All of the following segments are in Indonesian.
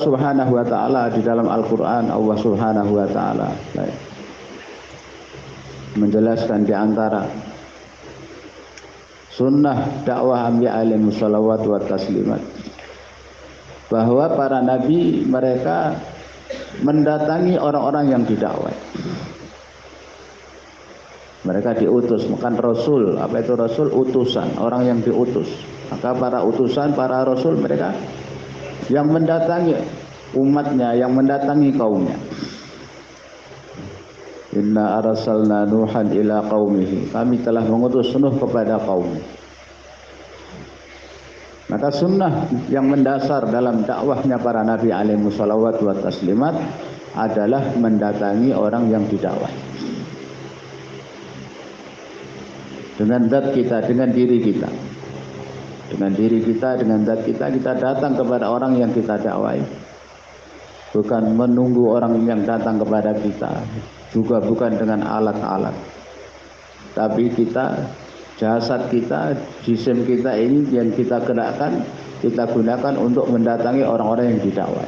Subhanahu wa taala di dalam Al-Qur'an, Allah Subhanahu wa taala menjelaskan di antara sunnah dakwah anbiya alaihi shalawat wa taslimat bahwa para nabi mereka mendatangi orang-orang yang didakwai. Mereka diutus, bukan rasul. Apa itu rasul? Utusan, orang yang diutus. Maka para utusan, para rasul mereka yang mendatangi umatnya, yang mendatangi kaumnya. Inna arsalna Nuhan ila qaumihi. Kami telah mengutus Nuh kepada kaumnya. Maka sunnah yang mendasar dalam dakwahnya para nabi alaihi shalawat wa taslimat adalah mendatangi orang yang didakwai. Dengan zat kita, dengan diri kita. Dengan diri kita, dengan zat kita, kita datang kepada orang yang kita dakwai. Bukan menunggu orang yang datang kepada kita. Juga bukan dengan alat-alat. Tapi kita, jasad kita, jisim kita ini yang kita gerakkan, kita gunakan untuk mendatangi orang-orang yang didakwai.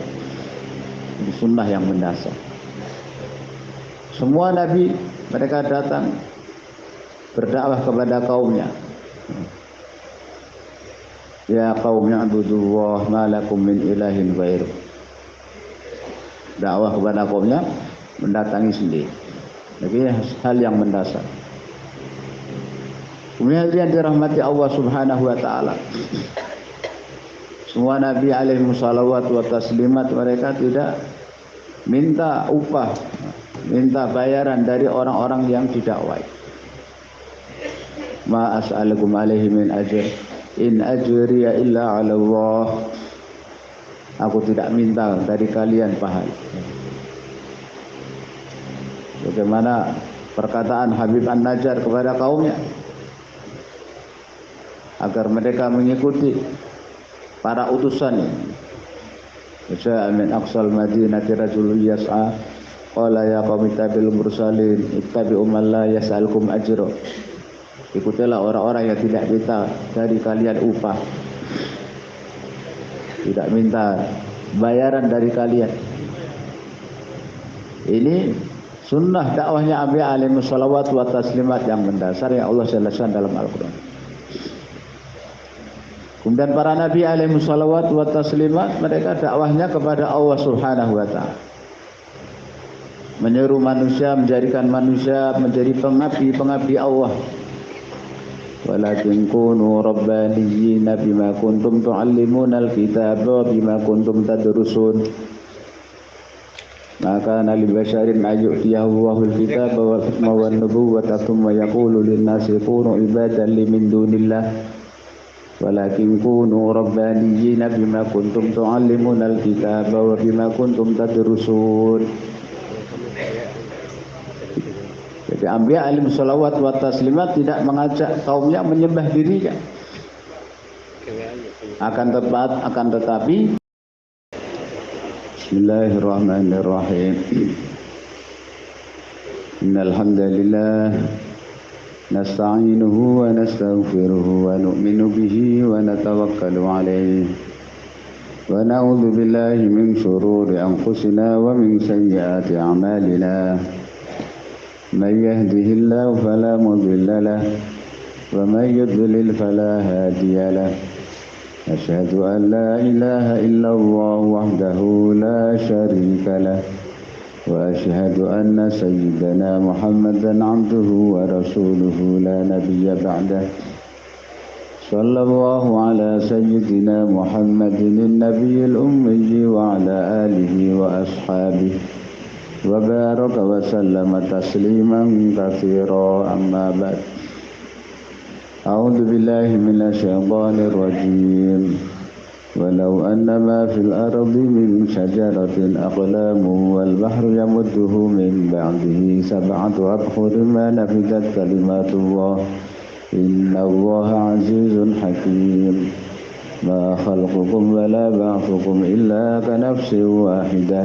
Ini sunnah yang mendasar. Semua nabi mereka datang berdakwah kepada kaumnya. Ya qaum ya'budullah ma lakum min ilahin ghairuh. Dakwah kepada kaumnya mendatangi sendiri. Jadi hal yang mendasar. Kemudian yang dirahmati Allah Subhanahu wa taala. Semua nabi alaihi shalawat wa taslimat mereka tidak minta upah, minta bayaran dari orang-orang yang didakwai. Ma as'alukum alaihi min ajr in ajriya illa 'ala Allah. Aku tidak minta dari kalian pahala. Bagaimana perkataan Habib An-Najjar kepada kaumnya agar mereka mengikuti para utusan ini. Ja'a min aqsal madinati rajulun yas'a qala ya qaumi tabi'ul mursalin ittabi'u man la yas'alukum ajra. Ikutilah orang-orang yang tidak minta dari kalian upah, tidak minta bayaran dari kalian. Ini sunnah dakwahnya anbiya alaihi shalawat wa taslimat yang mendasar yang Allah jelaskan dalam Al-Quran. Kemudian para nabi alaihi shalawat wa taslimat mereka dakwahnya kepada Allah Subhanahu wa taala. Menyeru manusia, menjadikan manusia menjadi pengabdi Allah. Walakin kunu rabbaniyina bima kuntum tu'allimuna al-kitab wa bima kuntum tadrusun. Maka nabi basyarin ayyu'tiyahu Allahul kitab wa hikmah wa nubuwwata thumma yaqulu lin-nasi kunu ibadan li min dunillah. Walakin kunu rabbaniyina bima kuntum tu'allimuna al-kitab wa bima kuntum tadrusun. Jadi anbiya alaihi shalawat wa taslimat tidak mengajak kaumnya menyembah dirinya. Akan tetapi Bismillahirrahmanirrahim. Innal hamdalillah nasta'inuhu wa nastaghfiruhu wa nu'minu bihi wa natawakkalu alayhi wa na'udzu billahi min shururi anfusina wa min sayyiati a'malina. من يهده الله فلا مضل له ومن يضلل فلا هادي له أشهد أن لا إله إلا الله وحده لا شريك له وأشهد أن سيدنا محمدا عبده ورسوله لا نبي بعده صلى الله على سيدنا محمد النبي الأمي وعلى آله وأصحابه وبارك وسلم تسليما كثيرا أما بعد أعوذ بالله من الشيطان الرجيم ولو أن ما في الأرض من شجرة أقلام والبحر يمده من بعده سبعة أبحر ما نفدت كلمات الله إن الله عزيز حكيم ما خلقكم ولا بعثكم إلا كنفس واحدة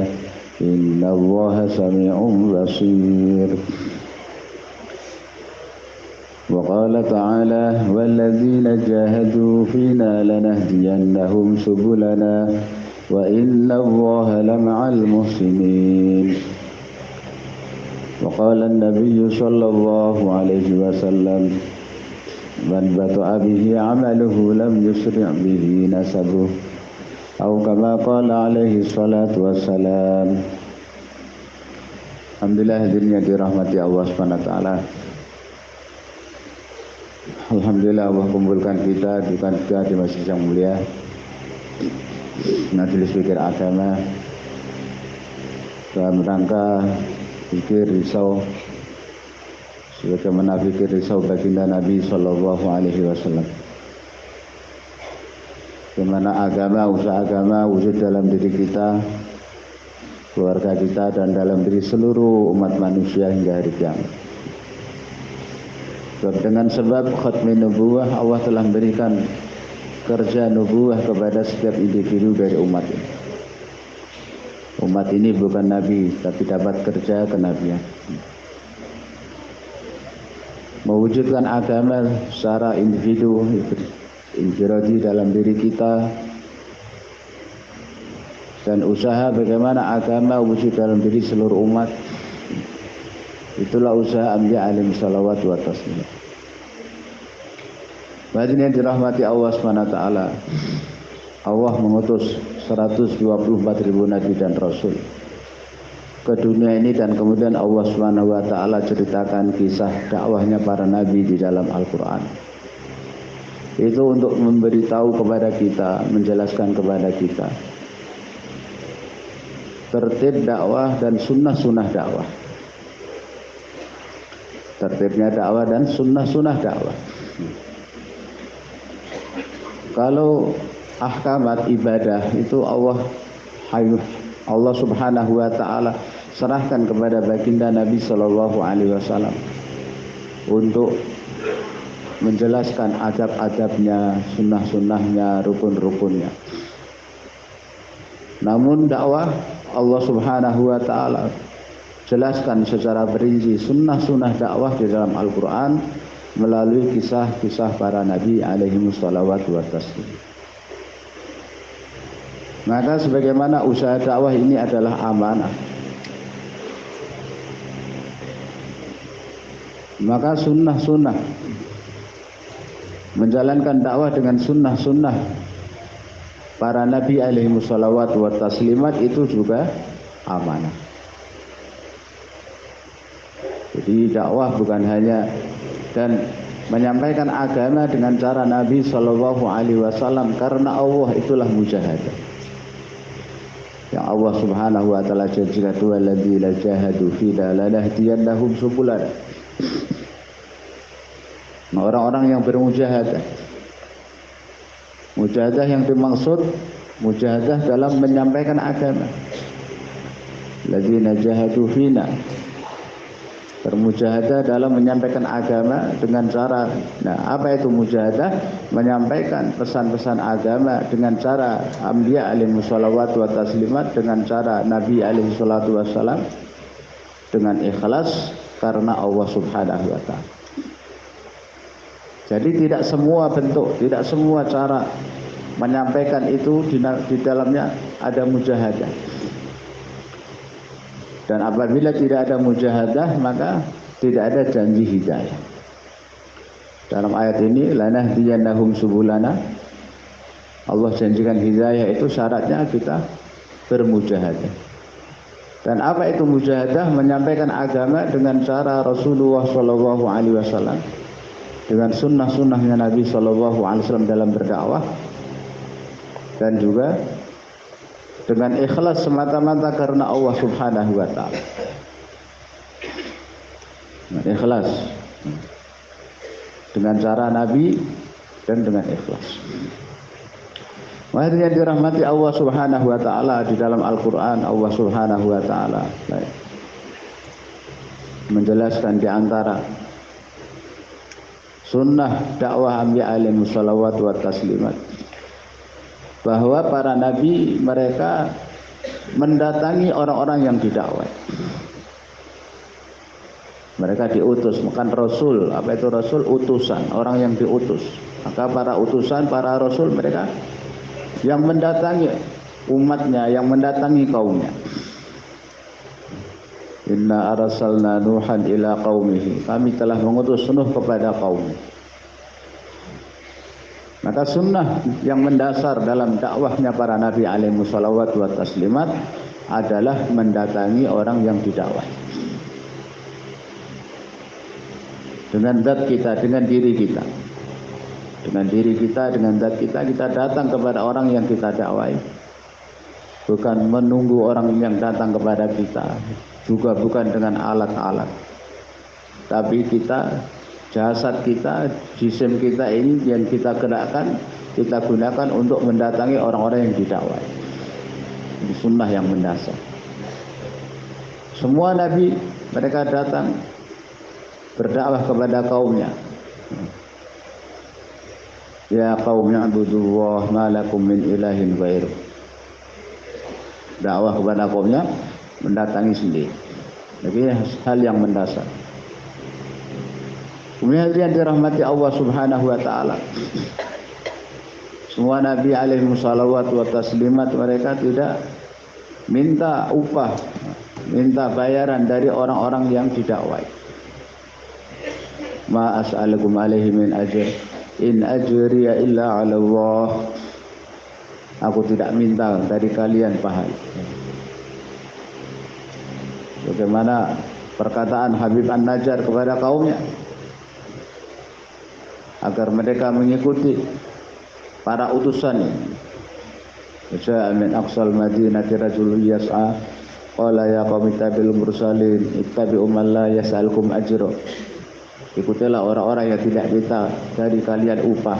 إن الله سميع بصير وقال تعالى والذين جاهدوا فينا لنهدينهم سبلنا wa inna Allaha lama'al muhsinin. Wa qala an-nabiy sallallahu alaihi wasallam, man bata'a bihi 'amaluhu lam yusri' bihi nasabuhu, atau kama qala alaihi salatu wassalam. Alhamdulillah hadirin yang dirahmati Allah Subhanahu wa taala. Alhamdulillah Allah kumpulkan kita juga di masjid yang mulia, majelis zikir agama, dalam rangka zikir risau sebagaimana zikir risau baginda Nabi sallallahu alaihi wasallam. Di mana agama, usaha agama wujud dalam diri kita, keluarga kita, dan dalam diri seluruh umat manusia hingga hari kiamat. Dengan sebab khatmi nubuwah, Allah telah memberikan kerja nubuwah kepada setiap individu dari umat ini. Umat ini bukan nabi, tapi dapat kerja kenabian. Mewujudkan agama secara individu, infiradi dalam diri kita, dan usaha bagaimana agama wujud dalam diri seluruh umat. Itulah usaha Anbiya alaihi salawat wa taslim. Hadirin yang dirahmati Allah SWT, Allah mengutus 124.000 nabi dan rasul ke dunia ini, dan kemudian Allah SWT ceritakan kisah dakwahnya para nabi di dalam Al-Quran. Itu untuk memberitahu kepada kita, menjelaskan kepada kita tertib dakwah dan sunnah-sunnah dakwah. Tertibnya dakwah dan sunnah-sunnah dakwah. Kalau ahkamat ibadah itu Allah Subhanahu wa taala serahkan kepada baginda Nabi sallallahu alaihi wasallam untuk menjelaskan adab-adabnya, sunnah-sunnahnya, rukun-rukunnya. Namun dakwah Allah Subhanahu wa taala jelaskan secara perinci sunnah-sunnah dakwah di dalam Al-Quran melalui kisah-kisah para nabi alaihi wassalatu wassalam. Maka sebagaimana usaha dakwah ini adalah amanah, maka sunnah-sunnah, menjalankan dakwah dengan sunnah-sunnah para nabi alaihi wassalatu wassalam itu juga amanah. Jadi dakwah bukan hanya dan menyampaikan agama dengan cara Nabi sallallahu alaihi wasallam, karena Allah itulah mujahadah. Yang Allah Subhanahu wa taala janjikan, walladzina jahadu fina lanahdiyannahum subulana. Orang-orang yang bermujahadah. Mujahadah yang dimaksud mujahadah dalam menyampaikan agama. Ladzina jahadu fina, bermujahadah dalam menyampaikan agama dengan cara, apa itu mujahadah? Menyampaikan pesan-pesan agama dengan cara Anbiya alaihi wassalatu wa taslimat, dengan cara Nabi alaihi wassalatu wassalam, dengan ikhlas karena Allah Subhanahu wa ta'ala. Jadi tidak semua bentuk, tidak semua cara menyampaikan itu di dalamnya ada mujahadah. Dan apabila tidak ada mujahadah, maka tidak ada janji hidayah. Dalam ayat ini, lanahdiyannahum subulana, Allah janjikan hidayah itu syaratnya kita bermujahadah. Dan apa itu mujahadah? Menyampaikan agama dengan cara Rasulullah sallallahu alaihi wasallam, dengan sunnah-sunnahnya Nabi sallallahu alaihi wasallam dalam berdakwah, dan juga dengan ikhlas semata-mata karena Allah Subhanahu wa taala. Ikhlas dengan cara Nabi dan dengan ikhlas. Wahai yang dirahmati Allah Subhanahu wa taala, di dalam Al-Qur'an Allah Subhanahu wa taala menjelaskan di antara sunnah dakwah Anbiya alaihi wassalatu wa taslimat bahwa para nabi mereka mendatangi orang-orang yang didakwai. Mereka diutus, bukan rasul. Apa itu rasul? Utusan, orang yang diutus. Maka para utusan, para rasul mereka yang mendatangi umatnya, yang mendatangi kaumnya. Inna arsalna Nuhan ila qaumihi. Kami telah mengutus Nuh kepada kaumnya. Maka sunnah yang mendasar dalam dakwahnya para nabi alaihi wassalawat wa taslimat adalah mendatangi orang yang didakwah. Dengan zat kita, dengan diri kita. Dengan diri kita, dengan zat kita, kita datang kepada orang yang kita dakwai. Bukan menunggu orang yang datang kepada kita. Juga bukan dengan alat-alat. Tapi kita, jasad kita, jisim kita ini yang kita gerakkan, kita gunakan untuk mendatangi orang-orang yang didakwai. Ini sunnah yang mendasar. Semua nabi mereka datang berdakwah kepada kaumnya. Ya qaumnya ibudullah ma lakum min ilahin ghairuh. Dakwah kepada kaumnya mendatangi sendiri. Jadi hal yang mendasar. Kemudian yang dirahmati Allah Subhanahu wa taala. Semua nabi alaihi wassalawat wa taslimat mereka tidak minta upah, minta bayaran dari orang-orang yang didakwai. Ma as'alukum alaihi min ajr. In ajriya illa 'ala Allah. Aku tidak minta dari kalian pahala. Bagaimana perkataan Habib An-Najjar kepada kaumnya agar mereka mengikuti para utusan ini. Ja'a min aqsal madinati rajulun yas'a qala ya qaumi tabi'ul mursalin ittabi'u man la yas'alukum ajra. Ikutilah orang-orang yang tidak minta dari kalian upah,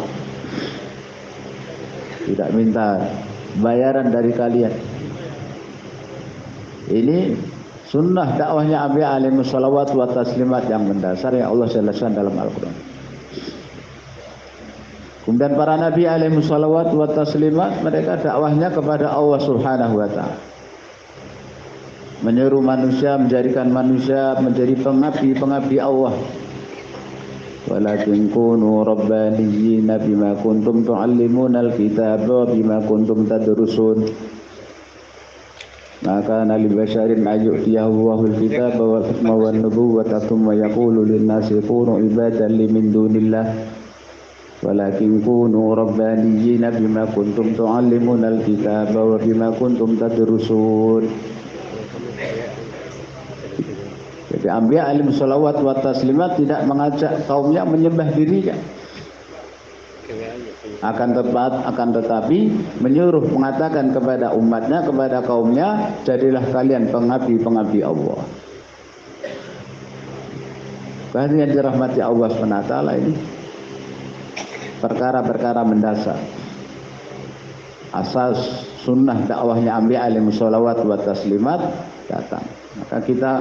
tidak minta bayaran dari kalian. Ini sunnah dakwahnya Anbiya alaihi wassalawat wa taslimat yang mendasar yang Allah jelaskan dalam Al-Quran. Kemudian para nabi alaihi wassalawat wa taslimat mereka dakwahnya kepada Allah Subhanahu wa taala. Menyeru manusia, menjadikan manusia menjadi pengabdi Allah. Walakin kunu rabbaniyina bima kuntum tu'allimuna al-kitaba bima kuntum tadrusun. Maka nabi basyarin ayyutiyahu wahul kitab wal hikmah wan nubuwwata thumma yaqulu lin-nasi kunu ibadan li min dunillah walakin kunu rabbaniyina bima kuntum tu'allimuna al-kitaba wa bima kuntum tadrusun. Jadi Anbiya alaihi salawat wa taslimat tidak mengajak kaumnya menyembah dirinya. Akan tetapi menyuruh, mengatakan kepada umatnya, kepada kaumnya, jadilah kalian pengabdi-pengabdi Allah. Bahkan yang dirahmati Allah SWT ini perkara-perkara mendasar. Asas sunnah dakwahnya Anbiya alaihi salawat wa taslimat datang. Maka kita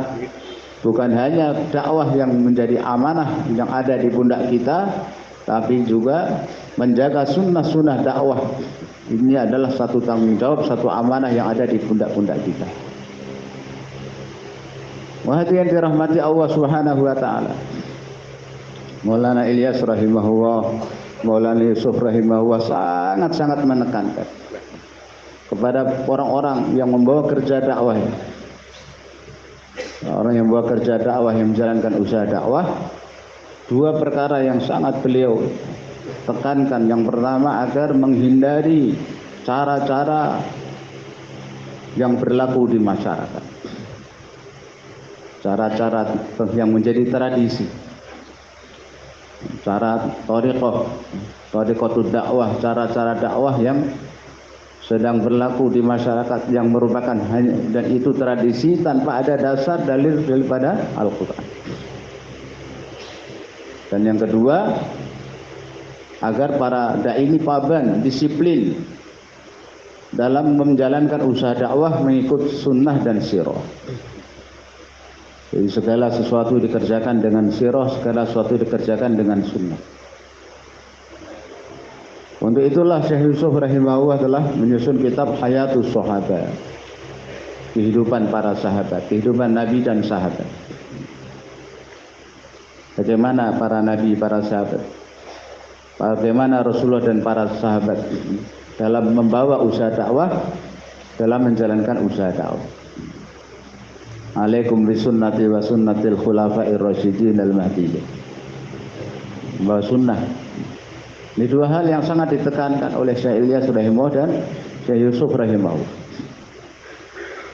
bukan hanya dakwah yang menjadi amanah yang ada di pundak kita, tapi juga menjaga sunnah-sunnah dakwah. Ini adalah satu tanggung jawab, satu amanah yang ada di pundak-pundak kita. Wahai yang dirahmati Allah Subhanahu wa taala. Maulana Ilyas rahimahullah, Maulana Yusuf rahimahullah sangat-sangat menekankan kepada orang-orang yang membawa kerja dakwah. Orang yang membawa kerja dakwah, yang menjalankan usaha dakwah, dua perkara yang sangat beliau tekankan. Yang pertama, agar menghindari cara-cara yang berlaku di masyarakat, cara-cara yang menjadi tradisi, cara thariqatul dakwah, cara-cara dakwah yang sedang berlaku di masyarakat yang merupakan hanya, dan itu tradisi tanpa ada dasar dalil daripada Al-Quran. Dan yang kedua, agar para dai ini paban, disiplin dalam menjalankan usaha dakwah mengikut sunnah dan sirah. Jadi segala sesuatu dikerjakan dengan sirah, segala sesuatu dikerjakan dengan sunnah. Untuk itulah Syekh Yusuf rahimahullah telah menyusun kitab Hayatus Sahabat, kehidupan para sahabat, kehidupan Nabi dan sahabat. Bagaimana para Nabi, para sahabat, bagaimana Rasulullah dan para sahabat dalam membawa usaha dakwah dalam menjalankan usaha dakwah. Alaikum bisunnati wa sunnatil khulafa'ir rasyidin al-mahdiyyin. Bahwa sunnah ini dua hal yang sangat ditekankan oleh Syekh Ilyas rahimahullah dan Syekh Yusuf rahimahullah.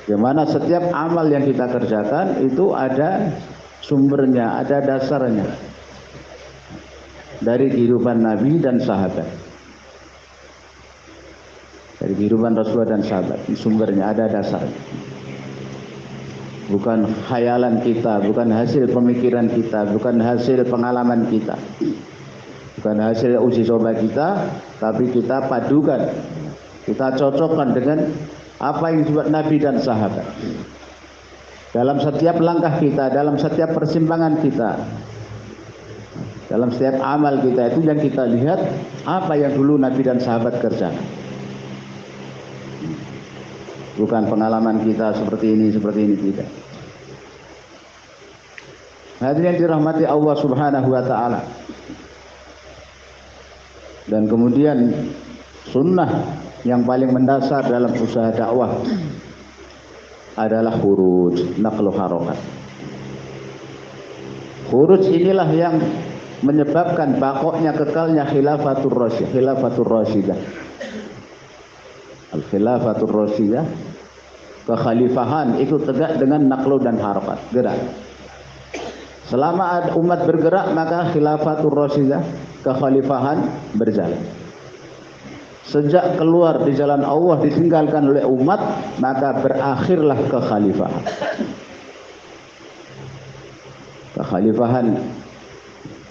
Di mana setiap amal yang kita kerjakan itu ada sumbernya, ada dasarnya dari kehidupan Nabi dan sahabat. Dari kehidupan Rasulullah dan sahabat, sumbernya ada dasarnya. Bukan khayalan kita, bukan hasil pemikiran kita, bukan hasil pengalaman kita, bukan hasil uji coba kita, tapi kita padukan, kita cocokkan dengan apa yang disebut Nabi dan sahabat. Dalam setiap langkah kita, dalam setiap persimpangan kita, dalam setiap amal kita, itu yang kita lihat apa yang dulu Nabi dan sahabat kerjakan. Bukan pengalaman kita seperti ini tidak. Hadirin yang dirahmati Allah Subhanahu wa taala. Dan kemudian sunnah yang paling mendasar dalam usaha dakwah adalah khuruj, naqlu harokat. Khuruj inilah yang menyebabkan bakoknya kekalnya khilafatur rasyidah. Al-khilafatur rasyidah, kekhalifahan itu tegak dengan naqlu dan harokat, gerak. Selama umat bergerak maka khilafatur rasyidah, kekhalifahan berjalan. Sejak keluar di jalan Allah ditinggalkan oleh umat, maka berakhirlah kekhalifahan. Kekhalifahan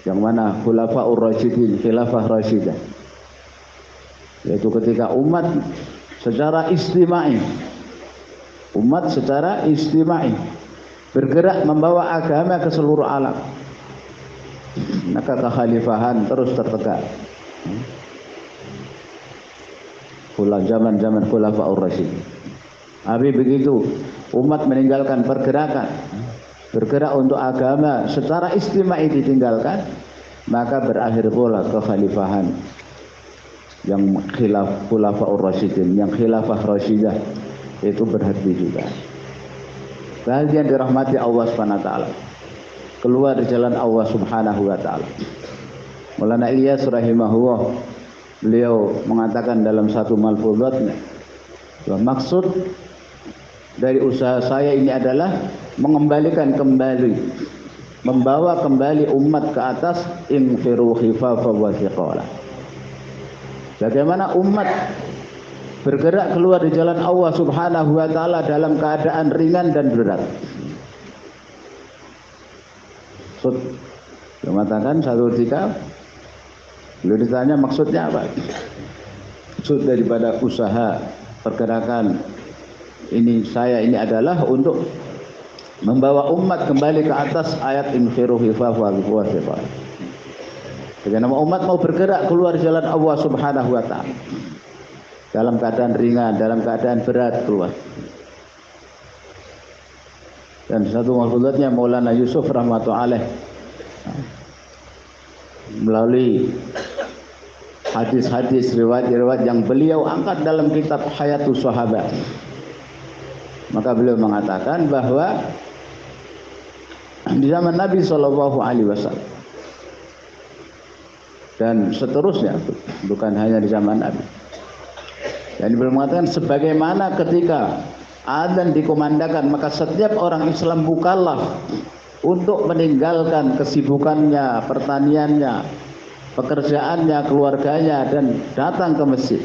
yang mana khulafaur rasyidin, khilafah rasyidah, yaitu ketika umat secara istimai bergerak membawa agama ke seluruh alam, maka kekhalifahan terus tertegak. Zaman khulafaur rasyidin. Tapi begitu umat meninggalkan pergerakan, bergerak untuk agama secara istimai ditinggalkan, maka berakhir pula kekhalifahan yang khulafaur rasyidin, yang khilafah rasyidah itu berhenti juga. Bahagia dirahmati Allah Subhanahu wa taala. Keluar di jalan Allah Subhanahu wa taala. Maulana Ilyas rahimahullah, beliau mengatakan dalam satu malfuzatnya, bahwa maksud dari usaha saya ini adalah mengembalikan kembali, membawa kembali umat ke atas, infiru khifafa wa thiqala. Bagaimana umat bergerak keluar di jalan Allah Subhanahu wa taala dalam keadaan ringan dan berat. Dia mengatakan satu ketika beliau ditanya maksudnya apa? Maksud daripada usaha pergerakan ini saya ini adalah untuk membawa umat kembali ke atas ayat infiru khifafa wa thiqala. Bagaimana umat mau bergerak keluar jalan Allah Subhanahu wa taala dalam keadaan ringan, dalam keadaan berat keluar. Dan satu mahfudzatnya Maulana Yusuf rahmatullahi melalui hadis-hadis riwayat-riwayat yang beliau angkat dalam kitab Hayatus Sahabat, maka beliau mengatakan bahwa di zaman Nabi Shallallahu Alaihi Wasallam dan seterusnya, bukan hanya di zaman Nabi, dan beliau mengatakan sebagaimana ketika adzan dikumandangkan, maka setiap orang Islam mukallaf untuk meninggalkan kesibukannya, pertaniannya, pekerjaannya, keluarganya, dan datang ke masjid.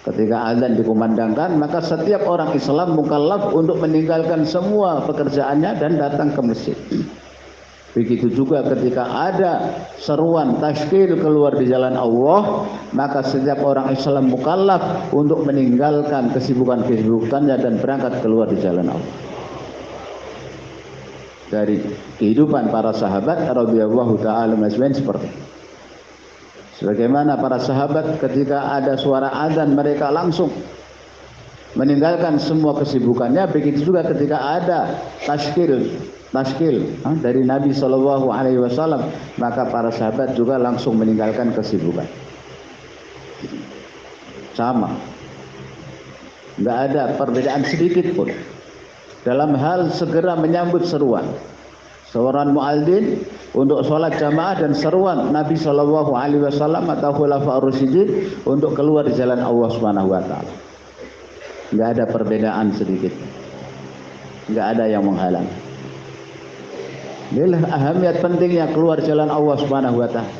Ketika azan dikumandangkan, maka setiap orang Islam mukallaf untuk meninggalkan semua pekerjaannya dan datang ke masjid. Begitu juga ketika ada seruan tashkil keluar di jalan Allah, maka setiap orang Islam mukallaf untuk meninggalkan kesibukan-kesibukannya dan berangkat keluar di jalan Allah. Dari kehidupan para sahabat radhiyallahu taala majma'in seperti itu. Sebagaimana para sahabat ketika ada suara azan mereka langsung meninggalkan semua kesibukannya, begitu juga ketika ada tashkil dari Nabi Shallallahu Alaihi Wasallam, maka para sahabat juga langsung meninggalkan kesibukan. sama. Nggak ada perbedaan sedikit pun dalam hal segera menyambut seruan muadzin untuk sholat jamaah dan seruan Nabi Shallallahu Alaihi Wasallam atau Khulafaur Rasyidin untuk keluar di jalan Allah Subhanahu Wa Taala. Nggak ada perbedaan sedikit, nggak ada yang menghalang. Inilah ahamiyat pentingnya keluar jalan Allah Subhanahu Wa Taala.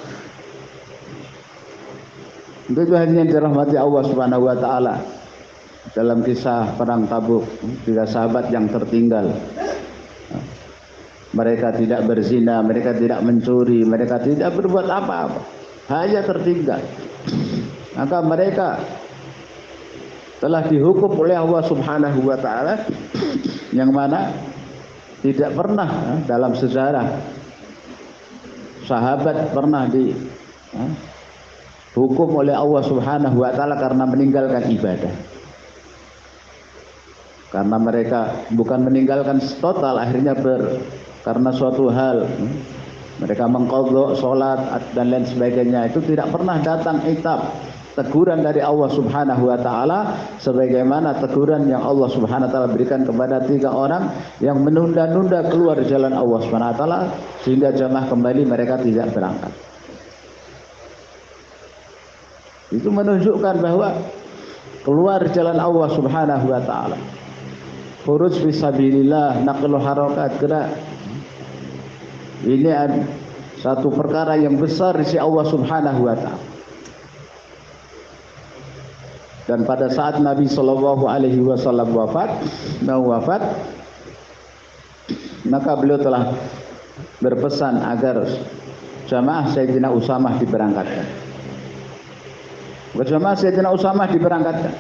Itu hanya dirahmati Allah Subhanahu Wa Taala. Dalam kisah perang Tabuk, 3 sahabat yang tertinggal. Mereka tidak berzina, mereka tidak mencuri, mereka tidak berbuat apa-apa, hanya tertinggal. Maka mereka telah dihukum oleh Allah Subhanahu Wa Taala, yang mana tidak pernah dalam sejarah sahabat pernah dihukum oleh Allah Subhanahu Wa Taala karena meninggalkan ibadah. Karena mereka bukan meninggalkan total, akhirnya karena suatu hal mereka mengqadha salat dan lain sebagainya, itu tidak pernah datang itab teguran dari Allah Subhanahu Wa Taala sebagaimana teguran yang Allah Subhanahu Wa Taala berikan kepada 3 orang yang menunda-nunda keluar jalan Allah Subhanahu Wa Taala sehingga jamaah kembali mereka tidak berangkat. Itu menunjukkan bahwa keluar jalan Allah Subhanahu Wa Taala, khuruj fisabilillah, naqlu harakat, gerak, ini satu perkara yang besar di sisi Allah Subhanahu Wa Taala. Dan pada saat Nabi Shallallahu Alaihi Wasallam wafat, maka beliau telah berpesan agar jamaah Sayyidina Usamah diberangkatkan. Jamaah Sayyidina Usamah diberangkatkan.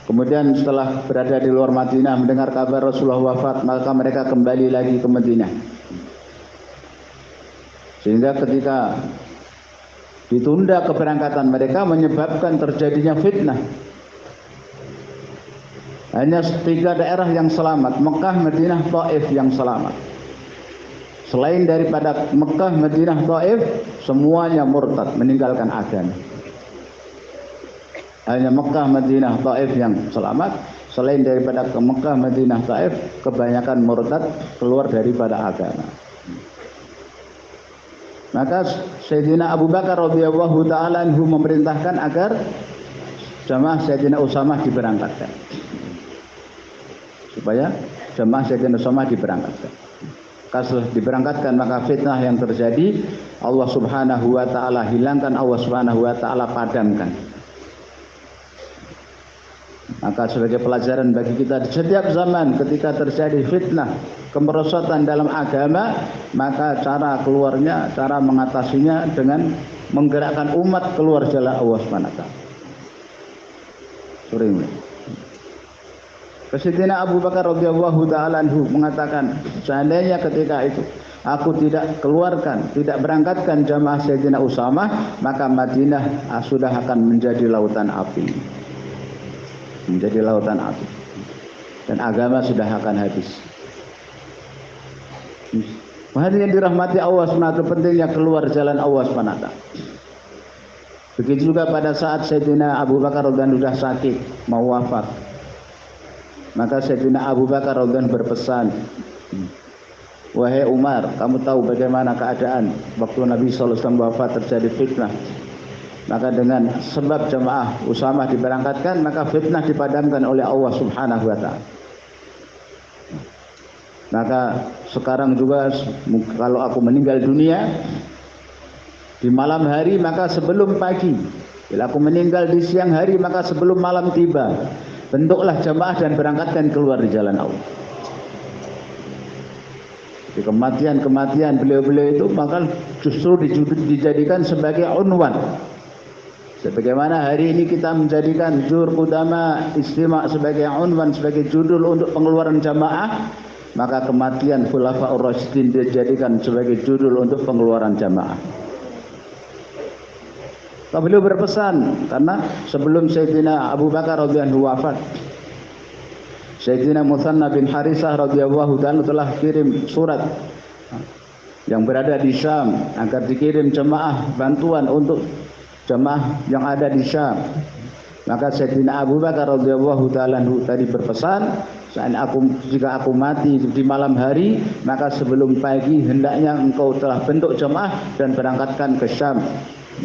Kemudian setelah berada di luar Madinah mendengar kabar Rasulullah wafat, maka mereka kembali lagi ke Madinah. Sehingga ketika ditunda keberangkatan mereka menyebabkan terjadinya fitnah. Hanya 3 daerah yang selamat, Mekah, Madinah, Taif yang selamat. Selain daripada Mekah, Madinah, Taif, semuanya murtad, meninggalkan agama. Hanya Mekah, Madinah, Taif yang selamat. Selain daripada ke Mekah, Madinah, Taif, kebanyakan murtad, keluar daripada agama. Maka Sayyidina Abu Bakar radhiyallahu ta'ala anhu memerintahkan agar jamaah Sayyidina Usamah diberangkatkan, supaya jamaah Sayyidina Usamah diberangkatkan. Kalau diberangkatkan, maka fitnah yang terjadi Allah Subhanahu Wa Ta'ala hilangkan, Allah Subhanahu Wa Ta'ala padamkan. Maka sebagai pelajaran bagi kita di setiap zaman ketika terjadi fitnah, kemerosotan dalam agama, maka cara keluarnya, cara mengatasinya dengan menggerakkan umat keluar jalan Allah SWT. Sayyidina Abu Bakar radhiyallahu ta'ala anhu mengatakan, seandainya ketika itu aku tidak keluarkan, tidak berangkatkan jamaah Sayyidina Usamah, maka Madinah sudah akan menjadi lautan api. Menjadi lautan api dan agama sudah akan habis. Hadirin dirahmati Allah SWT, pentingnya keluar jalan Allah SWT. Begitu juga pada saat Sayyidina Abu Bakar radhiyallahu anhu sudah sakit mau wafat, maka Sayyidina Abu Bakar radhiyallahu anhu berpesan, wahai Umar, kamu tahu bagaimana keadaan waktu Nabi SAW wafat terjadi fitnah. Maka dengan sebab jamaah Usamah diberangkatkan, maka fitnah dipadamkan oleh Allah Subhanahu Wa Ta'ala. Maka sekarang juga kalau aku meninggal dunia di malam hari, maka sebelum pagi. Bila aku meninggal di siang hari, maka sebelum malam tiba, bentuklah jamaah dan berangkatkan keluar di jalan Allah. Di kematian beliau-beliau itu maka justru dijadikan sebagai unwan. Sebagaimana hari ini kita menjadikan Zuhur Qudama Istimak sebagai unwan, sebagai judul untuk pengeluaran jamaah, maka kematian Khulafaur Rasyidin dijadikan sebagai judul untuk pengeluaran jamaah. Beliau berpesan, karena sebelum Sayyidina Abu Bakar radhiyallahu wafat, Sayyidina Muthanna bin Harisah radhiyallahu ta'ala telah kirim surat yang berada di Syam agar dikirim jemaah bantuan untuk jamaah yang ada di Syam. Maka Sayyidina Abu Bakar radhiyallahu taala tadi berpesan, jika aku mati di malam hari, maka sebelum pagi hendaknya engkau telah bentuk jamaah dan berangkatkan ke Syam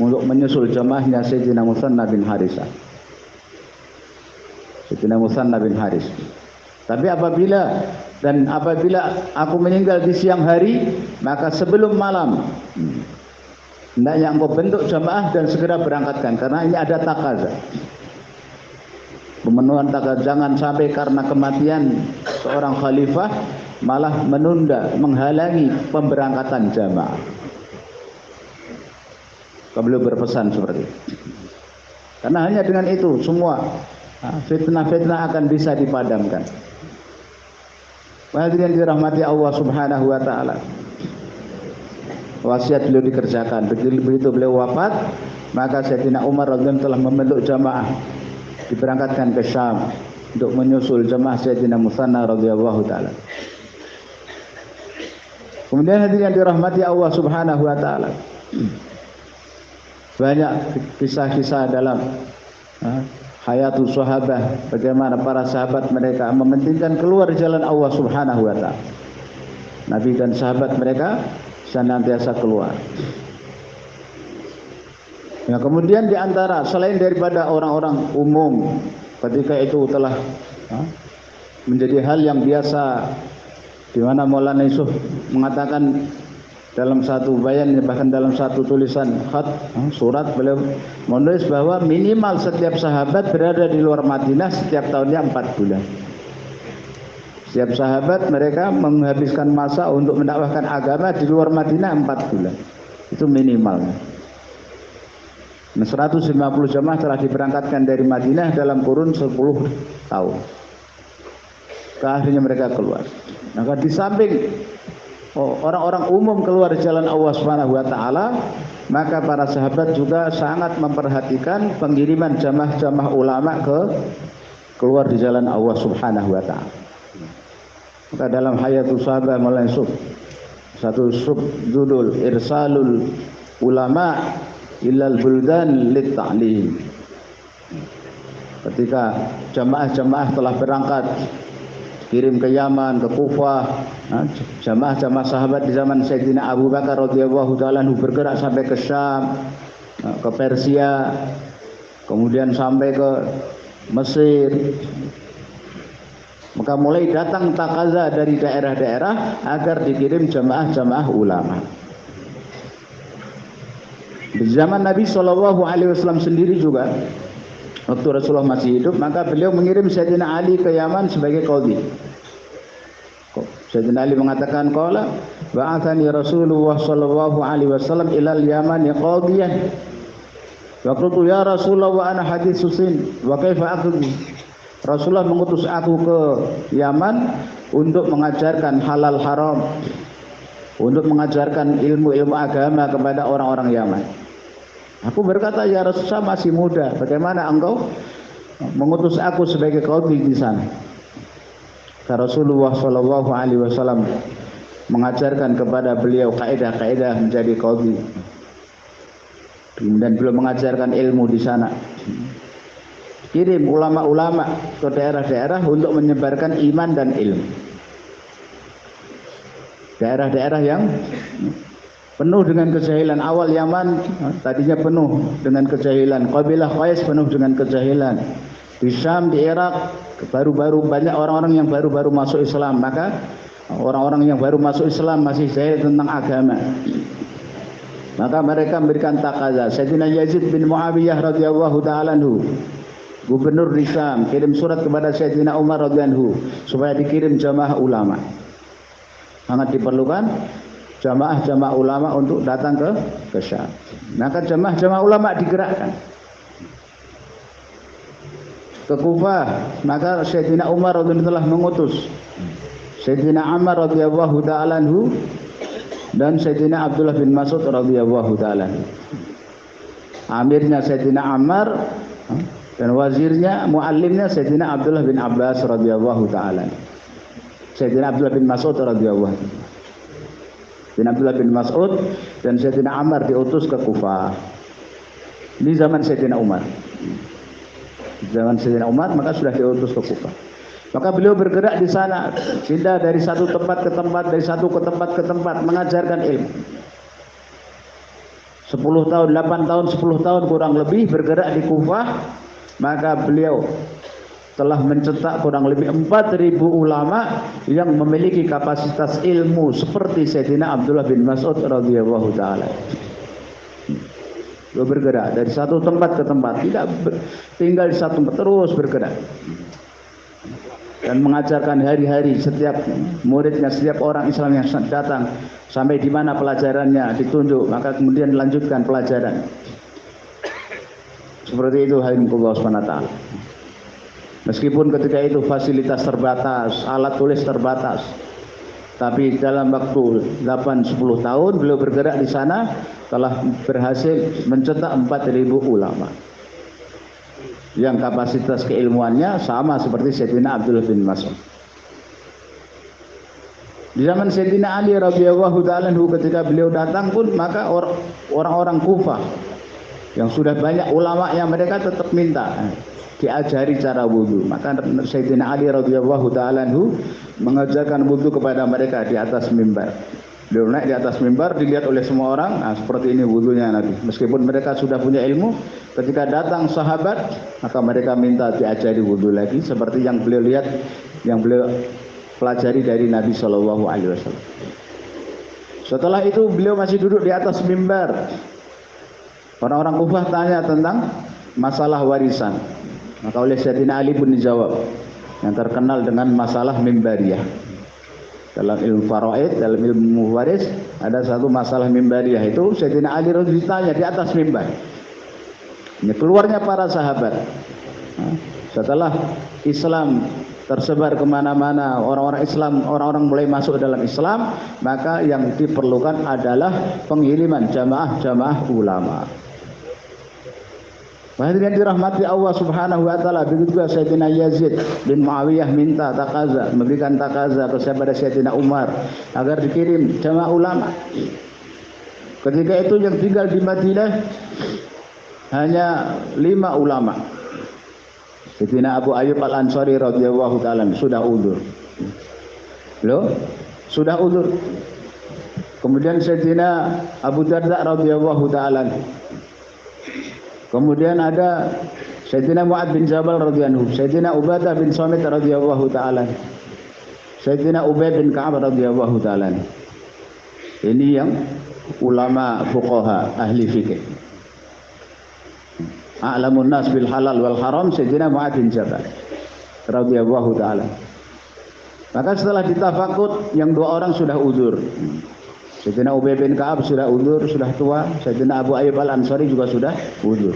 untuk menyusul jamaahnya Sayyidina Musanna bin Harisah. Sayyidina Musanna bin Haris. Tapi apabila aku meninggal di siang hari, maka sebelum malam hendaknya engkau bentuk jamaah dan segera berangkatkan, karena ini ada takaza. Pemenuhan takaza, jangan sampai karena kematian seorang khalifah malah menunda, menghalangi pemberangkatan jamaah. Beliau berpesan seperti itu. Karena hanya dengan itu semua fitnah-fitnah akan bisa dipadamkan. Hadirin dirahmati Allah Subhanahu wa taala. Wasiat beliau dikerjakan. Begitu beliau wafat, maka Sayyidina Umar radhiyallahu telah membentuk jamaah, diberangkatkan ke Syam untuk menyusul jamaah Sayyidina Musanna radhiyallahu taala. Kemudian hadirin dirahmati Allah Subhanahu wa taala. Banyak kisah-kisah dalam hayatul sahabah, bagaimana para sahabat mereka mementingkan keluar jalan Allah Subhanahu wa taala. Nabi dan sahabat mereka senantiasa keluar. Ya, kemudian di antara selain daripada orang-orang umum ketika itu telah menjadi hal yang biasa, di mana Maulana Yusuf mengatakan dalam satu bayan, bahkan dalam satu tulisan surat, beliau menulis bahwa minimal setiap sahabat berada di luar Madinah setiap tahunnya 4 bulan. Setiap sahabat mereka menghabiskan masa untuk mendakwahkan agama di luar Madinah 4 bulan. Itu minimalnya. 150 jamaah telah diberangkatkan dari Madinah dalam kurun 10 tahun. Akhirnya mereka keluar. Maka di samping orang-orang umum keluar jalan Allah Subhanahu wa taala, maka para sahabat juga sangat memperhatikan pengiriman jamaah-jamaah ulama keluar di jalan Allah Subhanahu wa taala. Maka dalam hayatul sahabat Maulana Yusuf, satu subjudul irsalul ulama ilal buldan lit ta'lim. Ketika jamaah-jamaah telah berangkat kirim ke Yaman, ke Kufah, jamaah-jamaah sahabat di zaman Sayyidina Abu Bakar radhiyallahu taala bergerak sampai ke Syam, ke Persia, kemudian sampai ke Mesir. Maka mulai datang takaza dari daerah-daerah agar dikirim jamaah-jamaah ulama. Di zaman Nabi SAW sendiri juga, waktu Rasulullah masih hidup, maka beliau mengirim Sayyidina Ali ke Yaman sebagai qadhi. Sayyidina Ali mengatakan, qala ba'athani Rasulullah sallallahu alaihi wasallam ilal Yaman qadhiyan. Wa qultu ya Rasulullah wa ana hadithusin wa kaifa aqdi. Rasulullah mengutus aku ke Yaman untuk mengajarkan halal haram, untuk mengajarkan ilmu-ilmu agama kepada orang-orang Yaman. Aku berkata, ya Rasulullah masih muda, bagaimana engkau mengutus aku sebagai qadhi di sana? Rasulullah sallallahu alaihi wasallam mengajarkan kepada beliau kaidah-kaidah menjadi qadhi. Kemudian beliau mengajarkan ilmu di sana. Kirim ulama-ulama ke daerah-daerah untuk menyebarkan iman dan ilmu. Daerah-daerah yang penuh dengan kejahilan. Awal Yaman tadinya penuh dengan kejahilan. Qabilah Qais penuh dengan kejahilan. Di Syam, di Irak, baru-baru banyak orang-orang yang baru-baru masuk Islam. Maka orang-orang yang baru masuk Islam masih jahil tentang agama. Maka mereka memberikan takaza. Sayyidina Yazid bin Muawiyah radhiyallahu taala anhu, gubernur di Syam, kirim surat kepada Sayyidina Umar radhiyallahu supaya dikirim jamaah ulama. Sangat diperlukan jamaah-jamaah ulama untuk datang ke Syam. Maka jamaah-jamaah ulama digerakkan ke Kufah. Maka Sayyidina Umar radhiyallahu telah mengutus Sayyidina Ammar radhiyallahu taala anhu dan Sayyidina Abdullah bin Mas'ud radhiyallahu taala. Amirnya Sayyidina Ammar dan wazirnya, muallimnya Sayyidina Abdullah bin Abbas radhiyallahu taala. Sayyidina Abdullah bin Mas'ud radhiyallahu. Sayyidina Abdullah bin Mas'ud dan Sayyidina Ammar diutus ke Kufah. Ini zaman Sayyidina Umar. Zaman Sayyidina Umar maka sudah diutus ke Kufah. Maka beliau bergerak di sana, pindah dari satu tempat ke tempat, dari satu ke tempat ke tempat, mengajarkan ilmu. 10 tahun, 8 tahun, 10 tahun kurang lebih bergerak di Kufah, maka beliau telah mencetak kurang lebih 4.000 ulama yang memiliki kapasitas ilmu seperti Sayyidina Abdullah bin Mas'ud radhiyallahu taala. Beliau bergerak dari satu tempat ke tempat, tidak tinggal di satu tempat, terus bergerak dan mengajarkan hari-hari setiap muridnya, setiap orang Islam yang datang sampai di mana pelajarannya ditunjuk, maka kemudian dilanjutkan pelajaran. Seperti itu hadirin Subhanahu wa taala. Meskipun ketika itu fasilitas terbatas, alat tulis terbatas, tapi dalam waktu 8-10 tahun beliau bergerak di sana telah berhasil mencetak 4.000 ulama yang kapasitas keilmuannya sama seperti Sayyidina Abdullah bin Mas'ud. Di zaman Sayyidina Ali radhiyallahu ta'ala ketika beliau datang pun maka orang-orang Kufah yang sudah banyak ulama yang mereka tetap minta diajari cara wudu. Maka Sayyidina Ali radhiyallahu ta'ala mengajarkan wudu kepada mereka di atas mimbar. Beliau naik di atas mimbar, dilihat oleh semua orang, nah seperti ini wudunya Nabi. Meskipun mereka sudah punya ilmu, ketika datang sahabat, maka mereka minta diajari wudu lagi seperti yang beliau lihat, yang beliau pelajari dari Nabi Shallallahu Alaihi Wasallam. Setelah itu beliau masih duduk di atas mimbar. Orang-orang Kufah tanya tentang masalah warisan. Maka oleh Sayyidina Ali pun dijawab yang terkenal dengan masalah mimbariyah. Dalam ilmu faraid, dalam ilmu waris ada satu masalah mimbariyah, itu Sayyidina Ali radhiyallahu ditanya di atas mimbar. Ini keluarnya para sahabat. Setelah Islam tersebar kemana-mana, orang-orang Islam, orang-orang mulai masuk dalam Islam, maka yang diperlukan adalah pengiriman jamaah-jamaah ulama. Hadirin dirahmati Allah Subhanahu wa taala, begitu juga Sayyidina Yazid bin Muawiyah minta takaza, memberikan takaza kepada Sayyidina Umar agar dikirim jamaah ulama. Ketika itu yang tinggal di Madinah hanya 5 ulama. Sayyidina Abu Ayyub Al-Ansari radhiyallahu taala sudah uzur. Sudah uzur. Kemudian Sayyidina Abu Darda radhiyallahu taala. Kemudian ada Sayyidina Mu'ad bin Jabal radhiyallahu anhu, Sayyidina Ubadah bin Samit radhiyallahu taala, Sayyidina Ubay bin Ka'ab radhiyallahu taala. Ini yang ulama fuqaha, ahli fikih. A'lamun nas bil halal wal haram Sayyidina Mu'ad bin Jabal radhiyallahu taala. Maka setelah ditafakut yang 2 orang sudah uzur. Sayyidina Ubay bin Ka'ab sudah uzur, sudah tua. Sayyidina Abu Ayyub Al-Ansari juga sudah uzur.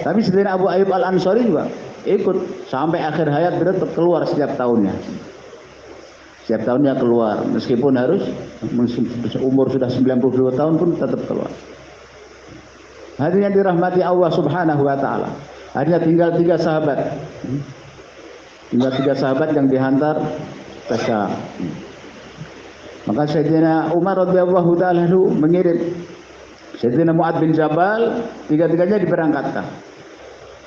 Tapi Sayyidina Abu Ayyub Al-Ansari juga ikut sampai akhir hayat, beliau tetap keluar setiap tahunnya. Setiap tahunnya keluar, meskipun harus umur sudah 92 tahun pun tetap keluar. Hadirin yang dirahmati Allah Subhanahu wa taala. Hanya tinggal 3 sahabat. Tinggal 3 sahabat yang dihantar ke Syam. Maka Sayyidina Umar radhiyallahu ta'ala mengirim Sayyidina Mu'ad bin Jabal, 3-tiganya diberangkatkan.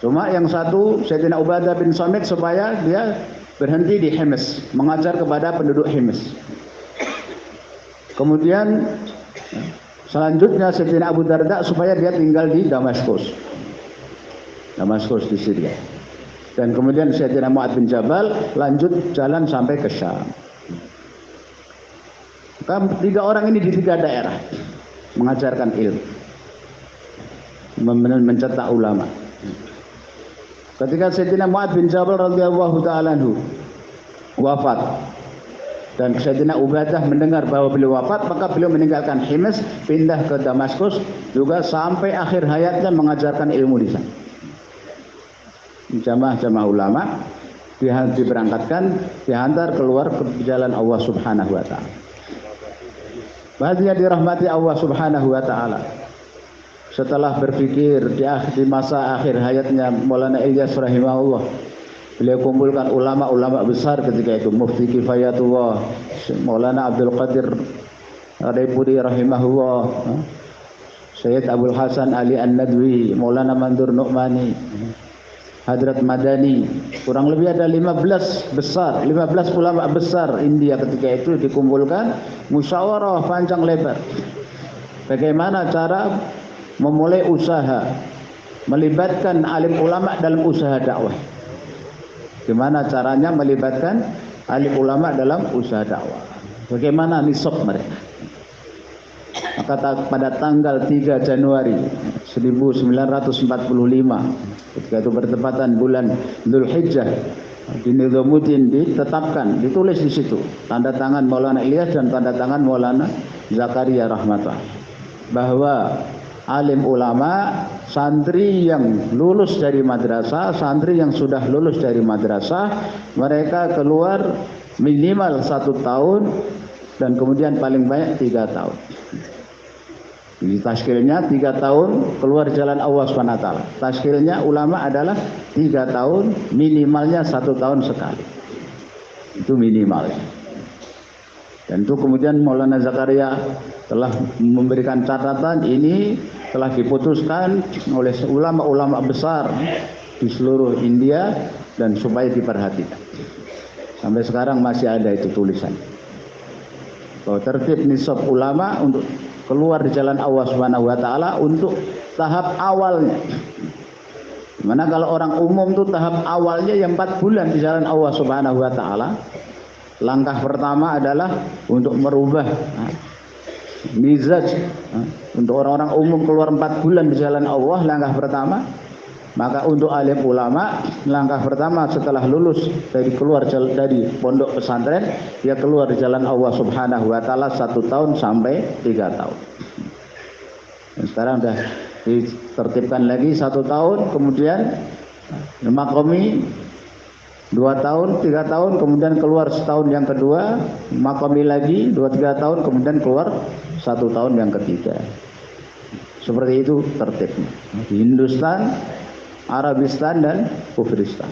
Cuma yang satu Sayyidina Ubadah bin Samit supaya dia berhenti di Hims, mengajar kepada penduduk Hims. Kemudian selanjutnya Sayyidina Abu Darda supaya dia tinggal di Damaskus di Syria. Dan kemudian Sayyidina Mu'ad bin Jabal lanjut jalan sampai ke Syam. 3 orang ini di 3 daerah mengajarkan ilmu, mencetak ulama. Ketika Sayyidina Mu'ad bin Jabal radhiyallahu ta'ala anhu wafat dan Sayyidina Ubadah mendengar bahwa beliau wafat, maka beliau meninggalkan Hims, pindah ke Damaskus juga sampai akhir hayatnya mengajarkan ilmu di sana. Jamaah-jamaah ulama diberangkatkan, dihantar keluar ke jalan Allah Subhanahu wa taala. Bahagia dirahmati Allah Subhanahu wa taala. Setelah berpikir di masa akhir hayatnya Maulana Ilyas rahimahullah, beliau kumpulkan ulama-ulama besar ketika itu, Mufti Kifayatullah Maulana Abdul Qadir Raipuri rahimahullah, Sayyid Abdul Hasan Ali An-Nadwi, Maulana Mandur Nu'mani, Hadrat Madani, kurang lebih ada 15 ulama besar India ketika itu dikumpulkan, musyawarah panjang lebar. Bagaimana cara memulai usaha, melibatkan alim ulama dalam usaha dakwah. Gimana caranya melibatkan alim ulama dalam usaha dakwah. Bagaimana nisab mereka. Maka pada tanggal 3 Januari 1945 ketika itu bertepatan bulan Dzulhijjah di Nizamuddin ditetapkan, ditulis di situ tanda tangan Maulana Ilyas dan tanda tangan Maulana Zakaria Rahmatullah bahwa alim ulama, santri yang lulus dari madrasah, santri yang sudah lulus dari madrasah, mereka keluar minimal 1 tahun dan kemudian paling banyak 3 tahun. Di taskilnya 3 tahun keluar jalan Allah SWT. Taskilnya ulama adalah 3 tahun, minimalnya 1 tahun sekali. Itu minimalnya. Dan itu kemudian Maulana Zakaria telah memberikan catatan ini telah diputuskan oleh ulama-ulama besar di seluruh India dan supaya diperhatikan. Sampai sekarang masih ada itu tulisan. Bahwa tertib nisab ulama untuk keluar di jalan Allah Subhanahu wa taala untuk tahap awalnya. Mana kalau orang umum tuh tahap awalnya yang 4 bulan di jalan Allah Subhanahu wa taala. Langkah pertama adalah untuk merubah mizaj. Untuk orang-orang umum keluar 4 bulan di jalan Allah, langkah pertama. Maka untuk alim ulama, langkah pertama setelah lulus dari pondok pesantren, dia keluar di jalan Allah Subhanahu wa taala 1 tahun sampai 3 tahun. Dan sekarang sudah ditertibkan lagi 1 tahun, kemudian makomi 2 tahun, 3 tahun, kemudian keluar setahun yang kedua, makomi lagi 2-3 tahun, kemudian keluar 1 tahun yang ketiga. Seperti itu tertibnya. Di Hindustan, Arabistan dan Kufristan.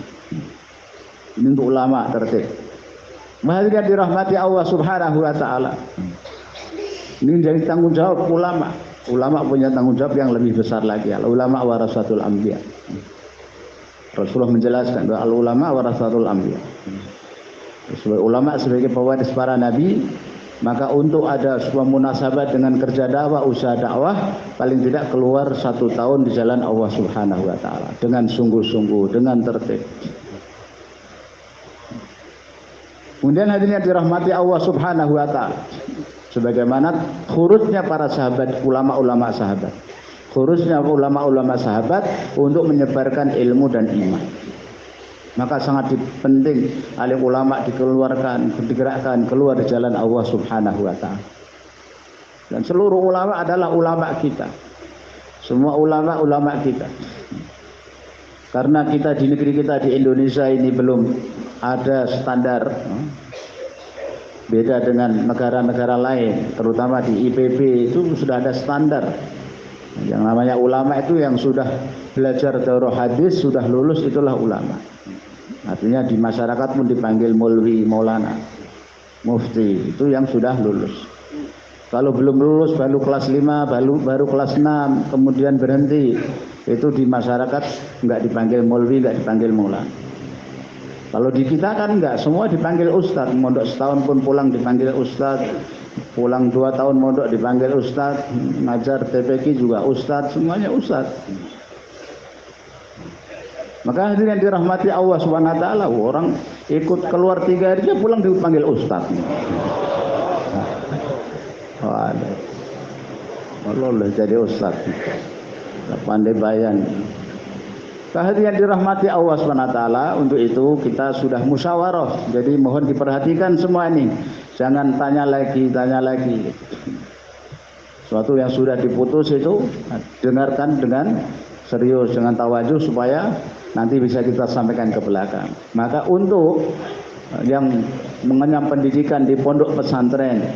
Ini untuk ulama tertib. Mahadirin dirahmati Allah Subhanahu wa taala. Ini jadi tanggung jawab ulama. Ulama punya tanggung jawab yang lebih besar lagi. Ulama warasatul anbiya. Rasulullah menjelaskan bahwa ulama warasatul anbiya. Ulama sebagai pewaris para nabi, maka untuk ada sebuah munasabah dengan kerja dakwah, usaha dakwah, paling tidak keluar 1 tahun di jalan Allah Subhanahu wa taala dengan sungguh-sungguh, dengan tertib. Kemudian hadirin yang dirahmati Allah Subhanahu wa taala, sebagaimana khurujnya para sahabat, ulama-ulama sahabat. Khurujnya ulama-ulama sahabat untuk menyebarkan ilmu dan iman. Maka sangat penting alim ulama dikeluarkan, digerakkan keluar di jalan Allah Subhanahu wa taala. Dan seluruh ulama adalah ulama kita. Semua ulama kita. Karena kita di negeri kita di Indonesia ini belum ada standar, beda dengan negara-negara lain, terutama di IPB itu sudah ada standar. Yang namanya ulama itu yang sudah belajar daurah hadis, sudah lulus, itulah ulama. Artinya di masyarakat pun dipanggil Maulwi, Maulana, Mufti, itu yang sudah lulus. Kalau belum lulus baru kelas 5, baru kelas 6, kemudian berhenti, itu di masyarakat enggak dipanggil Maulwi, enggak dipanggil Maulana. Kalau di kita kan enggak, semua dipanggil Ustadz. Mondok setahun pun pulang dipanggil Ustadz, pulang 2 tahun mondok dipanggil Ustadz, ngajar TPQ juga Ustadz, semuanya Ustadz. Maka hadirin yang dirahmati Allah Subhanahu wa taala, orang ikut keluar 3 hari dia pulang dipanggil Ustaz. Allah jadi Ustaz. Pandai bayan. Hadirin yang dirahmati Allah Subhanahu wa taala, untuk itu kita sudah musyawarah. Jadi mohon diperhatikan semua ini. Jangan tanya lagi. Suatu yang sudah diputus itu dengarkan dengan serius, dengan tawajuh supaya nanti bisa kita sampaikan ke belakang. Maka untuk yang mengenyam pendidikan di pondok pesantren,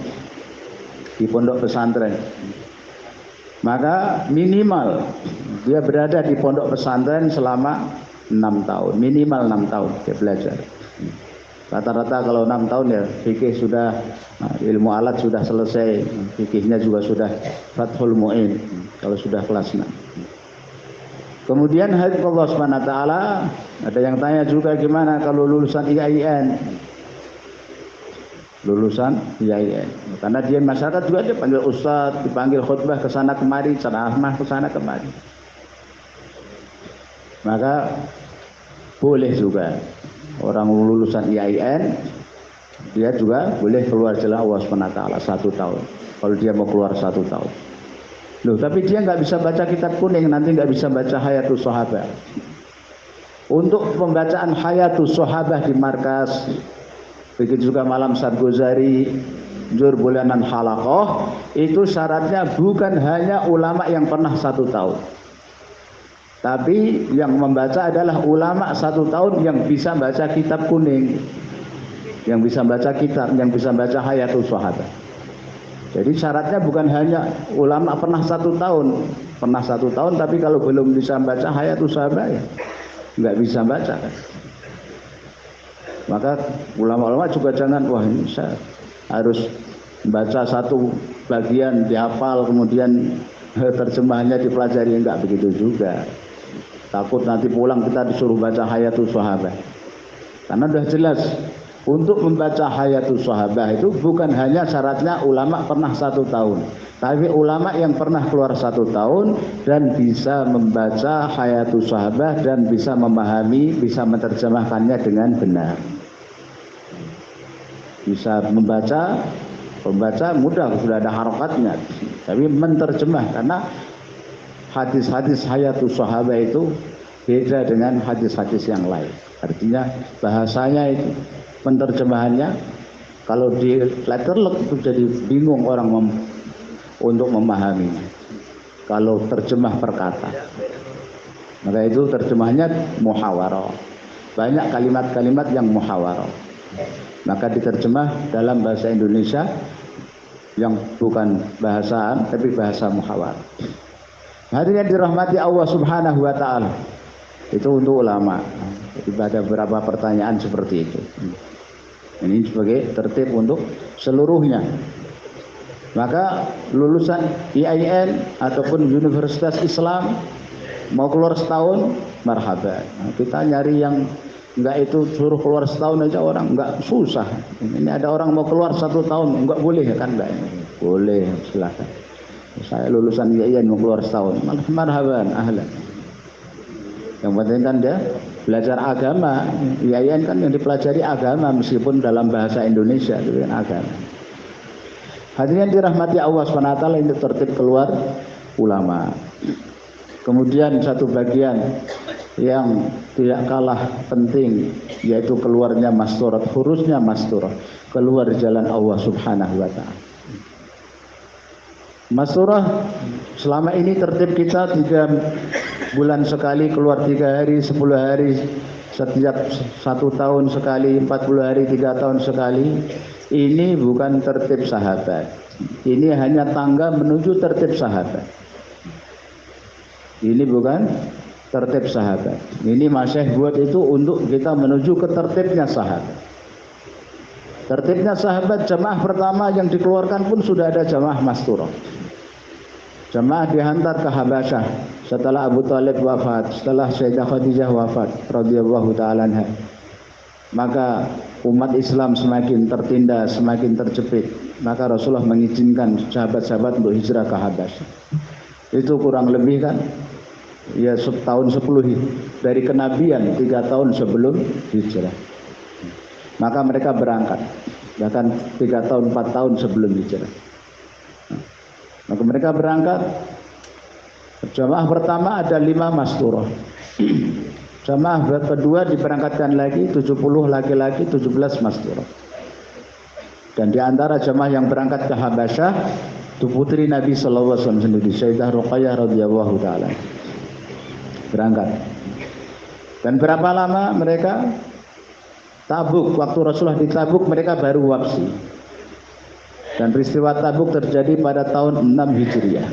maka minimal dia berada di pondok pesantren selama 6 tahun, minimal 6 tahun dia belajar. Rata-rata kalau 6 tahun ya fikih sudah, ilmu alat sudah selesai, fikihnya juga sudah Fathul Mu'in. kalau sudah kelas 6. Kemudian hadis Allah Subhanahu wa taala, ada yang tanya juga gimana kalau lulusan IAIN. Lulusan IAIN. Karena dia masyarakat juga dipanggil ustaz, dipanggil khutbah ke sana kemari, ceramah ke sana kemari. Maka boleh juga orang lulusan IAIN dia juga boleh keluar jalan Allah Subhanahu wa taala 1 tahun. Kalau dia mau keluar 1 tahun. Loh, tapi dia nggak bisa baca kitab kuning, nanti nggak bisa baca Hayatus Sahabah. Untuk pembacaan Hayatus Sahabah di markas, begitu juga Malam Sargozari, Jur Bulanan Halaqah, itu syaratnya bukan hanya ulama yang pernah 1 tahun. Tapi yang membaca adalah ulama 1 tahun yang bisa baca kitab kuning, yang bisa baca kitab, yang bisa baca Hayatus Sahabah. Jadi syaratnya bukan hanya ulama pernah 1 tahun, tapi kalau belum bisa baca Hayatus Sahabah ya nggak bisa baca kan. Maka ulama-ulama juga jangan, wah ini saya harus baca 1 bagian dihafal kemudian terjemahannya dipelajari, enggak begitu juga. Takut nanti pulang kita disuruh baca Hayatus Sahabah. Karena sudah jelas untuk membaca Hayatus Sahabah itu bukan hanya syaratnya ulama pernah 1 tahun, tapi ulama yang pernah keluar 1 tahun dan bisa membaca Hayatus Sahabah dan bisa memahami, bisa menerjemahkannya dengan benar. Bisa membaca mudah, sudah ada harokatnya, tapi menerjemah, karena hadis-hadis Hayatus Sahabah itu beda dengan hadis-hadis yang lain. Artinya bahasanya itu, penerjemahannya kalau di letterlek itu jadi bingung orang untuk memahaminya. Kalau terjemah perkata, maka itu terjemahnya muhawarah. Banyak kalimat-kalimat yang muhawarah. Maka diterjemah dalam bahasa Indonesia yang bukan bahasaan tapi bahasa muhawarah. Hadirin dirahmati Allah Subhanahu wa taala. Itu untuk ulama. Jadi ada beberapa pertanyaan seperti itu. Ini sebagai tertib untuk seluruhnya. Maka lulusan IAIN ataupun Universitas Islam mau keluar setahun, marhaban. Nah, kita nyari yang enggak itu suruh keluar setahun aja orang enggak, susah. Ini ada orang mau keluar 1 tahun, enggak boleh kan enggak? Boleh, silakan. Saya lulusan IAIN mau keluar setahun, marhaban, ahlan. Yang penting kan dia belajar agama. IAIN kan yang dipelajari agama meskipun dalam bahasa Indonesia itu kan agama. Hadirin dirahmati Allah SWT, ini tertib keluar ulama. Kemudian satu bagian yang tidak kalah penting yaitu keluarnya masturat, khurusnya masturah, keluar jalan Allah Subhanahu wa taala. Masturah selama ini tertib kita 3 bulan sekali, keluar 3 hari, 10 hari, setiap 1 tahun sekali, 40 hari, 3 tahun sekali. Ini bukan tertib sahabat. Ini hanya tangga menuju tertib sahabat. Ini bukan tertib sahabat. Ini Masyaikh buat itu untuk kita menuju ke tertibnya sahabat. Tertibnya sahabat, jamaah pertama yang dikeluarkan pun sudah ada jamaah masturah. Jamaah dihantar ke Habasyah setelah Abu Thalib wafat, setelah Sayyidah Khadijah wafat radhiyallahu taala anha. Maka umat Islam semakin tertindas, semakin terjepit. Maka Rasulullah mengizinkan sahabat-sahabat untuk hijrah ke Habasyah. Itu kurang lebih kan ya setahun 10 dari kenabian, 3 tahun sebelum hijrah. Maka mereka berangkat bahkan 3 tahun 4 tahun sebelum hijrah. Maka mereka berangkat. Jamaah pertama ada 5 masturah. Jamaah kedua diberangkatkan lagi 70 laki-laki, 17 masturah. Dan di antara jamaah yang berangkat ke Habasyah itu putri Nabi sallallahu alaihi wasallam sendiri, Sayyidah Ruqayyah radhiyallahu taala. Berangkat. Dan berapa lama mereka? Tabuk, waktu Rasulullah di Tabuk mereka baru wafsi. Dan peristiwa Tabuk terjadi pada tahun 6 Hijriah.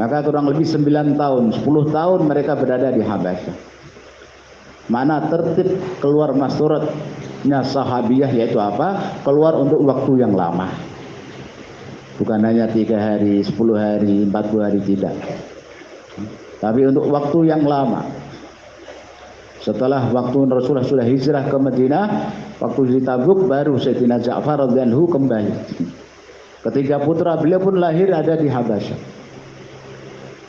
Maka kurang lebih 9 tahun, 10 tahun mereka berada di Habasyah. Mana tertib keluar masturatnya sahabiyah yaitu apa? Keluar untuk waktu yang lama. Bukan hanya 3 hari, 10 hari, 40 hari, tidak. Tapi untuk waktu yang lama. Setelah waktu Rasulullah sudah hijrah ke Madinah, waktu di Tabuk baru Sayyidina Ja'far radhiyallahu anhu kembali. Ketiga putra beliau pun lahir ada di Habasyah.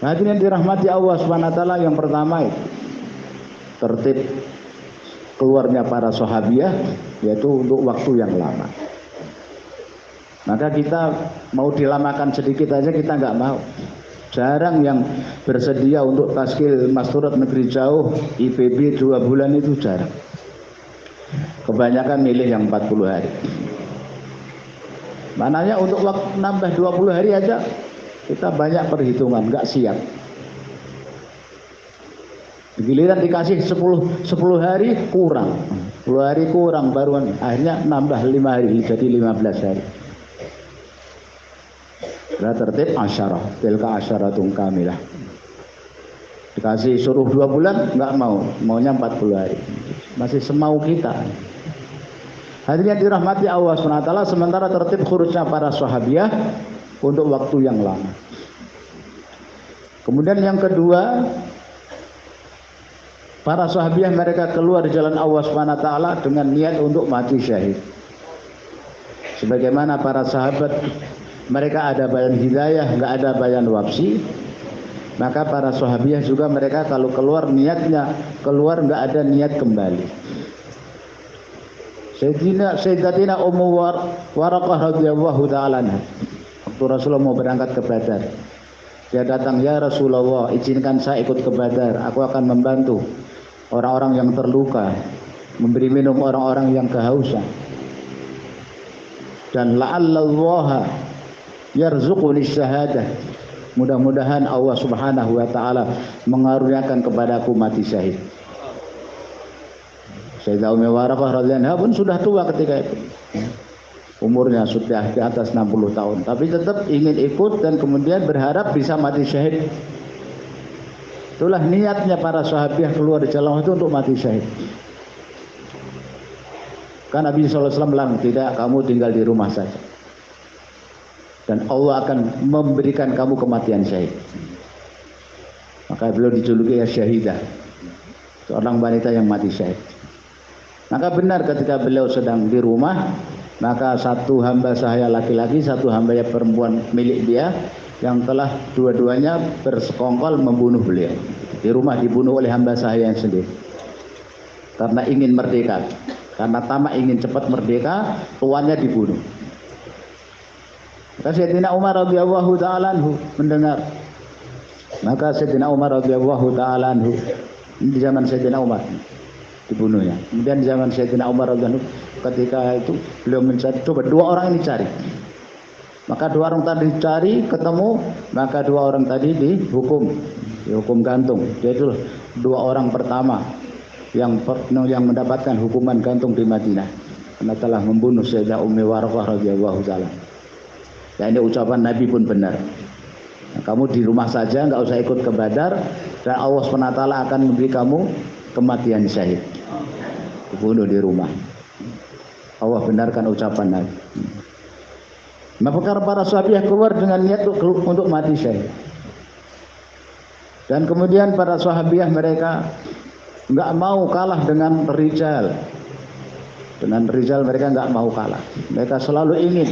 Hadirin dirahmati Allah Subhanahu wa taala, yang pertama itu tertib keluarnya para sahabiah, yaitu untuk waktu yang lama. Maka kita mau dilamakan sedikit aja kita nggak mau. Jarang yang bersedia untuk taskil masturat negeri jauh IPB 2 bulan, itu jarang. Kebanyakan milih yang 40 hari. Mananya untuk waktu nambah 20 hari aja kita banyak perhitungan, nggak siap. Giliran dikasih 10 hari kurang. 10 hari kurang baruan, akhirnya nambah 5 hari jadi 15 hari. Tertib asyarah, tilka asyaratun kamilah. Dikasih suruh 2 bulan nggak mau, maunya 40 hari. Masih semau kita. Hadirin dirahmati Allah SWT, sementara tertib khurujnya para sahabiah untuk waktu yang lama. Kemudian yang kedua, para sahabiah mereka keluar di jalan Allah SWT dengan niat untuk mati syahid. Sebagaimana para sahabat mereka ada bayan hidayah, nggak ada bayan wabsi. Maka para sahabiah juga mereka kalau keluar niatnya keluar, nggak ada niat kembali. Sayyidatina Ummu Waraqah radhiyallahu ta'ala anha, waktu Rasulullah mau berangkat ke Badar, dia datang, ya Rasulullah, izinkan saya ikut ke Badar, aku akan membantu orang-orang yang terluka, memberi minum orang-orang yang kehausan, dan la'allallaha yarzuquni syahadah, mudah-mudahan Allah Subhanahu wa taala mengaruniakan kepadaku mati syahid. Sayyidah Ummu Waraqah radhiyallahu anha pun sudah tua ketika itu. Umurnya sudah di atas 60 tahun, tapi tetap ingin ikut dan kemudian berharap bisa mati syahid. Itulah niatnya para sahabiah keluar di jalan itu untuk mati syahid. Kan Nabi sallallahu alaihi wasallam bilang, tidak, kamu tinggal di rumah saja, dan Allah akan memberikan kamu kematian syahid. Maka beliau dijuluki ya syahidah, seorang wanita yang mati syahid. Maka benar ketika beliau sedang di rumah, maka satu hamba sahaya laki-laki, satu hamba perempuan milik dia, yang telah dua-duanya bersekongkol membunuh beliau. Di rumah dibunuh oleh hamba sahaya yang sendiri. Karena ingin merdeka, karena tamak ingin cepat merdeka, tuannya dibunuh. Maka Sayyidina Umar radhiyallahu ta'ala anhu mendengar. Maka Sayyidina Umar radhiyallahu ta'ala anhu, di zaman Sayyidina Umar dibunuhnya. Kemudian di zaman Sayyidina Umar radhiyallahu anhu, ketika itu beliau mencari, coba 2 orang ini cari. Maka 2 orang tadi cari, ketemu, maka 2 orang tadi dihukum gantung. Yaitu 2 orang pertama yang mendapatkan hukuman gantung di Madinah karena telah membunuh Sayyidah Ummu Waraqah radhiyallahu ta'ala. Ya, ini ucapan Nabi pun benar. Nah, kamu di rumah saja, nggak usah ikut ke Badar, dan Allah SWT akan memberi kamu kematian syahid. Dibunuh di rumah. Allah benarkan ucapan Nabi. Maka para sahabat keluar dengan niat untuk mati syahid. Dan kemudian para sahabiah mereka nggak mau kalah dengan rijal. Dengan rijal mereka nggak mau kalah. Mereka selalu ingin.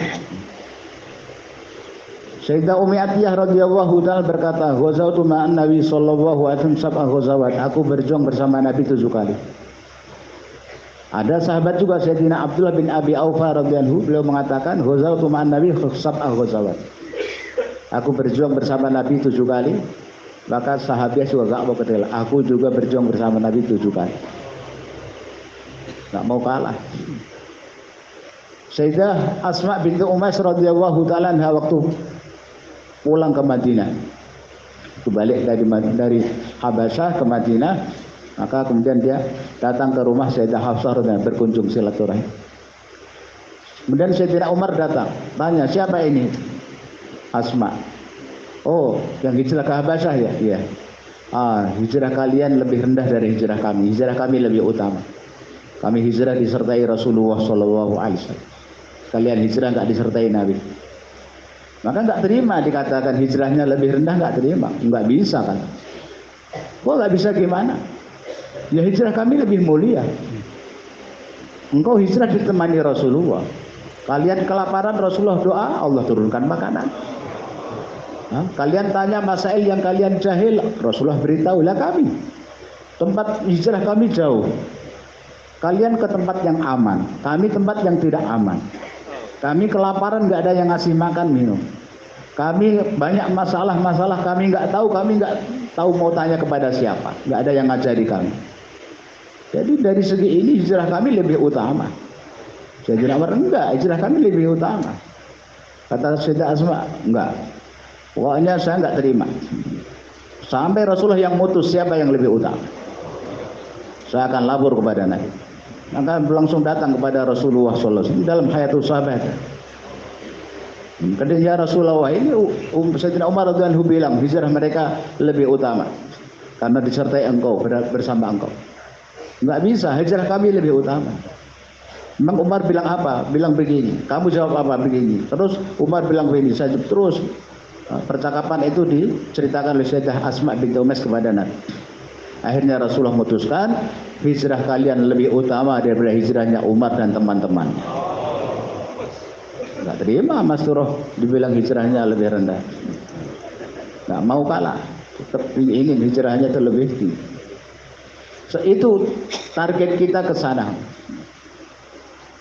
Sayyidah Ummi Atiyah radhiyallahu ta'ala berkata, "Ghazawtu ma'an Nabi sallallahu alaihi wasallam sab'a ghazawat." Aku berjuang bersama Nabi 7 kali. Ada sahabat juga Sayyidina Abdullah bin Abi Aufa radhiyallahu, beliau mengatakan, "Ghazawtu ma'an Nabi sab'a ghazawat." Aku berjuang bersama Nabi 7 kali. Maka sahabat juga gak mau kecil. Aku juga berjuang bersama Nabi 7 kali. Gak mau kalah. Sayyidah Asma binti Umays radhiyallahu ta'ala anha waktu pulang ke Madinah, itu balik dari Habasyah ke Madinah, maka kemudian dia datang ke rumah Sayyidah Hafsah dan berkunjung silaturahim. Kemudian Sayyidina Umar datang, tanya, siapa ini? Asma. Oh, yang hijrah ke Habasyah ya? Iya. Hijrah kalian lebih rendah dari hijrah kami. Hijrah kami lebih utama. Kami hijrah disertai Rasulullah sallallahu alaihi wasallam. Kalian hijrah enggak disertai Nabi. Maka nggak terima dikatakan hijrahnya lebih rendah, nggak terima, nggak bisa kan? Kok nggak bisa gimana? Ya hijrah kami lebih mulia. Engkau hijrah ditemani Rasulullah. Kalian kelaparan, Rasulullah doa, Allah turunkan makanan. Kalian tanya masail yang kalian jahil, Rasulullah beritahulah kami. Tempat hijrah kami jauh. Kalian ke tempat yang aman, kami tempat yang tidak aman. Kami kelaparan, nggak ada yang ngasih makan minum. Kami banyak masalah-masalah, kami nggak tahu mau tanya kepada siapa. Nggak ada yang ngajari kami. Jadi dari segi ini hijrah kami lebih utama. Sayyidina Umar enggak, hijrah kami lebih utama. Kata Sayyidah Asma, enggak. Pokoknya saya enggak terima. Sampai Rasulullah yang mutus siapa yang lebih utama. Saya akan lapor kepada Nabi. Maka langsung datang kepada Rasulullah SAW dalam hayatul sahabat. Kata ya Rasulullah, ini Sayyidina Umar radhiyallahu anhu bilang hijrah mereka lebih utama karena disertai engkau, bersama engkau. Enggak bisa, hijrah kami lebih utama. Memang Umar bilang apa? Bilang begini. Kamu jawab apa? Begini. Terus Umar bilang begini. Saya terus percakapan itu diceritakan oleh Sayyidah Asma binti Umayyah kepada Nabi. Akhirnya Rasulullah memutuskan hijrah kalian lebih utama daripada hijrahnya Umar dan teman-teman. Enggak terima Mas Turoh dibilang hijrahnya lebih rendah. Enggak mau kalah. Tetap ingin hijrahnya itu lebih tinggi. Itu target kita ke sana.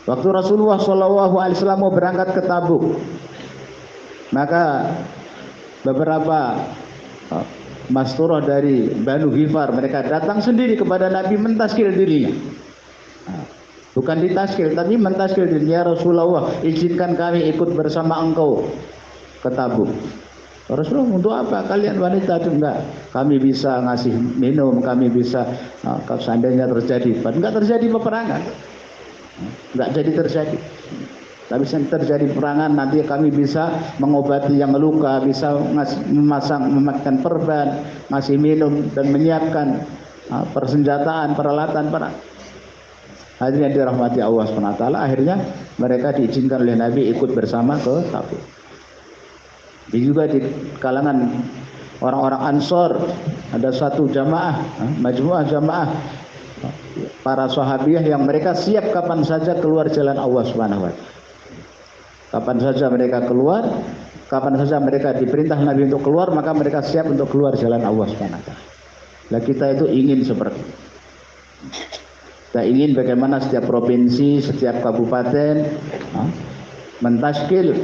Waktu Rasulullah SAW mau berangkat ke Tabuk, maka beberapa Masturah dari Banu Ghifar mereka datang sendiri kepada Nabi mentaskil dirinya. Bukan ditaskil, tapi mentaskil dirinya. Ya Rasulullah, izinkan kami ikut bersama engkau ke Tabuk. Rasulullah, untuk apa kalian wanita itu? Enggak, kami bisa ngasih minum, kami bisa seandainya terjadi, enggak terjadi peperangan, enggak jadi terjadi. Tapi terjadi peperangan nanti kami bisa mengobati yang luka, bisa memakan perban, ngasih minum dan menyiapkan persenjataan, peralatan perang. Hadirin dirahmati Allah SWT, akhirnya mereka diizinkan oleh Nabi ikut bersama ke Tabuk. Juga di kalangan orang-orang Ansor ada satu jamaah, majmuah jamaah para sahabiah yang mereka siap kapan saja keluar jalan Allah Subhanahu wa taala. Kapan saja mereka keluar, kapan saja mereka diperintah Nabi untuk keluar, maka mereka siap untuk keluar jalan Allah Subhanahu wa taala. Nah, kita itu ingin seperti itu. Kita ingin bagaimana setiap provinsi, setiap kabupaten mentaskil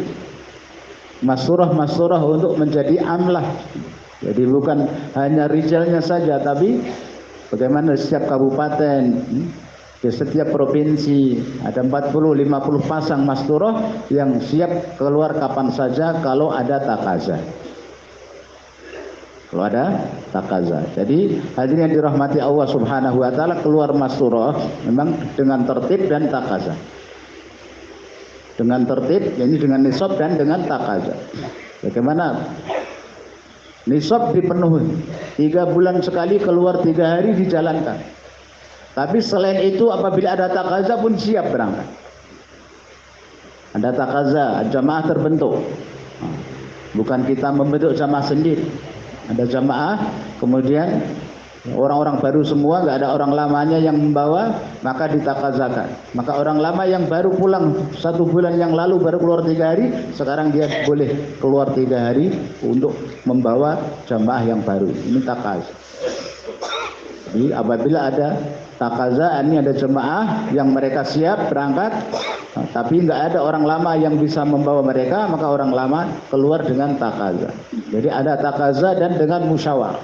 masurah untuk menjadi amlah. Jadi bukan hanya rijalnya saja, tapi bagaimana setiap kabupaten, di setiap provinsi ada 40-50 pasang masurah yang siap keluar kapan saja kalau ada takaza. Kalau ada takaza. Jadi hadirin yang dirahmati Allah Subhanahu wa taala, keluar masurah memang dengan tertib dan takaza. Dengan tertib, yakni dengan nisab dan dengan takaza. Bagaimana? Nisab dipenuhi 3 bulan sekali, keluar 3 hari dijalankan. Tapi selain itu apabila ada takaza pun siap berangkat. Ada takaza, jamaah terbentuk. Bukan kita membentuk jamaah sendiri. Ada jamaah, kemudian orang-orang baru semua, nggak ada orang lamanya yang membawa, maka ditakazakan. Maka orang lama yang baru pulang 1 bulan yang lalu baru keluar 3 hari, sekarang dia boleh keluar 3 hari untuk membawa jamaah yang baru. Ini takaz. Jadi apabila ada takaza, ini ada jemaah yang mereka siap berangkat, tapi nggak ada orang lama yang bisa membawa mereka, maka orang lama keluar dengan takaza. Jadi ada takaza dan dengan musyawarah.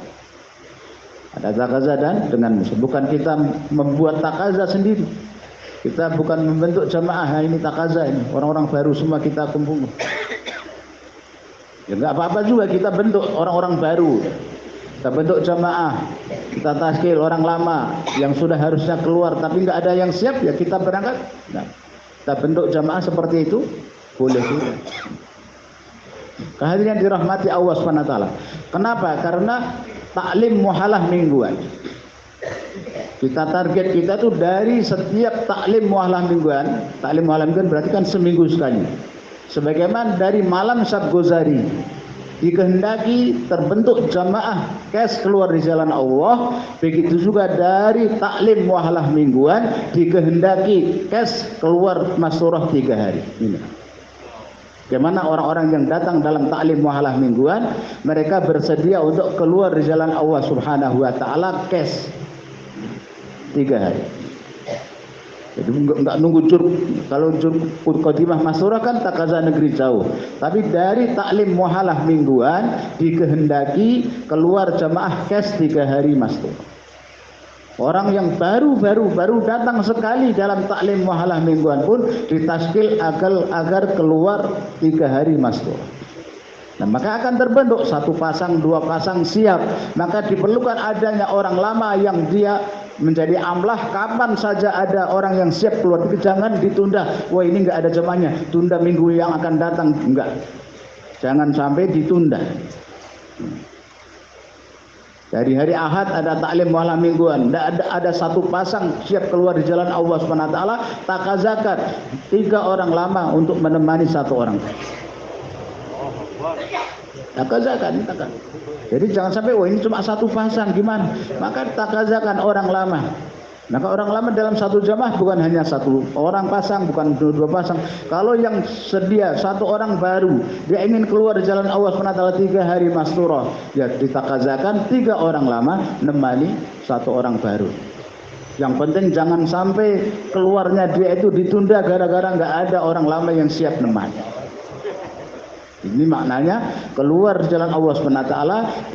Ada takaza dan dengan musyawarah. Bukan kita membuat takaza sendiri. Kita bukan membentuk jemaah, ini takaza ini. Orang-orang baru semua kita kumpul. Ya nggak apa-apa juga kita bentuk orang-orang baru. Kita bentuk jamaah, kita taskil orang lama yang sudah harusnya keluar tapi nggak ada yang siap, ya kita berangkat. Nah, kita bentuk jamaah seperti itu, boleh juga. Kehadiran dirahmati Allah SWT. Kenapa? Karena taklim muhalah mingguan. Kita target kita tuh dari setiap taklim muhalah mingguan. Taklim muhalah mingguan berarti kan seminggu sekali. Sebagaimana dari malam Syab Ghazali dikehendaki terbentuk jamaah kes keluar di jalan Allah, begitu juga dari taklim muahalah mingguan dikehendaki kes keluar masyurah 3 hari. Ini bagaimana orang-orang yang datang dalam taklim muahalah mingguan, mereka bersedia untuk keluar di jalan Allah Subhanahu wa taala kes 3 hari. Jadi enggak nunggu kalau qadimah masyurah kan takaza negeri jauh. Tapi dari taklim muahalah mingguan dikehendaki keluar jamaah kes 3 hari masyurah. Orang yang baru datang sekali dalam taklim muahalah mingguan pun ditaskil agar keluar 3 hari masyurah. Nah, maka akan terbentuk 1 pasang, 2 pasang siap. Maka diperlukan adanya orang lama yang dia menjadi amlah. Kapan saja ada orang yang siap keluar, jangan ditunda. Wah, ini enggak ada jamaahnya, tunda minggu yang akan datang. Enggak, jangan sampai ditunda. Dari hari Ahad ada taklim muahalah mingguan, ada 1 pasang siap keluar di jalan Allah Subhanahu wa taala, takazakan 3 orang lama untuk menemani 1 orang. Takazakan. Jadi jangan sampai wah ini cuma 1 pasang gimana? Maka takazakan orang lama. Maka orang lama dalam 1 jamaah bukan hanya 1 orang pasang, bukan 2 pasang. Kalau yang sedia 1 orang baru, dia ingin keluar di jalan Allah SWT 3 hari masyurah, ya ditakazakan 3 orang lama nemani 1 orang baru. Yang penting jangan sampai keluarnya dia itu ditunda gara-gara nggak ada orang lama yang siap nemani. Ini maknanya keluar jalan Allah SWT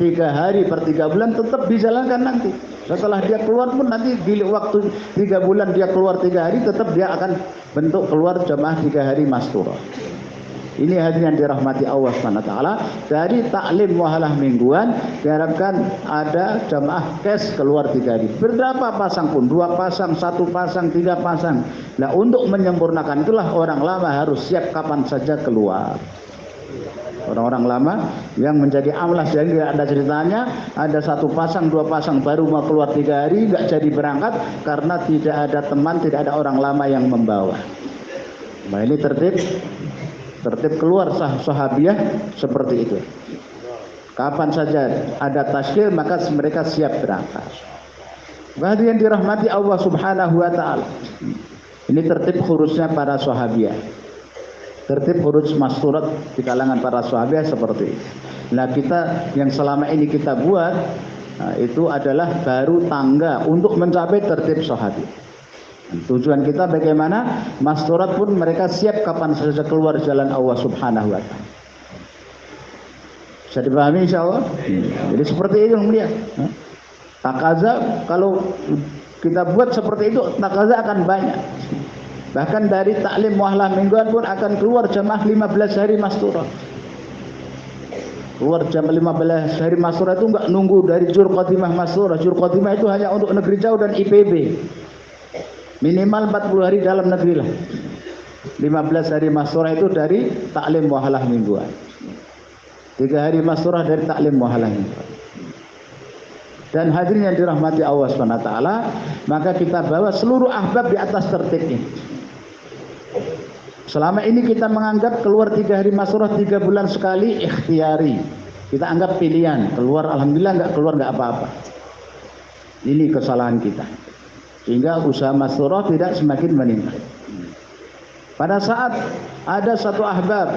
3 hari per 3 bulan tetap dijalankan nanti. Setelah dia keluar pun nanti di waktu 3 bulan dia keluar 3 hari tetap dia akan bentuk keluar jamaah 3 hari masyurah. Ini hadirin yang dirahmati Allah SWT. Dari taklim muahalah mingguan diharapkan ada jamaah kes keluar 3 hari. Berapa pasang pun, 2 pasang, 1 pasang, 3 pasang. Nah, untuk menyempurnakan itulah orang lama harus siap kapan saja keluar. Orang-orang lama yang menjadi amlah, jadi tidak ada ceritanya ada 1 pasang 2 pasang baru mau keluar 3 hari nggak jadi berangkat karena tidak ada teman, tidak ada orang lama yang membawa. Nah, ini tertib keluar sahabiah seperti itu. Kapan saja ada tasyil maka mereka siap berangkat. Hadirin yang dirahmati Allah Subhanahu wa taala. Ini tertib khurusnya para sahabiah. Tertib urus masyurat di kalangan para sahabat seperti itu. Nah, kita yang selama ini kita buat itu adalah baru tangga untuk mencapai tertib sahabat. Tujuan kita bagaimana masyurat pun mereka siap kapan saja keluar jalan Allah Subhanahu wa taala. Bisa dipahami insyaallah? Jadi seperti itu melihat. Takaza kalau kita buat seperti itu takaza akan banyak. Bahkan dari taklim muahalah mingguan pun akan keluar jamaah 15 hari masyurah. Keluar jam 15 hari masyurah itu enggak nunggu dari jur qadimah masyurah. Jur qadimah itu hanya untuk negeri jauh dan IPB. Minimal 40 hari dalam negeri lah. 15 hari masyurah itu dari taklim muahalah mingguan. 3 hari masyurah dari taklim muahalah mingguan. Dan hadirin yang dirahmati Allah SWT, maka kita bawa seluruh ahbab di atas tertib ini. Selama ini kita menganggap keluar 3 hari masyurah 3 bulan sekali ikhtiari. Kita anggap pilihan, keluar alhamdulillah, enggak keluar enggak apa-apa. Ini kesalahan kita. Sehingga usaha masyurah tidak semakin meningkat. Pada saat ada 1 ahbab,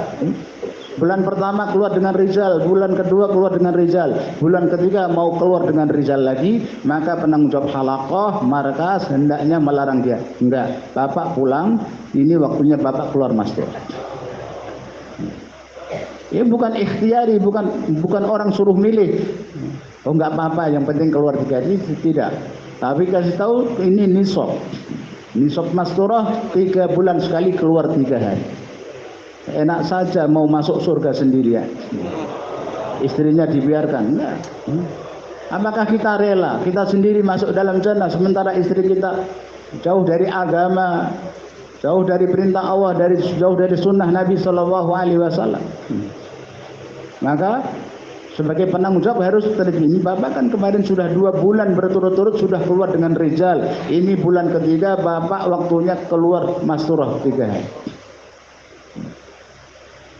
bulan pertama keluar dengan rizal, bulan kedua keluar dengan rizal, bulan ketiga mau keluar dengan rizal lagi, maka penanggung jawab halaqah markas hendaknya melarang dia. Enggak, bapak pulang, ini waktunya bapak keluar masyurah. Ini bukan ikhtiari, bukan orang suruh milih. Oh enggak apa-apa, yang penting keluar 3 hari, tidak. Tapi kasih tahu ini nisab. Nisab masyurah 3 bulan sekali keluar 3 hari. Enak saja mau masuk surga sendirian. Istrinya dibiarkan. Enggak. Apakah kita rela kita sendiri masuk dalam jannah sementara istri kita jauh dari agama, jauh dari perintah Allah, jauh dari sunnah Nabi Shallallahu Alaihi Wasallam? Maka sebagai penanggung jawab harus teliti. Ini bapak kan kemarin sudah 2 bulan berturut-turut sudah keluar dengan rizal. Ini bulan ketiga bapak waktunya keluar masyurah 3 hari.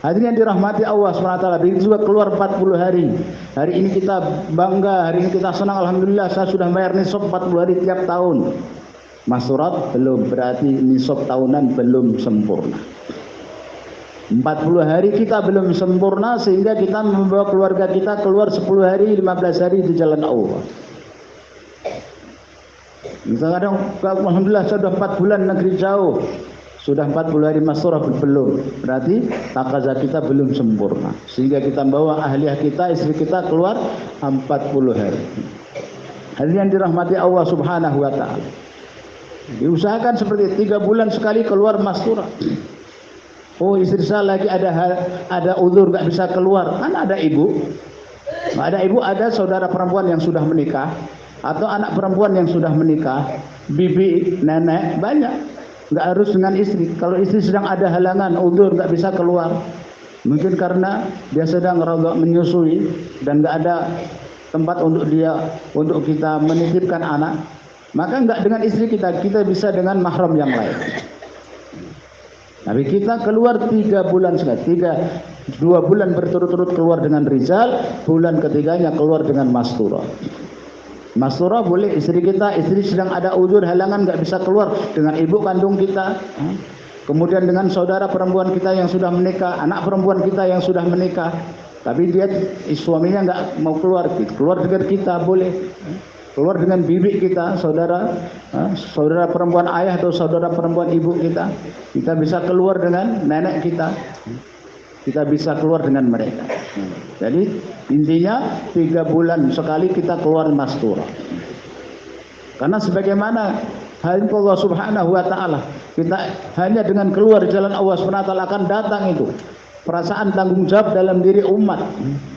Hadirin yang dirahmati Allah SWT, begitu juga keluar 40 hari. Hari ini kita bangga, hari ini kita senang, alhamdulillah saya sudah bayar nisab 40 hari tiap tahun. Masturat belum, berarti nisab tahunan belum sempurna. 40 hari kita belum sempurna sehingga kita membawa keluarga kita keluar 10 hari, 15 hari di jalan Allah. Kita kadang, alhamdulillah saya sudah 4 bulan negeri jauh. Sudah 40 hari masyurah belum. Berarti takaza kita belum sempurna. Sehingga kita bawa ahliah kita, istri kita keluar 40 hari. Hadirin yang dirahmati Allah Subhanahu wa taala. Diusahakan seperti 3 bulan sekali keluar masyurah. Oh, istri saya lagi ada uzur enggak bisa keluar. Kan ada ibu. Ada ibu, ada saudara perempuan yang sudah menikah atau anak perempuan yang sudah menikah, bibi, nenek, banyak. Nggak harus dengan istri. Kalau istri sedang ada halangan, uzur nggak bisa keluar, mungkin karena dia sedang rogok menyusui dan nggak ada tempat untuk kita menitipkan anak, maka nggak dengan istri kita bisa dengan mahram yang lain. Tapi kita keluar 3 bulan sekali, 2 bulan berturut-turut keluar dengan rizal, bulan ketiganya keluar dengan masturah. Masturah boleh istri kita, istri sedang ada uzur halangan nggak bisa keluar, dengan ibu kandung kita, kemudian dengan saudara perempuan kita yang sudah menikah, anak perempuan kita yang sudah menikah, tapi dia suaminya nggak mau keluar dengan kita boleh, keluar dengan bibi kita, saudara perempuan ayah atau saudara perempuan ibu kita bisa keluar dengan nenek kita bisa keluar dengan mereka. Jadi intinya 3 bulan sekali kita keluar masturah. Karena sebagaimana hal Allah Subhanahu wa taala, kita hanya dengan keluar jalan Allah Subhanahu wa taala akan datang itu perasaan tanggung jawab dalam diri umat,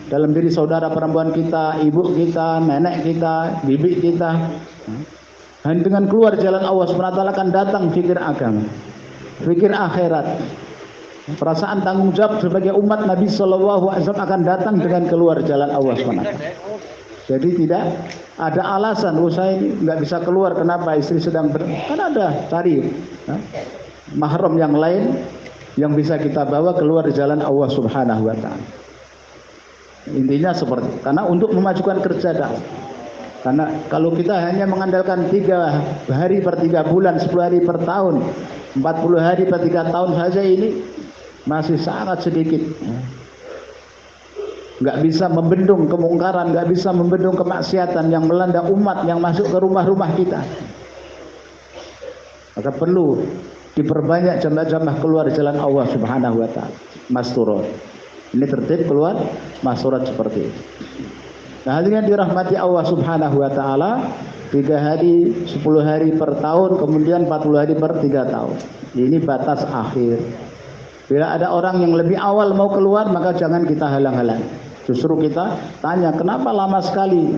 dalam diri saudara perempuan kita, ibu kita, nenek kita, bibi kita. Hanya dengan keluar jalan Allah Subhanahu wa taala akan datang fikir agama, fikir akhirat. Perasaan tanggung jawab sebagai umat Nabi Shallallahu Alaihi Wasallam akan datang dengan keluar jalan Allah SWT. Jadi tidak ada alasan, saya ini nggak bisa keluar, kenapa istri sedang kan ada cari mahram yang lain yang bisa kita bawa keluar jalan Allah Subhanahu Wa Taala. Intinya seperti karena untuk memajukan kerja dakwah. Karena kalau kita hanya mengandalkan 3 hari per 3 bulan, 10 hari per tahun, 40 hari per 3 tahun saja ini masih sangat sedikit. Nggak bisa membendung kemungkaran, nggak bisa membendung kemaksiatan yang melanda umat yang masuk ke rumah-rumah kita. Maka perlu diperbanyak jamaah-jamaah keluar jalan Allah Subhanahu wa taala. Masturat. Ini tertib keluar masturat seperti itu. Nah, hadirin dirahmati Allah Subhanahu wa taala, 3 hari, 10 hari per tahun, kemudian 40 hari per 3 tahun. Ini batas akhir. Bila ada orang yang lebih awal mau keluar, maka jangan kita halang-halang. Justru kita tanya, kenapa lama sekali?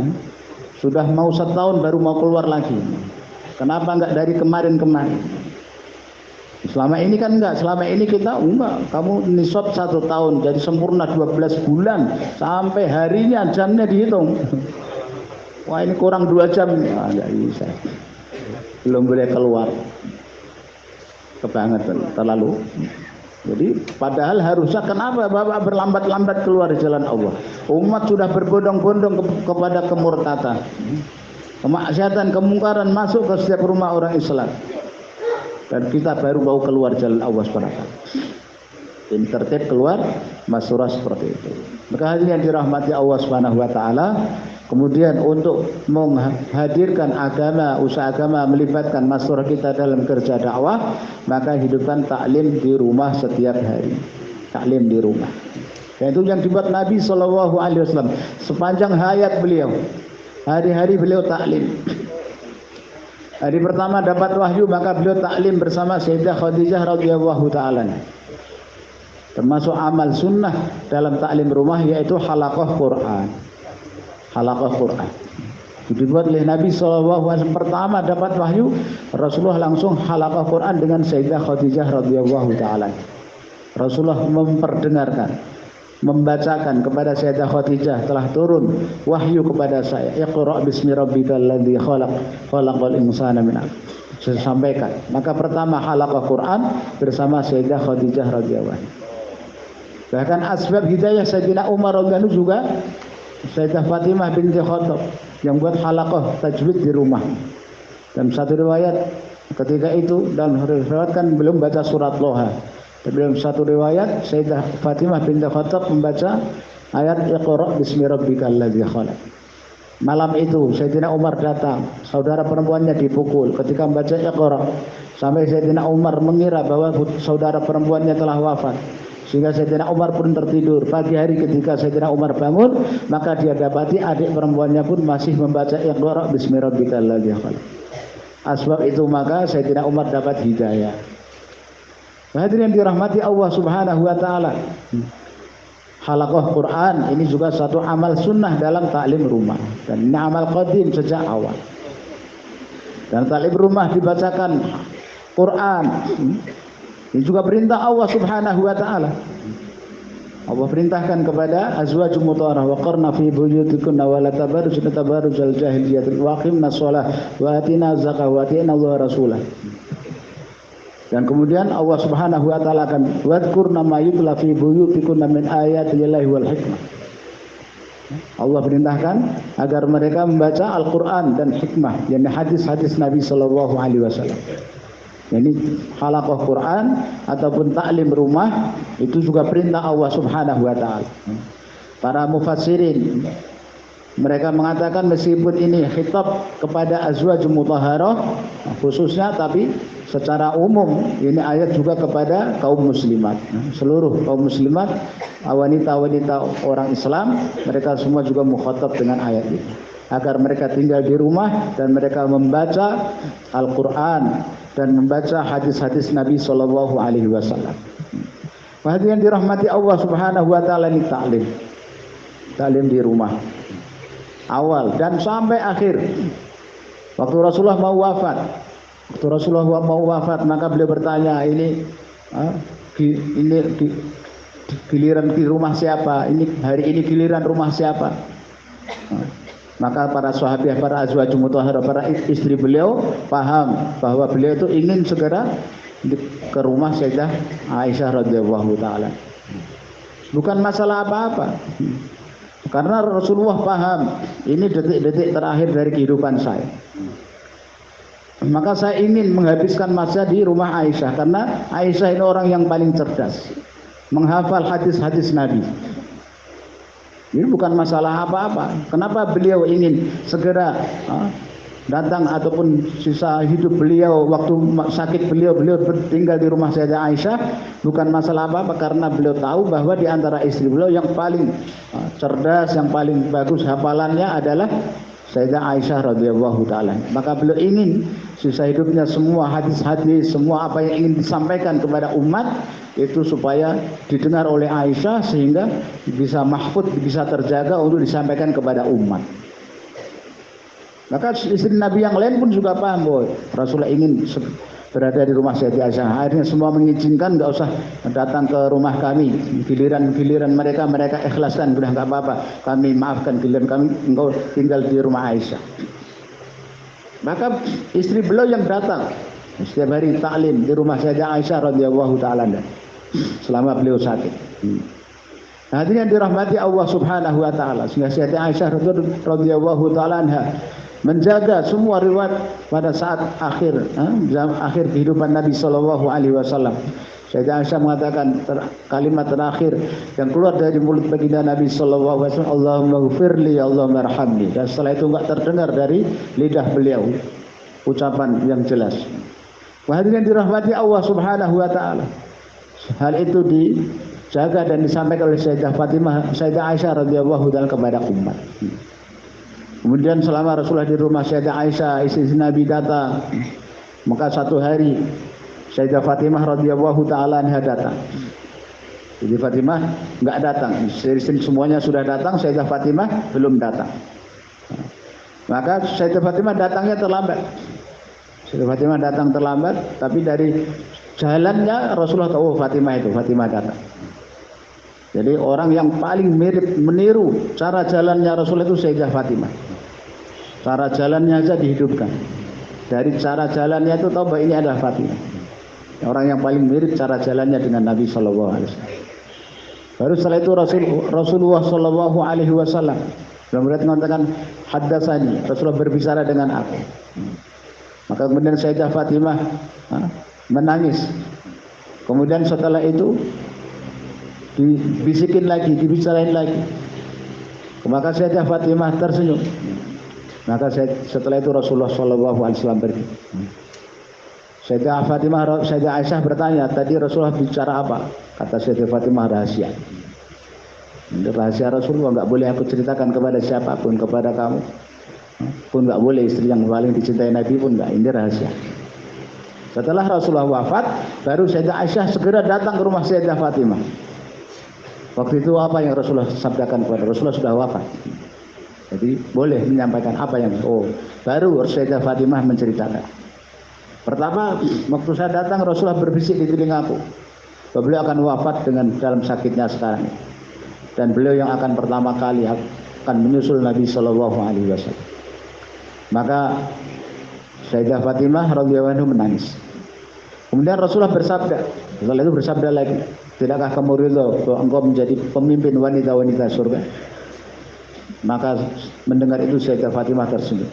Sudah mau 1 tahun baru mau keluar lagi. Kenapa enggak dari kemarin-kemarin? Selama ini kan enggak. Selama ini kita enggak. Kamu nisab 1 tahun, jadi sempurna 12 bulan. Sampai harinya, jamnya dihitung. Wah, ini kurang 2 jam. Nah, enggak bisa. Belum boleh keluar. Kebangetan, terlalu. Jadi padahal harusnya kenapa Bapak berlambat-lambat keluar di jalan Allah? Umat sudah berbondong-bondong kepada kemurtatan, kemaksiatan, kemungkaran masuk ke setiap rumah orang Islam, dan kita baru mau keluar jalan Allah SWT. Ini tertib keluar masyurah seperti itu. Maka hadirin yang dirahmati Allah Subhanahu wa taala, kemudian untuk menghadirkan agama, usaha agama, melibatkan masyurah kita dalam kerja dakwah, maka hidupkan taklim di rumah setiap hari. Taklim di rumah. Dan itu yang dibuat Nabi Shallallahu Alaihi Wasallam sepanjang hayat beliau. Hari-hari beliau taklim. Hari pertama dapat wahyu, maka beliau taklim bersama Sayyidah Khadijah radhiyallahu taala. Termasuk amal sunnah dalam taklim rumah yaitu halaqah Quran. Halaqah Quran dibuat oleh Nabi SAW. Pertama dapat wahyu, Rasulullah langsung halaqah Quran dengan Sayyidah Khadijah radhiyallahu taala. Rasulullah memperdengarkan, membacakan kepada Sayyidah Khadijah, telah turun wahyu kepada saya, Iqra bismi rabbikal ladzi khalaq, khalaqal insana min 'alaq. Saya sampaikan. Maka pertama halaqah Quran bersama Sayyidah Khadijah radhiyallahu. Bahkan asbab hidayah Sayyidina Umar radhiyallahu anhu juga Sayyidah Fatimah binti Khattab yang buat halaqah tajwid di rumah. Dan satu riwayat ketika itu, dalam riwayat kan belum baca surat Loha. Tapi dalam satu riwayat Sayyidah Fatimah binti Khattab membaca ayat Iqra bismi rabbikal ladzi khalaq. Malam itu Sayyidina Umar datang, saudara perempuannya dipukul ketika membaca Iqra, sampai Sayyidina Umar mengira bahwa saudara perempuannya telah wafat. Sehingga Sayyidina Umar pun tertidur. Pagi hari ketika Sayyidina Umar bangun, maka dia dapati adik perempuannya pun masih membaca Iqra bismi rabbikal ladzi khalaq. Asbab itu maka Sayyidina Umar dapat hidayah. Hadirin dirahmati Allah Subhanahu wa taala. Halaqah Quran ini juga satu amal sunnah dalam taklim rumah, dan ini amal qadim sejak awal. Dan taklim rumah dibacakan Quran. Ini juga perintah Allah Subhanahu wa taala. Allah perintahkan kepada azwajum mutahharah wa qarna fi buyutikunna wa la tabarrujna tabarrujal jahiliyyah wa aqimna shalah wa atina zakah wa atina Allah rasulah. Dan kemudian Allah Subhanahu wa taala akan wadhkurna ma yutla fi buyutikunna min ayatillahi wal hikmah. Allah perintahkan agar mereka membaca Al-Qur'an dan hikmah, yakni hadis-hadis Nabi sallallahu alaihi wasallam. Ini halaqah Quran ataupun taklim rumah itu juga perintah Allah Subhanahu wa taala. Para mufassirin mereka mengatakan meskipun ini khitab kepada azwajum mutahharah khususnya, tapi secara umum ini ayat juga kepada kaum muslimat. Seluruh kaum muslimat, wanita-wanita orang Islam, mereka semua juga mukhatab dengan ayat ini. Agar mereka tinggal di rumah dan mereka membaca Al-Quran dan membaca hadis-hadis Nabi Sallallahu Alaihi Wasallam. Hadirin dirahmati Allah Subhanahu Wa Taala, ini taklim di rumah awal dan sampai akhir. Waktu Rasulullah mau wafat, maka beliau bertanya, ini giliran di rumah siapa? Hari ini giliran rumah siapa? Maka para sahabat, para azwajum mutahharah, para istri beliau paham bahwa beliau itu ingin segera ke rumah Sayyidah Aisyah radhiyallahu taala. Bukan masalah apa-apa. Karena Rasulullah paham ini detik-detik terakhir dari kehidupan saya. Maka saya ingin menghabiskan masa di rumah Aisyah, karena Aisyah ini orang yang paling cerdas, menghafal hadis-hadis Nabi. Ini bukan masalah apa-apa. Kenapa beliau ingin segera datang ataupun sisa hidup beliau, waktu sakit beliau tinggal di rumah Sayyidah Aisyah? Bukan masalah apa-apa, karena beliau tahu bahwa di antara istri beliau yang paling cerdas, yang paling bagus hafalannya adalah Sayyidah Aisyah radhiyallahu taala. Maka beliau ingin sisa hidupnya semua hadis-hadis, semua apa yang ingin disampaikan kepada umat itu supaya didengar oleh Aisyah, sehingga bisa mahfud, bisa terjaga untuk disampaikan kepada umat. Maka istri Nabi yang lain pun juga paham bahwa Rasulullah ingin berada di rumah Sayyidah Aisyah. Akhirnya semua mengizinkan, nggak usah datang ke rumah kami. Giliran mereka ikhlaskan, sudah nggak apa-apa, kami maafkan, giliran kami engkau tinggal di rumah Aisyah. Maka istri beliau yang datang setiap hari taklim di rumah Sayyidah Aisyah radhiyallahu taala selama beliau sakit. Hadirin yang dirahmati Allah Subhanahu wa taala, sehingga Sayyidah Aisyah radhiyallahu taala menjaga semua riwayat pada saat akhir kehidupan Nabi sallallahu alaihi wasallam. Sayyidah Aisyah mengatakan kalimat terakhir yang keluar dari mulut baginda Nabi sallallahu alaihi wasallam, Allahumma ghfirli, Allahumma arhamni. Dan setelah itu enggak terdengar dari lidah beliau ucapan yang jelas. Hadirin dirahmati Allah Subhanahu wa taala. Hal itu dijaga dan disampaikan oleh Sayyidah Aisyah radhiyallahu taala kepada umat. Kemudian selama Rasulullah di rumah Sayyidah Aisyah, istri Nabi datang. Maka satu hari Sayyidah Fatimah radhiyallahu taala anha datang. Jadi Fatimah enggak datang. Istri semuanya sudah datang, Sayyidah Fatimah belum datang. Maka Sayyidah Fatimah datangnya terlambat. Sayyidah Fatimah datang terlambat, tapi dari jalannya Rasulullah tahu Fatimah datang. Jadi orang yang paling mirip meniru cara jalannya Rasulullah itu Sayyidah Fatimah. Cara jalannya saja dihidupkan. Dari cara jalannya itu tahu bahwa ini adalah Fatimah. Orang yang paling mirip cara jalannya dengan Nabi Sallallahu Alaihi Wasallam. Baru setelah itu Rasulullah Shallallahu Alaihi Wasallam mengatakan haddatsani, Rasulullah berbicara dengan aku. Maka kemudian Sayyidah Fatimah menangis. Kemudian setelah itu dibisikin lagi, dibicarain lagi. Maka Sayyidah Fatimah tersenyum. Maka setelah itu Rasulullah Shallallahu Alaihi Wasallam pergi. Sayyidah Fatimah, Sayyidah Aisyah bertanya, tadi Rasulullah bicara apa? Kata Sayyidah Fatimah, rahasia. Rahasia Rasulullah nggak boleh aku ceritakan kepada siapapun, kepada kamu pun nggak boleh, istri yang paling dicintai Nabi pun nggak. Ini rahasia. Setelah Rasulullah wafat, baru Sayyidah Aisyah segera datang ke rumah Sayyidah Fatimah. Waktu itu apa yang Rasulullah sabdakan kepada Rasulullah sudah wafat. Jadi boleh menyampaikan apa yang baru Sayyidah Fatimah menceritakan. Pertama, waktu saya datang Rasulullah berbisik di telingaku, beliau akan wafat dalam sakitnya sekarang, dan beliau yang akan pertama kali akan menyusul Nabi Shallallahu Alaihi Wasallam. Maka Sayyidah Fatimah radhiyallahu anha menangis. Kemudian Rasulullah bersabda, setelah itu bersabda lagi, tidakkah kamu ridho bahwa engkau menjadi pemimpin wanita-wanita surga? Maka mendengar itu Sayyidah Fatimah tersenyum.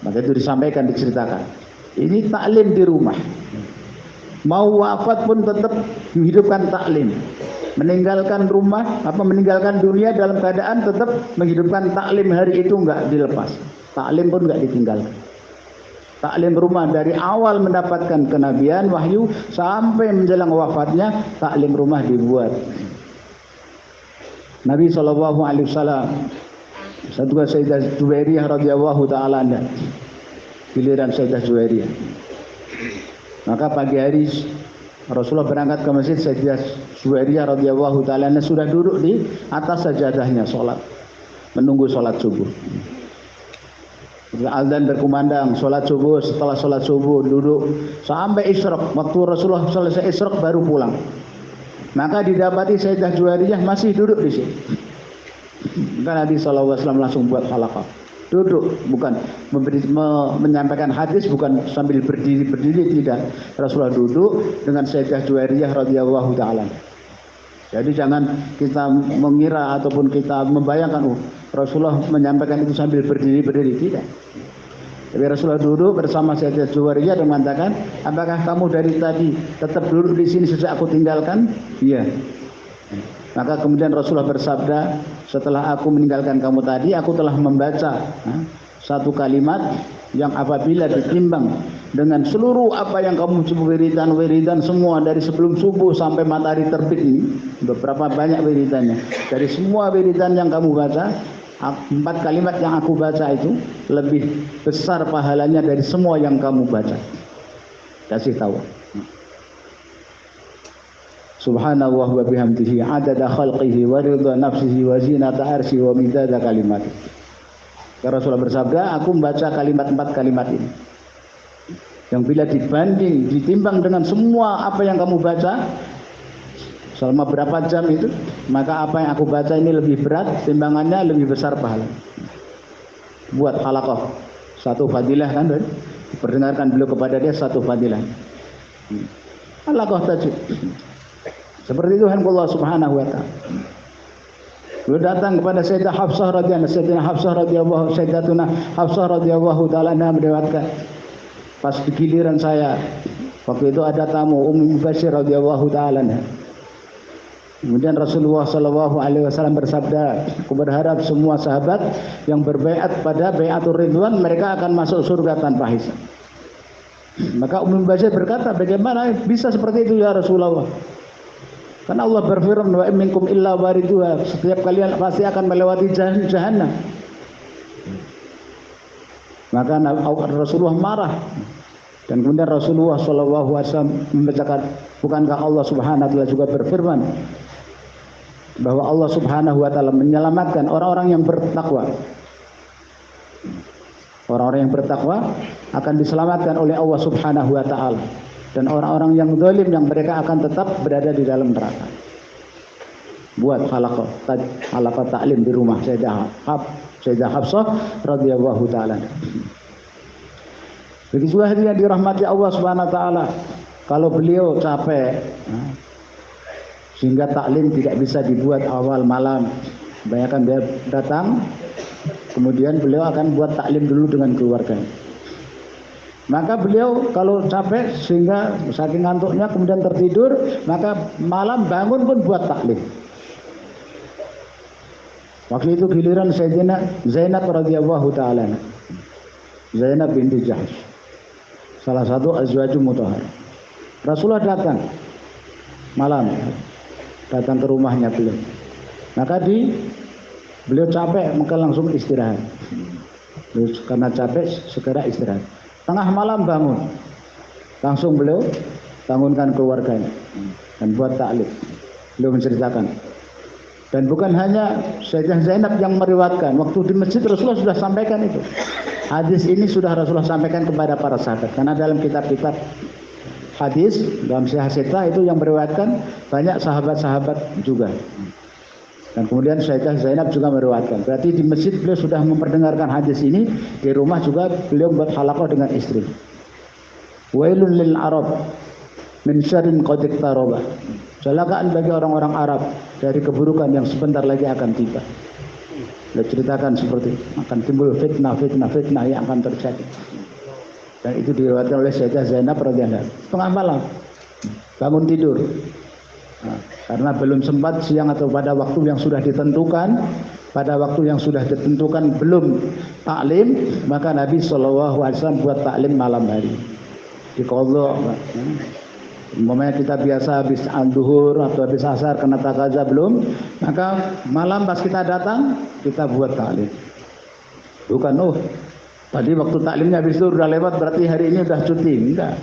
Maka itu disampaikan, diceritakan. Ini taklim di rumah. Mau wafat pun tetap menghidupkan taklim. Meninggalkan rumah, meninggalkan dunia dalam keadaan tetap menghidupkan taklim hari itu enggak dilepas. Taklim pun enggak ditinggalkan. Taklim rumah dari awal mendapatkan kenabian wahyu sampai menjelang wafatnya, taklim rumah dibuat. Nabi Shallallahu Alaihi Wasallam, satu Sayyidah Juwairiyah radhiyallahu taala anha, giliran Sayyidah Juwairiyah. Maka pagi hari Rasulullah berangkat ke masjid, Sayyidah Juwairiyah radhiyallahu taala anha sudah duduk di atas sajadahnya sholat, menunggu sholat subuh. Azan berkumandang, sholat subuh, setelah sholat subuh duduk sampai isyraq. Waktu Rasulullah selesai isyraq baru pulang. Maka didapati Sayyidah Juwairiyah masih duduk di sini. Maka Nabi SAW langsung buat halaqah. Duduk, bukan menyampaikan hadis, bukan sambil berdiri tidak. Rasulullah duduk dengan Sayyidah Juwairiyah radhiyallahu taala. Jadi jangan kita mengira ataupun kita membayangkan Rasulullah menyampaikan itu sambil berdiri tidak. Tapi Rasulullah duduk bersama Sayyidah Juwairiyah dan mengatakan, apakah kamu dari tadi tetap duduk di sini sejak aku tinggalkan? Iya. Maka kemudian Rasulullah bersabda, setelah aku meninggalkan kamu tadi, aku telah membaca satu kalimat yang apabila ditimbang dengan seluruh apa yang kamu wiridan semua dari sebelum subuh sampai matahari terbit ini, beberapa banyak wiridannya. Dari semua wiridan yang kamu baca, 4 kalimat yang aku baca itu lebih besar pahalanya dari semua yang kamu baca. Kasih tahu. Subhanallah wa bihamdihi adada khalqihi wa ridha nafsihi wa zinata arsyihi wa midada kalimatihi. Rasulullah bersabda, aku membaca 4 kalimat ini yang bila ditimbang dengan semua apa yang kamu baca selama berapa jam itu, maka apa yang aku baca ini lebih berat, timbangannya lebih besar pahala. Buat halaqah, satu fadilah kan, perdengarkan beliau kepada dia satu fadilah. Halaqah tajwid. Seperti itu Allah Subhanahu wa taala. Beliau datang kepada Sayyidah Hafsah radhiyallahu anha, Sayyidatuna Hafsah radhiyallahu taala anha meriwayatkan, pas di giliran saya waktu itu ada tamu Ummu Bashir radhiyallahu taala anha. Kemudian Rasulullah sallallahu alaihi wasallam bersabda, aku berharap semua sahabat yang berbaiat pada baiatur ridwan mereka akan masuk surga tanpa hisab. Maka Ummu Bashir berkata, bagaimana bisa seperti itu ya Rasulullah? Karena Allah berfirman, wa minkum illa wariduha, setiap kalian pasti akan melewati jahannam. Maka Rasulullah marah. Dan kemudian Rasulullah SAW membacakan, bukankah Allah Subhanahu wa taala juga berfirman bahwa Allah Subhanahu wa taala menyelamatkan orang-orang yang bertakwa. Orang-orang yang bertakwa akan diselamatkan oleh Allah Subhanahu wa taala. Dan orang-orang yang zalim yang mereka akan tetap berada di dalam neraka. Buat halaqah taklim di rumah Sayyidah Hafsah radhiyallahu taala. Begitu juga yang dirahmati Allah Subhanahu wa taala. Kalau beliau capek, sehingga taklim tidak bisa dibuat awal malam. Bayangkan dia datang, kemudian beliau akan buat taklim dulu dengan keluarga. Maka beliau kalau capek sehingga saking ngantuknya kemudian tertidur, maka malam bangun pun buat taklim. Waktu itu giliran Sayyidina Zainab radhiyallahu taala, Zainab binti Jahsh, salah satu azwajul mutahhar. Rasulullah datang malam, datang ke rumahnya beliau. Maka beliau capek, maka langsung istirahat. Karena capek, segera istirahat. Tengah malam bangun, langsung beliau bangunkan keluarganya dan buat taklim. Beliau menceritakan. Dan bukan hanya Sayyidah Zainab yang meriwayatkan, waktu di masjid Rasulullah sudah sampaikan itu. Hadis ini sudah Rasulullah sampaikan kepada para sahabat. Karena dalam kitab-kitab hadis, dalam Sahih Sita itu yang meriwayatkan banyak sahabat-sahabat juga. Dan kemudian Sayyidah Zainab juga meriwayatkan. Berarti di masjid beliau sudah memperdengarkan hadis ini, di rumah juga beliau membuat halaqah dengan istri. Wailun lil Arab min syarrin qad iqtaraba. Celakaan bagi orang-orang Arab dari keburukan yang sebentar lagi akan tiba. Beliau ceritakan seperti akan timbul fitnah yang akan terjadi. Dan itu diriwayatkan oleh Sayyidah Zainab radhiyallahu anha. Tengah malam bangun tidur. Nah, karena belum sempat siang atau pada waktu yang sudah ditentukan, belum taklim, maka Nabi SAW buat taklim malam hari. Diqadha. Umpamanya kita biasa habis zuhur atau habis asar kena takaza belum, maka malam pas kita datang kita buat taklim. Bukan tadi waktu taklimnya habis itu udah lewat berarti hari ini udah cuti, enggak.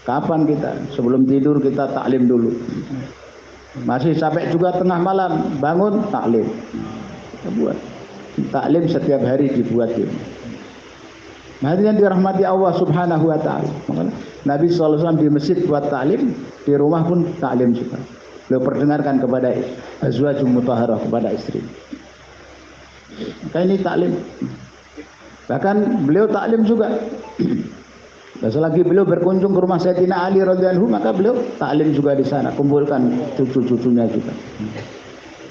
Kapan kita? Sebelum tidur kita taklim dulu. Masih capek juga tengah malam, bangun taklim. Kita buat. Taklim setiap hari dibuat ini. Hadirin dirahmati Allah Subhanahu wa taala. Nabi SAW di masjid buat taklim, di rumah pun taklim juga. Beliau perdengarkan kepada azwajul mutahharah, kepada istri. Maka ini taklim. Bahkan beliau taklim juga. Selagi beliau berkunjung ke rumah Sayyidina Ali radhiyallahu anhu, maka beliau taklim juga di sana, kumpulkan cucu-cucunya juga.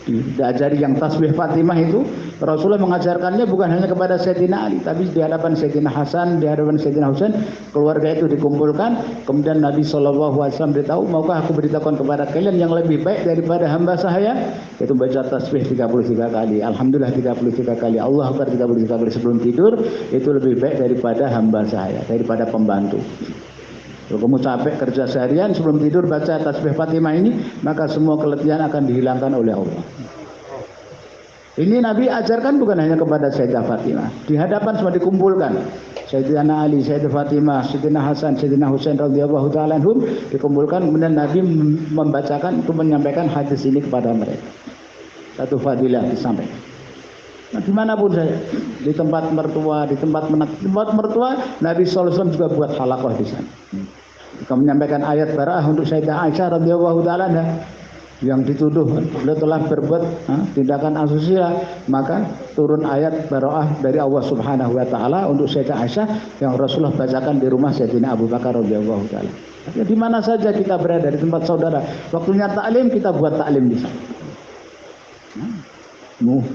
Diajari yang tasbih Fatimah itu, Rasulullah mengajarkannya bukan hanya kepada Sayyidina Ali, tapi di hadapan Sayyidina Hasan, di hadapan Sayyidina Husain, keluarga itu dikumpulkan. Kemudian Nabi SAW beritahu, maukah aku beritahukan kepada kalian yang lebih baik daripada hamba saya? Itu baca tasbih 33 kali, Alhamdulillah 33 kali, Allah Akbar 33 kali sebelum tidur. Itu lebih baik daripada hamba saya, daripada pembantu. Kalau kamu capek kerja seharian, sebelum tidur baca tasbih Fatimah ini, maka semua keletihan akan dihilangkan oleh Allah. Ini Nabi ajarkan bukan hanya kepada Sayyidah Fatimah, di hadapan semua dikumpulkan. Sayyidina Ali, Sayyidah Fatimah, Sayyidina Hasan, Sayyidina Husain radhiyallahu taala anhum dikumpulkan, kemudian Nabi membacakan untuk menyampaikan hadis ini kepada mereka. Satu fadilah disampaikan. Nah, dimanapun saya, di tempat mertua, di tempat mertua, Nabi SAW juga buat halaqah di sana. Jika menyampaikan ayat bara'ah untuk Sayyidah Aisyah radhiyallahu taala yang dituduh beliau telah berbuat tindakan asusila, maka turun ayat bara'ah dari Allah Subhanahu wa taala untuk Sayyidah Aisyah yang Rasulullah bacakan di rumah Sayyidina Abu Bakar radhiyallahu taala. Di mana saja kita berada di tempat saudara, waktunya taklim kita buat taklim di sana.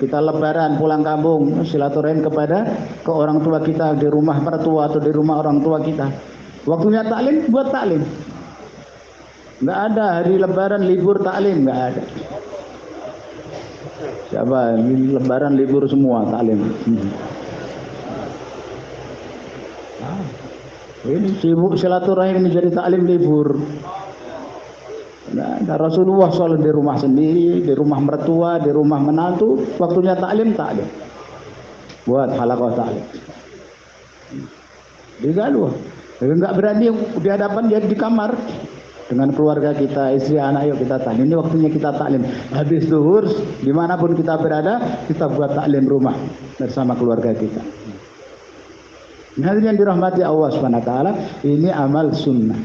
Kita lebaran pulang kampung, silaturahim ke orang tua kita di rumah mertua atau di rumah orang tua kita. Waktunya taklim, buat taklim. Enggak ada hari lebaran libur taklim, enggak ada. Siapa ini lebaran libur semua taklim. Ini sibuk silaturahim menjadi taklim libur. Nah, Rasulullah SAW di rumah sendiri, di rumah mertua, di rumah menantu, waktunya taklim. Buat halaqah taklim. Digaluh. Enggak berani di hadapan dia di kamar dengan keluarga kita, istri, anak, yuk kita taklim. Ini waktunya kita taklim. Habis zuhur, dimanapun kita berada, kita buat taklim rumah bersama keluarga kita. Hadirin dirahmati Allah SWT, ini amal sunnah.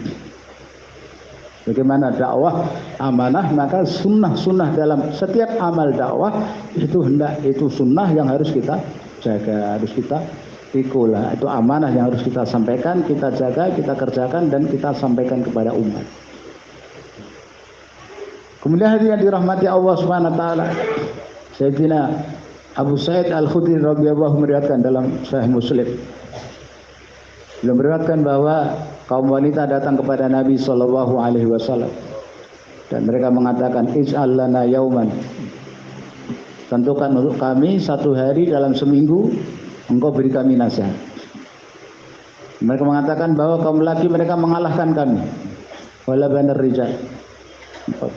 Bagaimana dakwah amanah, maka sunnah dalam setiap amal dakwah itu sunnah yang harus kita jaga, harus kita pikul. Itu amanah yang harus kita sampaikan, kita jaga, kita kerjakan dan kita sampaikan kepada umat. Kemudian hadirin dirahmati Allah Subhanahu wa taala, Sayyidina Abu Sa'id Al-Khudri radhiyallahu meriwayatkan dalam Sahih Muslim. Beliau meriwayatkan bahwa kaum wanita datang kepada Nabi sallallahu alaihi wasallam dan mereka mengatakan, "Ij'al lana yauman." Tentukan untuk kami satu hari dalam seminggu, engkau beri kami nasihat. Mereka mengatakan bahwa kaum laki mereka mengalahkan kami. Wala banar rijal.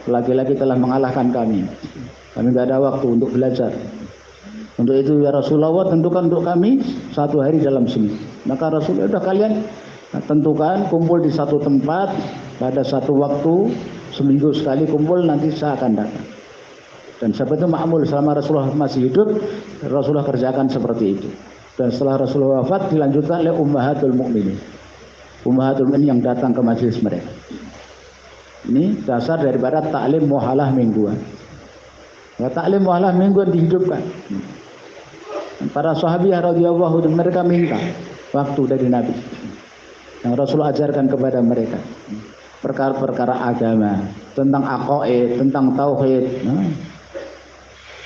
Laki-laki telah mengalahkan kami. Kami tidak ada waktu untuk belajar. Untuk itu ya Rasulullah, tentukan untuk kami satu hari dalam seminggu. Maka Rasulullah, sudah kalian tentukan kumpul di satu tempat pada satu waktu, seminggu sekali kumpul, nanti saya akan datang. Dan sahabat itu makmul selama Rasulullah masih hidup, Rasulullah kerjakan seperti itu. Dan setelah Rasulullah wafat dilanjutkan oleh Ummahatul Mukminin. Ummahatul Mukminin yang datang ke majelis mereka. Ini dasar daripada taklim muhalah mingguan. Ya, taklim muhalah mingguan dihidupkan. Para sahabiah radhiyallahu anhum mereka minta waktu dari Nabi yang Rasul ajarkan kepada mereka perkara-perkara agama, tentang aqaid, tentang tauhid,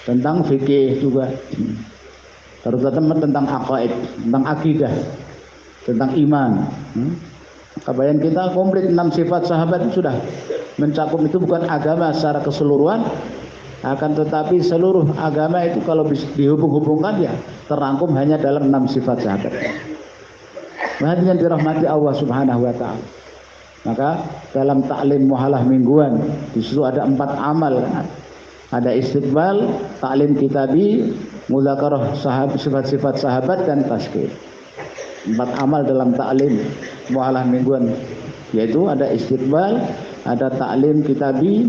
tentang fikih juga, terutama tentang aqaid, tentang akidah, tentang iman. Kebayang kita komplit 6 sifat sahabat itu sudah mencakup. Itu bukan agama secara keseluruhan, akan tetapi seluruh agama itu kalau dihubung-hubungkan ya terangkum hanya dalam 6 sifat sahabat. Hadirin dirahmati Allah Subhanahu wa taala. Maka dalam taklim muhalah mingguan di situ ada 4 amal. Ada istiqbal, taklim kitabi, mudzakarah sifat-sifat sahabat, dan tazkir. 4 amal dalam taklim muhalah mingguan, yaitu ada istiqbal, ada taklim kitabi,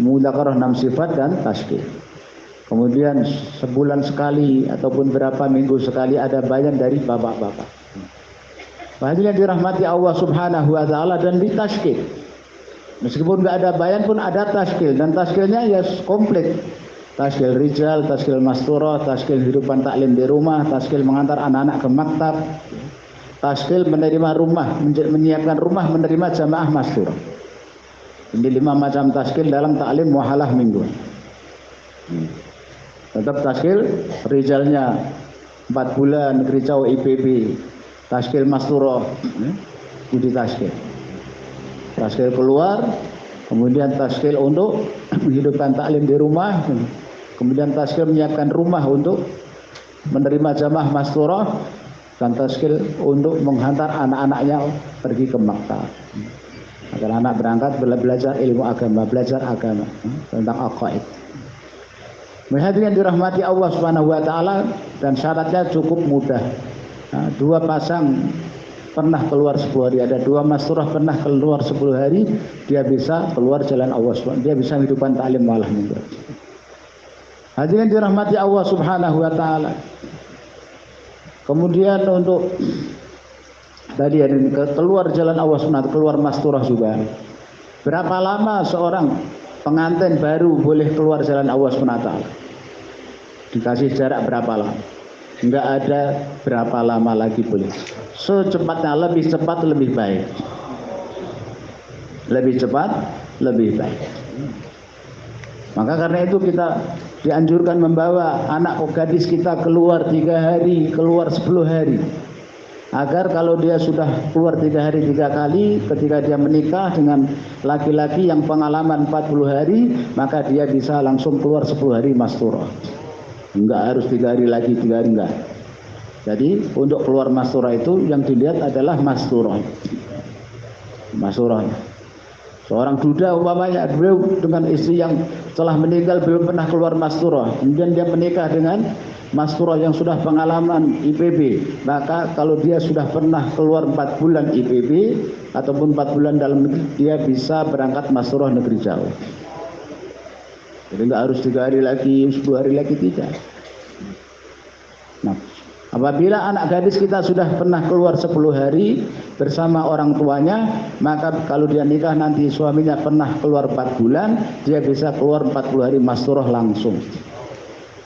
mudzakarah 6 sifat, dan tazkir. Kemudian sebulan sekali ataupun berapa minggu sekali ada bayan dari bapak-bapak. Hadirin dirahmati Allah Subhanahu wa taala, dan ditazkir. Meskipun nggak ada bayan pun ada tazkir, dan tazkirnya ya komplit. Tazkir rijal, tazkir masturah, tazkir hidupan taklim di rumah, tazkir mengantar anak-anak ke maktab, tazkir menerima rumah, menyiapkan rumah menerima jamaah masturah. Ini 5 macam tazkir dalam taklim muhalah minggu. Tetap tazkir rijalnya 4 bulan negeri Jawa IPB, tazkir masturah, itu tazkir. Tazkir keluar, kemudian tazkir untuk menghidupkan taklim di rumah, kemudian tazkir menyiapkan rumah untuk menerima jamaah masturah, dan tazkir untuk menghantar anak-anaknya pergi ke maktab. Agar anak berangkat belajar ilmu agama, belajar agama tentang aqaid. Hadirin dirahmati Allah Subhanahu wa taala, dan syaratnya cukup mudah. 2 pasang pernah keluar 10 hari, ada 2 masturah pernah keluar 10 hari, dia bisa keluar jalan Allah Subhanahu, dia bisa hidupkan taklim muhalah minggu. Hadirin dirahmati Allah Subhanahu wa taala. Kemudian untuk tadi ada keluar jalan Allah Subhanahu, keluar masturah juga. Berapa lama seorang pengantin baru boleh keluar jalan Allah Subhanahu wa taala? Dikasih jarak berapa lama? Enggak ada berapa lama lagi boleh. Secepatnya, lebih cepat lebih baik. Lebih cepat lebih baik. Maka karena itu kita dianjurkan membawa anak gadis kita keluar 3 hari, keluar 10 hari. Agar kalau dia sudah keluar 3 hari 3 kali, ketika dia menikah dengan laki-laki yang pengalaman 40 hari, maka dia bisa langsung keluar 10 hari masturah. Enggak harus 3 hari lagi, 3 hari enggak. Jadi untuk keluar masturah itu yang dilihat adalah masturah. Masturah. Seorang duda umpamanya dengan istri yang telah meninggal belum pernah keluar masturah, kemudian dia menikah dengan masturah yang sudah pengalaman IPB, maka kalau dia sudah pernah keluar 4 bulan IPB ataupun 4 bulan dalam negeri, dia bisa berangkat masturah negeri jauh. Jadi nggak harus 3 hari lagi, 10 hari lagi, tidak. Nah, apabila anak gadis kita sudah pernah keluar 10 hari bersama orang tuanya, maka kalau dia nikah nanti suaminya pernah keluar 4 bulan, dia bisa keluar 40 hari masturah langsung.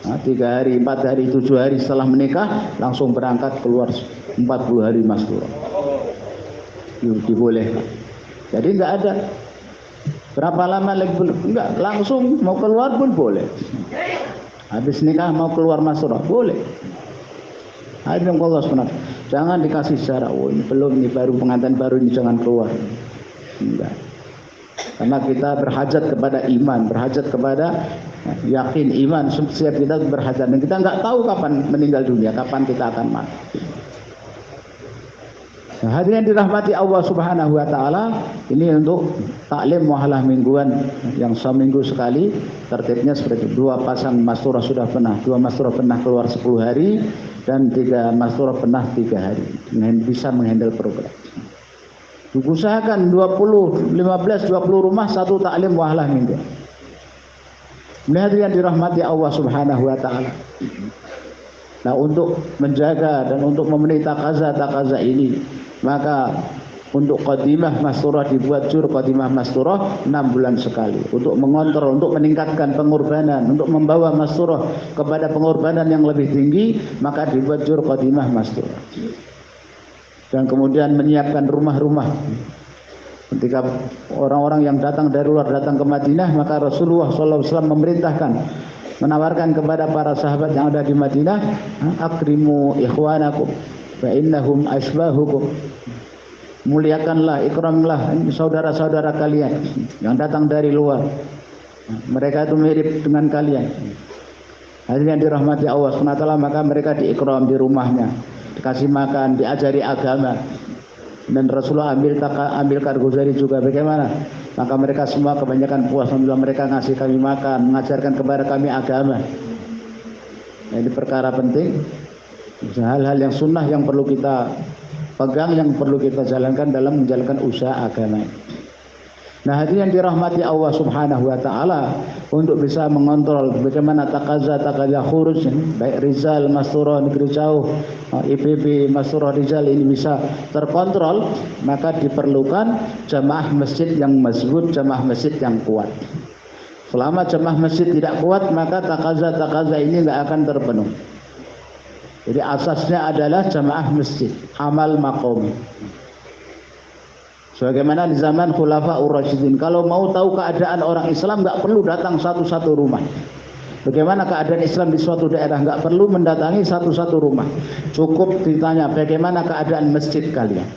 Nah, 3 hari, 4 hari, 7 hari setelah menikah langsung berangkat keluar 40 hari masturah. Dibolehkan. Jadi nggak ada Berapa lama lagi belum? Enggak, langsung mau keluar pun boleh. Habis nikah mau keluar Masyurah boleh. Akhirnya Allah SWT, jangan dikasih syarat. Oh ini belum, ini baru pengantin baru, ini jangan keluar. Enggak. Karena kita berhajat kepada iman, berhajat kepada yakin iman. Setiap kita berhajat dan kita nggak tahu kapan meninggal dunia, kapan kita akan mati. Nah, hadirin dirahmati Allah Subhanahu wa taala, ini untuk taklim muhalah mingguan yang seminggu sekali. Tertibnya seperti itu. 2 pasang masturah sudah pernah, 2 masturah pernah keluar 10 hari dan 3 masturah pernah 3 hari. Bisa menghandle program. Usahakan 20, 15, 20 rumah satu taklim muhalah mingguan. Hadirin dirahmati Allah Subhanahu wa taala. Nah, untuk menjaga dan untuk memenuhi takaza ini, maka untuk qadimah masturah dibuat jur qadimah masturah 6 bulan sekali untuk mengontrol, untuk meningkatkan pengorbanan, untuk membawa masturah kepada pengorbanan yang lebih tinggi, maka dibuat jur qadimah masturah. Dan kemudian menyiapkan rumah-rumah. Ketika orang-orang yang datang dari luar datang ke Madinah, maka Rasulullah SAW memerintahkan, menawarkan kepada para sahabat yang ada di Madinah, akrimu ikhwanakum fa innahum asbahukum. Muliakanlah, ikramlah saudara-saudara kalian yang datang dari luar. Mereka itu mirip dengan kalian. Hadirin dirahmati Allah SWT, maka mereka diikram di rumahnya, dikasih makan, diajari agama. Dan Rasulullah ambil kargozari juga bagaimana? Maka mereka semua kebanyakan puas, alhamdulillah mereka ngasih kami makan, mengajarkan kepada kami agama. Ini perkara penting, hal-hal yang sunnah yang perlu kita pegang, yang perlu kita jalankan dalam menjalankan usaha agama. Nah, hadirin dirahmati Allah Subhanahu wa taala, untuk bisa mengontrol bagaimana takaza khuruj, baik Rizal, Masturah negeri jauh, IPB, Masturah Rizal ini bisa terkontrol, maka diperlukan jamaah masjid yang mazbut, jamaah masjid yang kuat. Selama jamaah masjid tidak kuat, maka takaza ini tidak akan terpenuhi. Jadi asasnya adalah jamaah masjid, amal maqami. Sebagaimana di zaman Khulafaur Rasyidin, kalau mau tahu keadaan orang Islam nggak perlu datang satu-satu rumah. Bagaimana keadaan Islam di suatu daerah, nggak perlu mendatangi satu-satu rumah. Cukup ditanya bagaimana keadaan masjid kalian.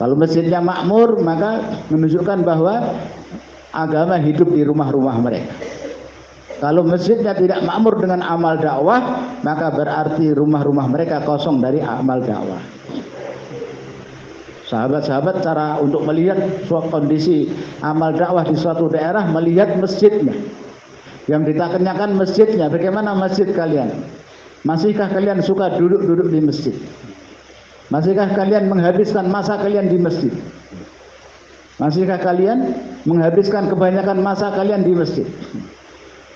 Kalau masjidnya makmur, maka menunjukkan bahwa agama hidup di rumah-rumah mereka. Kalau masjidnya tidak makmur dengan amal dakwah, maka berarti rumah-rumah mereka kosong dari amal dakwah. Sahabat-sahabat cara untuk melihat suatu kondisi amal dakwah di suatu daerah, melihat masjidnya. Yang ditanyakan masjidnya, bagaimana masjid kalian? Masihkah kalian suka duduk-duduk di masjid? Masihkah kalian menghabiskan masa kalian di masjid? Masihkah kalian menghabiskan kebanyakan masa kalian di masjid?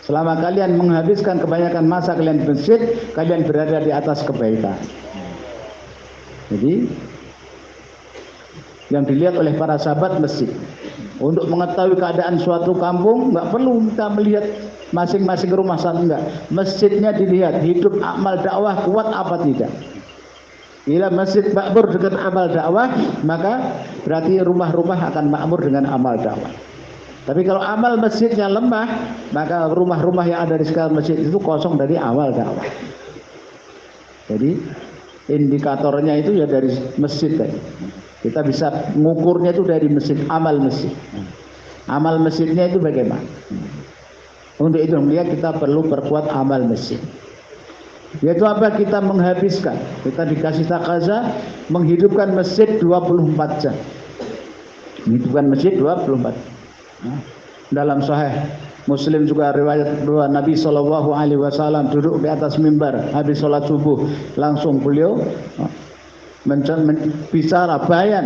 Selama kalian menghabiskan kebanyakan masa kalian di masjid, kalian berada di atas kebaikan. Jadi yang dilihat oleh para sahabat masjid. Untuk mengetahui keadaan suatu kampung, nggak perlu kita melihat masing-masing rumah satu, enggak. Masjidnya dilihat, hidup amal dakwah kuat apa tidak. Bila masjid makmur dengan amal dakwah, maka berarti rumah-rumah akan makmur dengan amal dakwah. Tapi kalau amal masjidnya lemah, maka rumah-rumah yang ada di sekitar masjid itu kosong dari amal dakwah. Jadi indikatornya itu ya dari masjid tadi. Kita bisa mengukurnya itu dari masjid, amal masjid. Amal masjidnya itu bagaimana? Untuk itu melihat kita perlu perkuat amal masjid. Yaitu apa? Kita menghabiskan, kita dikasih takaza menghidupkan masjid 24 jam. Menghidupkan masjid 24 jam. Dalam Sahih Muslim juga riwayat bahwa Nabi SAW duduk di atas mimbar habis sholat subuh, langsung beliau bicara bayan,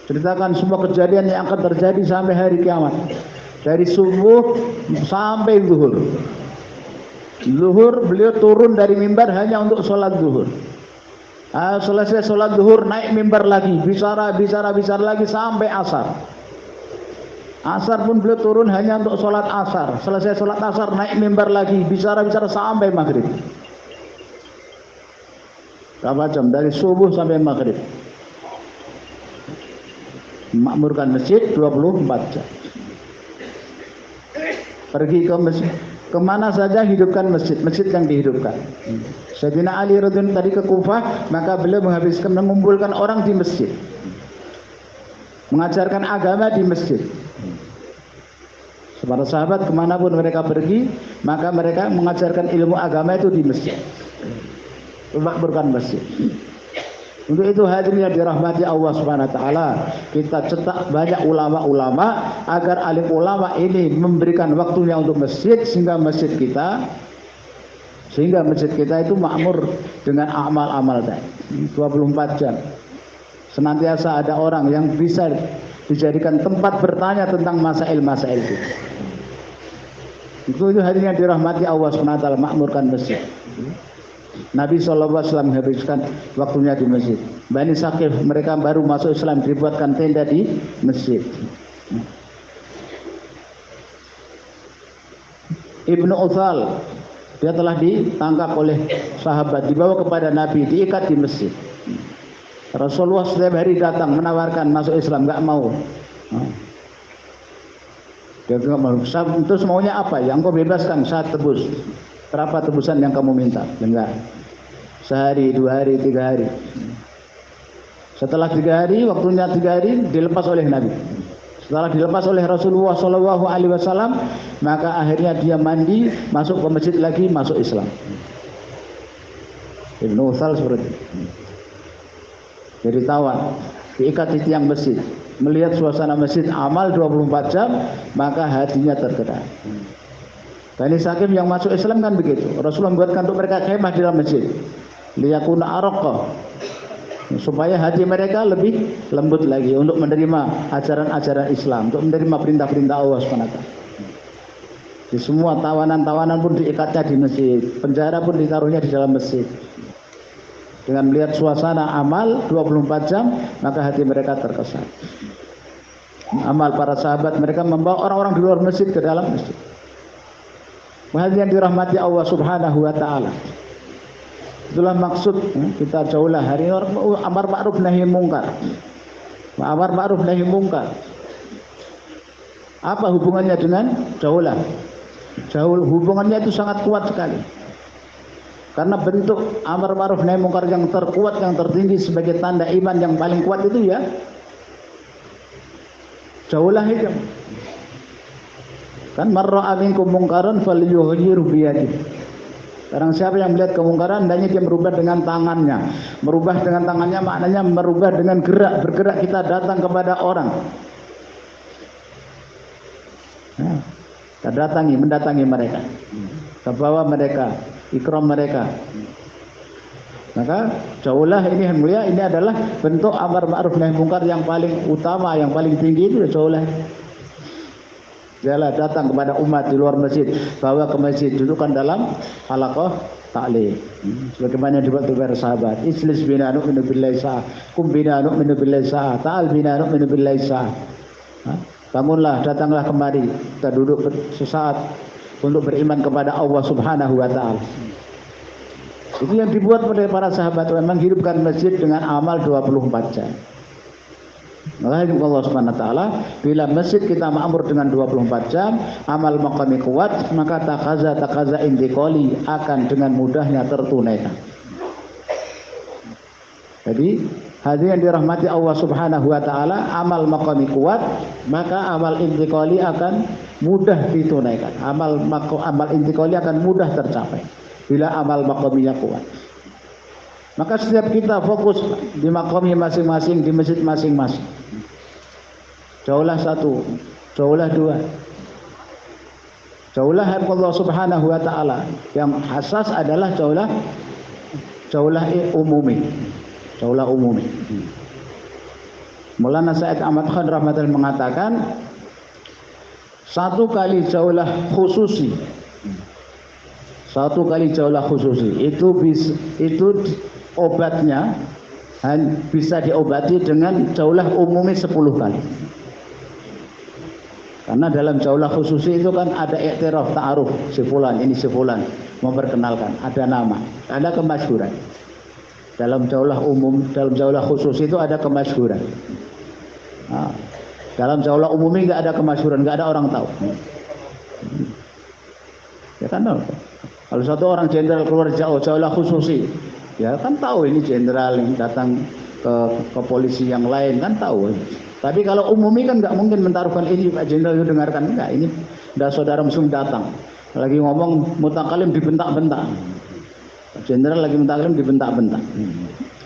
ceritakan semua kejadian yang akan terjadi sampai hari kiamat, dari subuh sampai zuhur. Zuhur beliau turun dari mimbar hanya untuk sholat zuhur. Selesai sholat zuhur naik mimbar lagi, bicara lagi sampai asar. Asar pun beliau turun hanya untuk sholat asar. Selesai sholat asar naik mimbar lagi, bicara sampai maghrib. Berapa jam? Dari subuh sampai maghrib. memakmurkan masjid 24 jam. Pergi ke masjid, kemana saja hidupkan masjid, masjid yang dihidupkan. Sayyidina Ali radhiyallahu tadi ke Kufah, maka beliau mengumpulkan orang di masjid, mengajarkan agama di masjid. Para sahabat kemanapun mereka pergi, maka mereka mengajarkan ilmu agama itu di masjid, memakmurkan masjid. Untuk itu hadirin yang dirahmati Allah Subhanahu wa taala, kita cetak banyak ulama-ulama agar alim ulama ini memberikan waktunya untuk masjid sehingga masjid kita itu makmur dengan amal-amal tadi 24 jam. Senantiasa ada orang yang bisa dijadikan tempat bertanya tentang masail-masail itu. Itu hadirin yang dirahmati Allah Subhanahu wa taala, makmurkan masjid. Nabi SAW menghabiskan waktunya di masjid. Bani Saqif mereka baru masuk Islam, dibuatkan tenda di masjid. Ibnu Uthal, dia telah ditangkap oleh sahabat, dibawa kepada Nabi, diikat di masjid. Rasulullah setiap hari datang menawarkan masuk Islam, nggak mau. Dia nggak mau. Terus maunya apa? Yang kau bebaskan, saya tebus. Berapa tebusan yang kamu minta? Enggak. Sehari, 2 hari, 3 hari. Setelah 3 hari, waktunya 3 hari dilepas oleh Nabi. Setelah dilepas oleh Rasulullah SAW, maka akhirnya dia mandi, masuk ke masjid lagi, masuk Islam. Ibnu Uthal seperti itu. Jadi tawan, diikat di tiang masjid, melihat suasana masjid amal 24 jam, maka hatinya tergerak. Bani Saqif yang masuk Islam kan begitu. Rasulullah membuatkan untuk mereka kemah di dalam masjid, liyakuna araqqa, supaya hati mereka lebih lembut lagi untuk menerima ajaran-ajaran Islam, untuk menerima perintah-perintah Allah SWT. Di semua tawanan-tawanan pun diikatnya di masjid, penjara pun ditaruhnya di dalam masjid. Dengan melihat suasana amal 24 jam, maka hati mereka terkesan. Amal para sahabat, mereka membawa orang-orang di luar masjid ke dalam masjid. Hadirin yang dirahmati Allah Subhanahu wa taala. Itulah maksud kita jauhlah hari ini amar ma'ruf nahi mungkar. Amar ma'ruf nahi mungkar. Apa hubungannya dengan jauhlah? Hubungannya itu sangat kuat sekali. Karena bentuk amar ma'ruf nahi mungkar yang terkuat, yang tertinggi sebagai tanda iman yang paling kuat itu ya jauhlah itu. Kan marra minkum mungkaran falyughayyirhu biyadihi. Barang siapa yang melihat kemungkaran, hendaknya dia merubah dengan tangannya. Merubah dengan tangannya maknanya merubah dengan gerak, bergerak kita datang kepada orang. Nah, kita mendatangi mereka. Kita bawa mereka, ikram mereka. Maka jauhlah ini yang mulia, ini adalah bentuk amar ma'ruf nahi mungkar yang paling utama, yang paling tinggi itu jauhlah. Jalan datang kepada umat di luar masjid, bawa ke masjid, dudukkan dalam halaqah ta'lim. Sebagaimana dibuat oleh sahabat, Islis bina nu'minu billahi sa'a, kum bina nu'minu billahi sa'a, ta'al bina nu'minu billahi sa'a. Bangunlah, datanglah kemari, kita duduk sesaat untuk beriman kepada Allah Subhanahu wa taala. Itu yang dibuat oleh para sahabat, memang hidupkan masjid dengan amal 24 jam. Maka Allah Subhanahu wa taala, bila masjid kita makmur dengan 24 jam, amal maqami kuat, maka takaza intiqali akan dengan mudahnya tertunaikan. Jadi hadirin yang dirahmati Allah Subhanahu wa taala, amal maqami kuat, maka amal intiqali akan mudah ditunaikan. Amal intiqali akan mudah tercapai bila amal maqaminya kuat. Maka setiap kita fokus di maqami masing-masing, di masjid masing-masing. Jauhlah 1, jauhlah 2. Jauhlah Allah Subhanahu wa taala. Yang asas adalah jauhlah umumi. Jauhlah umumi. Maulana Said Ahmad Khan rahmatullahi mengatakan, 1 kali jauhlah khususi. 1 kali jauhlah khususi. Itu obatnya bisa diobati dengan jauhlah umumi 10 kali. Karena dalam jauhlah khususi itu kan ada iktiraf, ta'aruf, si fulan, ini si fulan, memperkenalkan, ada nama, ada kemasyhuran. Dalam jauhlah umum, dalam jauhlah khusus itu ada kemasyhuran. Nah, Dalam jaulah umumi nggak ada kemasyhuran, nggak ada orang tahu. Ya kan? Kalau satu orang jenderal keluar jaulah khususi, ya kan tahu ini jenderal yang datang ke polisi yang lain kan tahu. Tapi kalau umumi kan nggak mungkin mentaruhkan ini Pak Jenderal itu dengarkan, enggak. Ini udah saudara muslim datang lagi ngomong mutakalim dibentak-bentak. Pak Jenderal lagi mutakalim dibentak-bentak.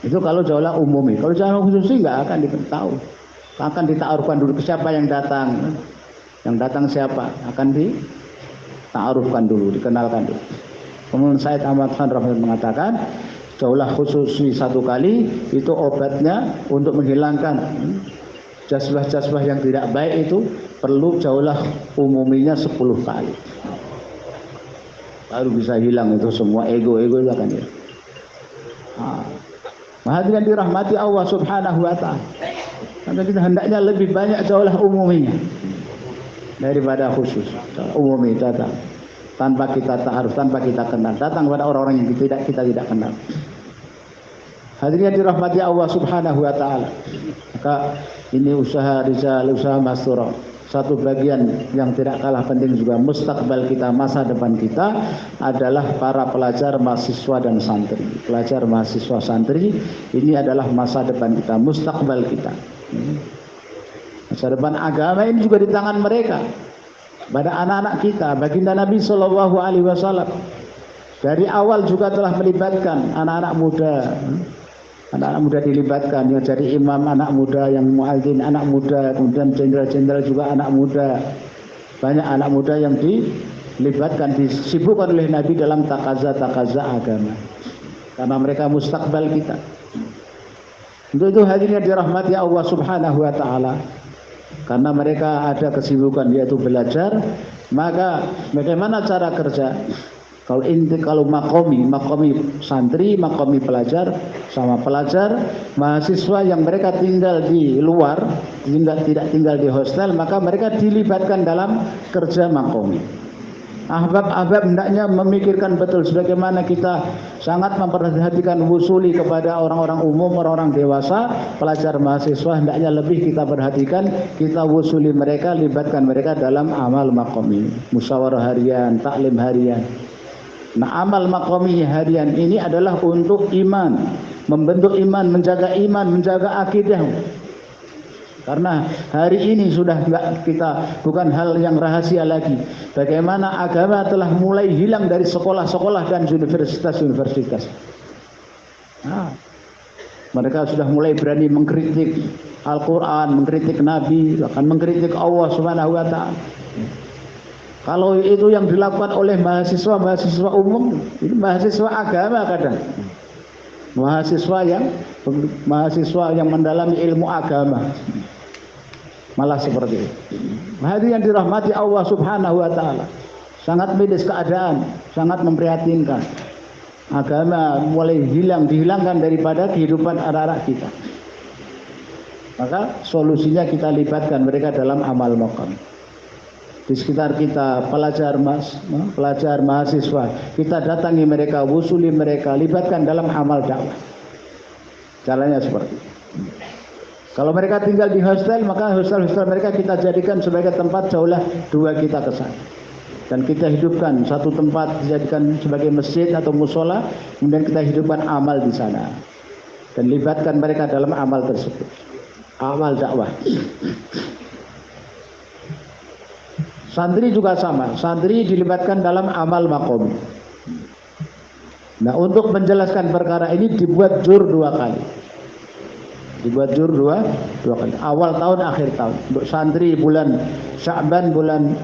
Itu kalau jaulah umumi. Kalau jaulah khususi nggak akan ditahu. Akan ditaarufkan dulu ke siapa yang datang. Yang datang siapa? Akan ditaarufkan dulu, dikenalkan dulu. Kemudian Said Ahmad Khan Rahmat mengatakan, jaulah khususi satu kali itu obatnya untuk menghilangkan jazbah-jazbah yang tidak baik itu perlu jaulah umuminya 10 kali. Baru bisa hilang itu semua ego-ego itu akan hilang. Hadirin dirahmati Allah Subhanahu wa taala. Karena kita hendaknya lebih banyak jaulah umuminya daripada khusus. Umumi datang tanpa kita ta'aruf, tanpa kita kenal, datang kepada orang-orang yang kita tidak kenal. Hadirin dirahmati Allah Subhanahu wa taala. Maka ini usaha rijal, usaha mastura. Satu bagian yang tidak kalah penting juga mustakbal kita, masa depan kita adalah para pelajar, mahasiswa dan santri. Pelajar, mahasiswa, santri ini adalah masa depan kita, mustakbal kita. Masa depan agama ini juga di tangan mereka. Pada anak-anak kita, baginda Nabi Shallallahu Alaihi Wasallam dari awal juga telah melibatkan anak-anak muda. Anak-anak muda dilibatkan, yang jadi imam anak muda, yang muadzin anak muda, kemudian jenderal-jenderal juga anak muda. Banyak anak muda yang dilibatkan, disibukkan oleh Nabi dalam takaza agama. Karena mereka mustakbal kita. Untuk itu hadirin dirahmati Allah Subhanahu wa taala. Karena mereka ada kesibukan yaitu belajar, maka bagaimana cara kerja? Kalau makomi santri, makomi pelajar, sama pelajar, mahasiswa yang mereka tinggal di luar, tidak tinggal di hostel, maka mereka dilibatkan dalam kerja makomi. Ahbab hendaknya memikirkan betul sebagaimana kita sangat memperhatikan wusuli kepada orang-orang umum, orang-orang dewasa, pelajar mahasiswa hendaknya lebih kita perhatikan, kita wusuli mereka, libatkan mereka dalam amal makomi, musyawarah harian, taklim harian. Nah, amal makomi harian ini adalah untuk iman, membentuk iman, menjaga akidah. Karena hari ini sudah bukan hal yang rahasia lagi. Bagaimana agama telah mulai hilang dari sekolah-sekolah dan universitas-universitas. Nah, mereka sudah mulai berani mengkritik Al-Quran, mengkritik Nabi, bahkan mengkritik Allah Subhanahu wa taala. Kalau itu yang dilakukan oleh mahasiswa umum, ini mahasiswa agama kadang. Mahasiswa yang mendalami ilmu agama. Malah seperti itu. Hadirin yang dirahmati Allah Subhanahu wa taala. Sangat miris keadaan, sangat memprihatinkan. Agama mulai dihilangkan daripada kehidupan anak-anak kita. Maka solusinya kita libatkan mereka dalam amal maqam. Di sekitar kita pelajar mahasiswa, kita datangi mereka, wusuli mereka, libatkan dalam amal dakwah. Caranya seperti itu. Kalau mereka tinggal di hostel, maka hostel mereka kita jadikan sebagai tempat jaulah dua kita ke sana. Dan kita hidupkan satu tempat dijadikan sebagai masjid atau musola, kemudian kita hidupkan amal di sana. Dan libatkan mereka dalam amal tersebut. Amal dakwah. Santri juga sama, santri dilibatkan dalam amal makom. Nah, untuk menjelaskan perkara ini dibuat jur 2 kali. Dibuat jur dua kali. Awal tahun, akhir tahun. Untuk santri bulan Sya'ban, bulan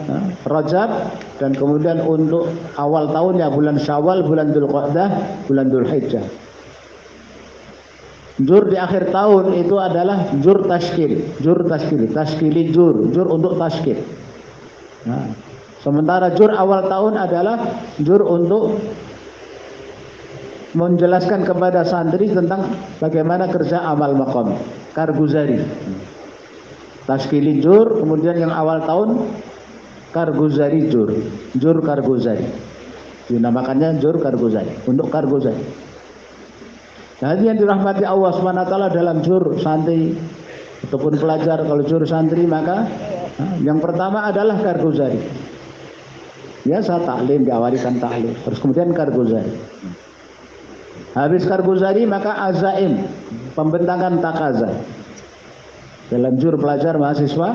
Rajab, dan kemudian untuk awal tahun ya bulan Syawal, bulan Dzulqa'dah, bulan Dzulhijjah. Jur di akhir tahun itu adalah jur tashkil, tashkili jur untuk tashkil. Nah, sementara jur awal tahun adalah jur untuk menjelaskan kepada santri tentang bagaimana kerja amal maqam, karguzari. Tashkili jur, kemudian yang awal tahun karguzari jur karguzari. Dinamakannya jur karguzari, untuk karguzari. Jadi yang dirahmati Allah Subhanahu wa taala dalam jur santri ataupun pelajar. Kalau jur santri maka yang pertama adalah kargozari. Biasa taklim, diawalikan taklim, terus kemudian kargozari. Habis kargozari maka azaim, pembentangan takaza. Dalam jur pelajar mahasiswa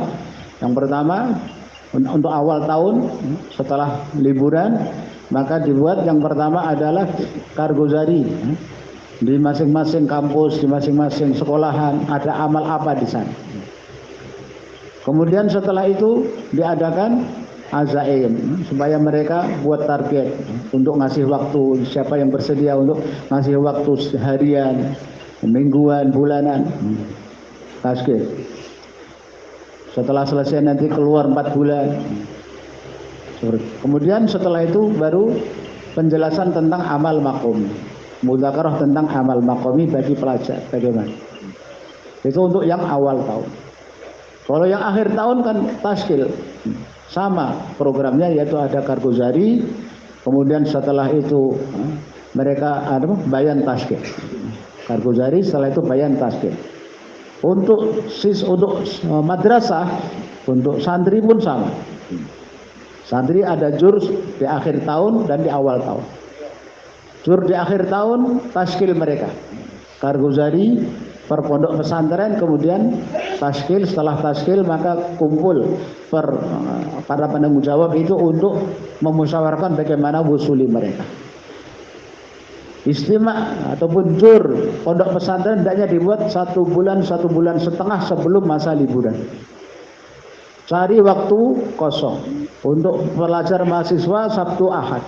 yang pertama untuk awal tahun setelah liburan maka dibuat yang pertama adalah kargozari. Di masing-masing kampus, di masing-masing sekolahan ada amal apa di sana. Kemudian setelah itu diadakan azaim supaya mereka buat target untuk ngasih waktu, siapa yang bersedia untuk ngasih waktu harian, mingguan, bulanan. Tasbih. Setelah selesai nanti keluar 4 bulan. Kemudian setelah itu baru penjelasan tentang amal makomi, mudzakarah tentang amal makomi bagi pelajar bagaimana. Itu untuk yang awal tahun. Kalau yang akhir tahun kan taskil, sama programnya, yaitu ada kargozari, kemudian setelah itu mereka ada bayan taskil. Kargozari, setelah itu bayan taskil. Untuk madrasah, untuk santri pun sama. Santri ada jur di akhir tahun dan di awal tahun. Jur di akhir tahun taskil mereka. Kargozari per pondok pesantren, kemudian taskil, setelah taskil maka kumpul para penanggung jawab itu untuk memusyawarahkan bagaimana wusuli mereka. Istimewa ataupun jur pondok pesantren hendaknya dibuat 1 bulan, 1 bulan setengah sebelum masa liburan. Cari waktu kosong untuk pelajar mahasiswa Sabtu Ahad,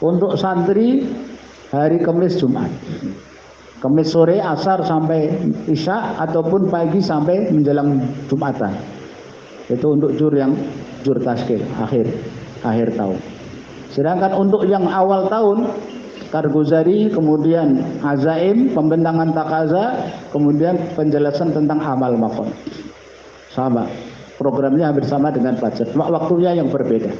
untuk santri hari Kamis Jumat, Kamis sore asar sampai isya ataupun pagi sampai menjelang Jumatan. Itu untuk jur yang jur taskil akhir tahun. Sedangkan untuk yang awal tahun kargozari, kemudian azaim, pembentangan takaza, kemudian penjelasan tentang amal makom. Sama, programnya hampir sama dengan pelajar, cuma waktunya yang berbeda.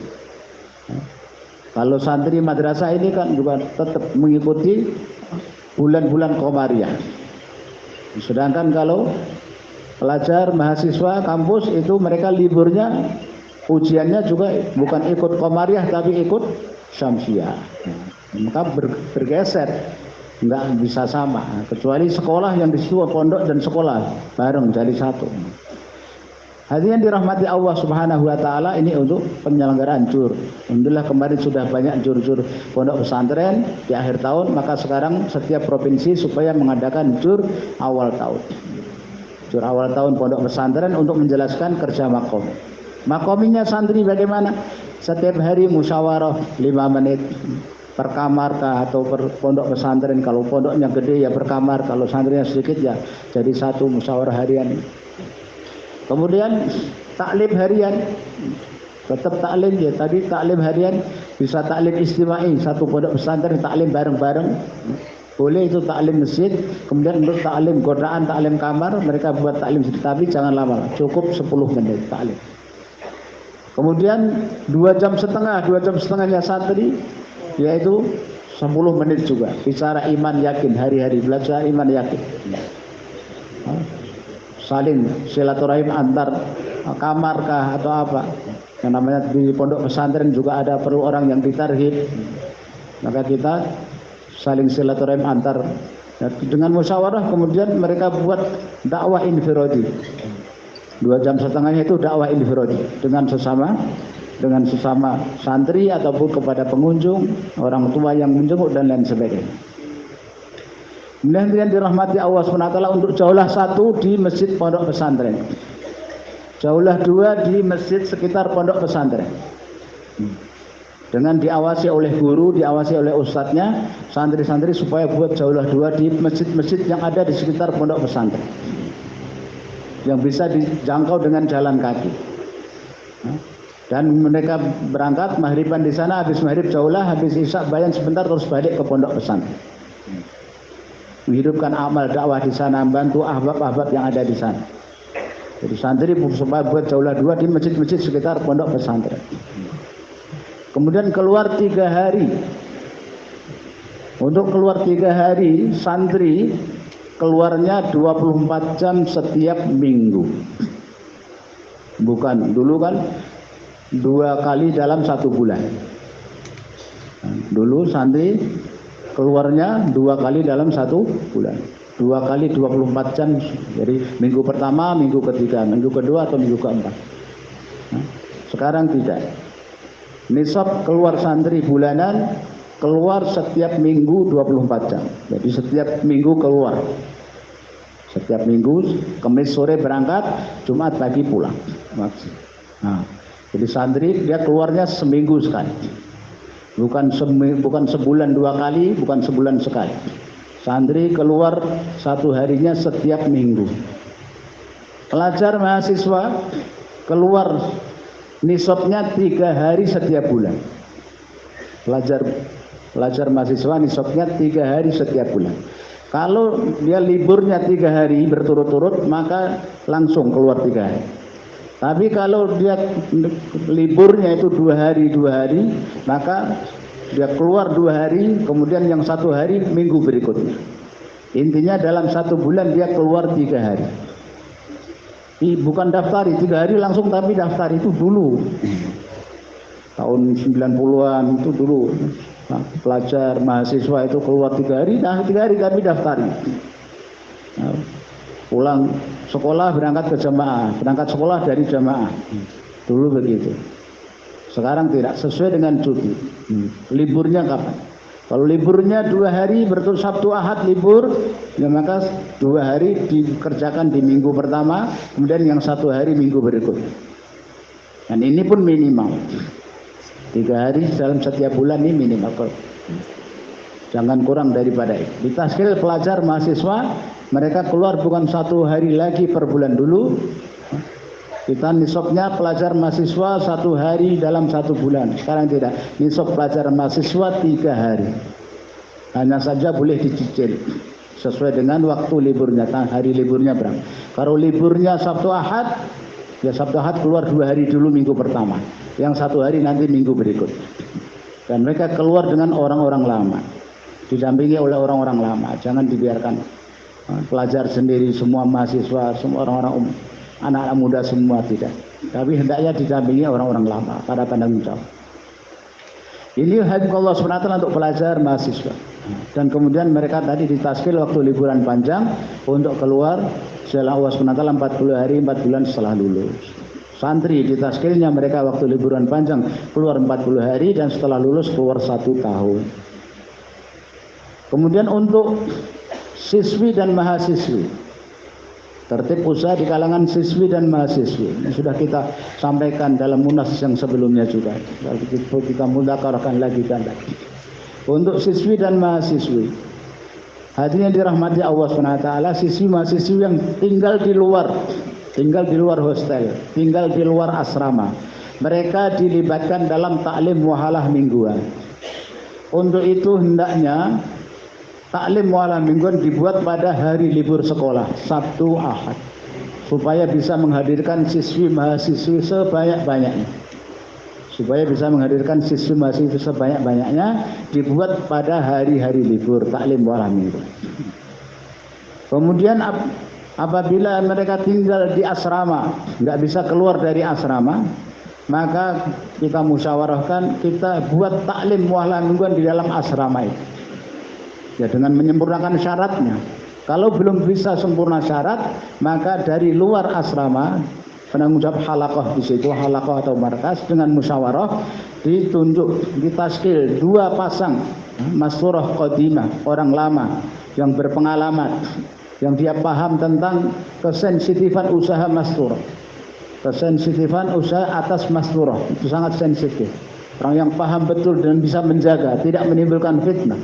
Kalau santri madrasah ini kan juga tetap mengikuti bulan-bulan Qamariyah. Sedangkan kalau pelajar mahasiswa kampus itu mereka liburnya, ujiannya juga bukan ikut Qamariyah tapi ikut Syamsiyah. Maka bergeser, nggak bisa sama, kecuali sekolah yang di situ pondok dan sekolah bareng jadi satu. Hadirin dirahmati Allah Subhanahu wa taala, ini untuk penyelenggaraan jur. Alhamdulillah kemarin sudah banyak jur-jur pondok pesantren di akhir tahun, maka sekarang setiap provinsi supaya mengadakan jur awal tahun. Jur awal tahun pondok pesantren untuk menjelaskan kerja makom. Makominya santri bagaimana? Setiap hari musyawarah 5 menit per kamar kah, atau per pondok pesantren. Kalau pondoknya gede ya per kamar, kalau santrinya sedikit ya jadi 1 musyawarah harian. Kemudian taklim harian, tetap taklim ya. Tadi taklim harian bisa taklim istimai, 1 pondok pesantren taklim bareng-bareng. Boleh itu taklim masjid. Kemudian untuk taklim godaan, taklim kamar, mereka buat taklim sedikit, tapi jangan lama, cukup 10 menit taklim. Kemudian 2 jam setengahnya santri, yaitu 10 menit juga bicara iman yakin, hari-hari belajar iman yakin, saling silaturahim antar kamar kah atau apa, yang namanya di pondok pesantren juga ada perlu orang yang ditarhib, maka kita saling silaturahim antar dengan musyawarah. Kemudian mereka buat dakwah infiradi, 2 jam setengahnya itu dakwah infiradi dengan sesama santri ataupun kepada pengunjung, orang tua yang menjenguk dan lain sebagainya. Kemudian dirahmati Allah SWT, untuk jaulah 1 di masjid pondok pesantren, jaulah 2 di masjid sekitar pondok pesantren, dengan diawasi oleh guru, diawasi oleh ustadznya, santri-santri supaya buat jaulah 2 di masjid-masjid yang ada di sekitar pondok pesantren, yang bisa dijangkau dengan jalan kaki. Dan mereka berangkat maghriban di sana, habis maghrib jaulah, habis isya bayan sebentar terus balik ke pondok pesantren. Menghidupkan amal dakwah di sana, membantu ahbab-ahbab yang ada di sana. Jadi santri supaya buat jaulah 2 di masjid-masjid sekitar pondok pesantren. Kemudian keluar 3 hari. Untuk keluar 3 hari santri keluarnya 24 jam setiap minggu. Bukan, dulu kan 2 kali dalam 1 bulan. Dulu santri keluarnya 2 kali dalam 1 bulan. 2 kali 24 jam. Jadi minggu pertama, minggu ketiga, minggu kedua atau minggu keempat. Sekarang tidak. Nisab keluar santri bulanan keluar setiap minggu 24 jam. Jadi setiap minggu keluar. Setiap minggu, Kamis sore berangkat, Jumat pagi pulang. Nah, jadi santri dia keluarnya seminggu sekali. Bukan sebulan 2 kali, bukan sebulan sekali. Santri keluar 1 harinya setiap minggu. Pelajar mahasiswa keluar nisabnya 3 hari setiap bulan. Pelajar mahasiswa nisabnya 3 hari setiap bulan. Kalau dia liburnya 3 hari berturut-turut, maka langsung keluar 3 hari. Tapi kalau dia liburnya itu 2 hari, maka dia keluar 2 hari, kemudian yang 1 hari minggu berikutnya. Intinya dalam 1 bulan dia keluar 3 hari. Bukan daftari 3 hari langsung, tapi daftar itu dulu. Tahun 90-an itu dulu. Nah, pelajar mahasiswa itu keluar 3 hari, nah 3 hari kami daftari. Nah, pulang sekolah berangkat ke jamaah, berangkat sekolah dari jamaah. Dulu begitu. Sekarang tidak, sesuai dengan cuti. Liburnya kapan? Kalau liburnya 2 hari berturut Sabtu Ahad libur, ya maka 2 hari dikerjakan di minggu pertama, kemudian yang 1 hari minggu berikutnya. Dan ini pun minimal. 3 hari dalam setiap bulan ini minimal. Jangan kurang daripada itu. Di taskil pelajar mahasiswa, mereka keluar bukan 1 hari lagi per bulan dulu. Kita nisabnya pelajar mahasiswa 1 hari dalam 1 bulan. Sekarang tidak. Nisab pelajar mahasiswa 3 hari. Hanya saja boleh dicicil sesuai dengan waktu liburnya. Hari liburnya berapa? Kalau liburnya Sabtu Ahad, ya Sabtu Ahad keluar 2 hari dulu minggu pertama. Yang 1 hari nanti minggu berikut. Dan mereka keluar dengan orang-orang lama. Didampingi oleh orang-orang lama. Jangan dibiarkan pelajar sendiri, semua mahasiswa, semua orang-orang anak-anak muda semua, tidak. Tapi hendaknya didampingi orang-orang lama pada penanggung jawab. Ini hadiah Allah SWT untuk pelajar mahasiswa. Dan kemudian mereka tadi ditaskil waktu liburan panjang untuk keluar setelah Allah SWT 40 hari 4 bulan setelah lulus. Santri ditaskilnya mereka waktu liburan panjang keluar 40 hari dan setelah lulus keluar 1 tahun. Kemudian untuk siswi dan mahasiswi, tertib usaha di kalangan siswi dan mahasiswi ini sudah kita sampaikan dalam munas yang sebelumnya juga. Kita mudzakarahkan lagi dan lagi. Untuk siswi dan mahasiswi, hadirin dirahmati Allah SWT, siswi mahasiswi yang tinggal di luar hostel, tinggal di luar asrama, mereka dilibatkan dalam taklim muhalah mingguan. Untuk itu hendaknya taklim muhalah mingguan dibuat pada hari libur sekolah, Sabtu Ahad, supaya bisa menghadirkan siswi mahasiswi sebanyak-banyaknya. Supaya bisa menghadirkan siswi mahasiswi sebanyak-banyaknya, dibuat pada hari-hari libur taklim muhalah mingguan. Kemudian apabila mereka tinggal di asrama, nggak bisa keluar dari asrama, maka kita musyawarahkan, kita buat taklim muhalah mingguan di dalam asrama itu. Ya, dengan menyempurnakan syaratnya. Kalau belum bisa sempurna syarat, maka dari luar asrama penanggung jawab halaqah di situ, halaqah atau markas, dengan musyawarah ditunjuk, ditaskil 2 pasang masturah qadimah, orang lama yang berpengalaman, yang dia paham tentang kesensitifan usaha masturah. Kesensitifan usaha atas masturah itu sangat sensitif. Orang yang paham betul dan bisa menjaga, tidak menimbulkan fitnah.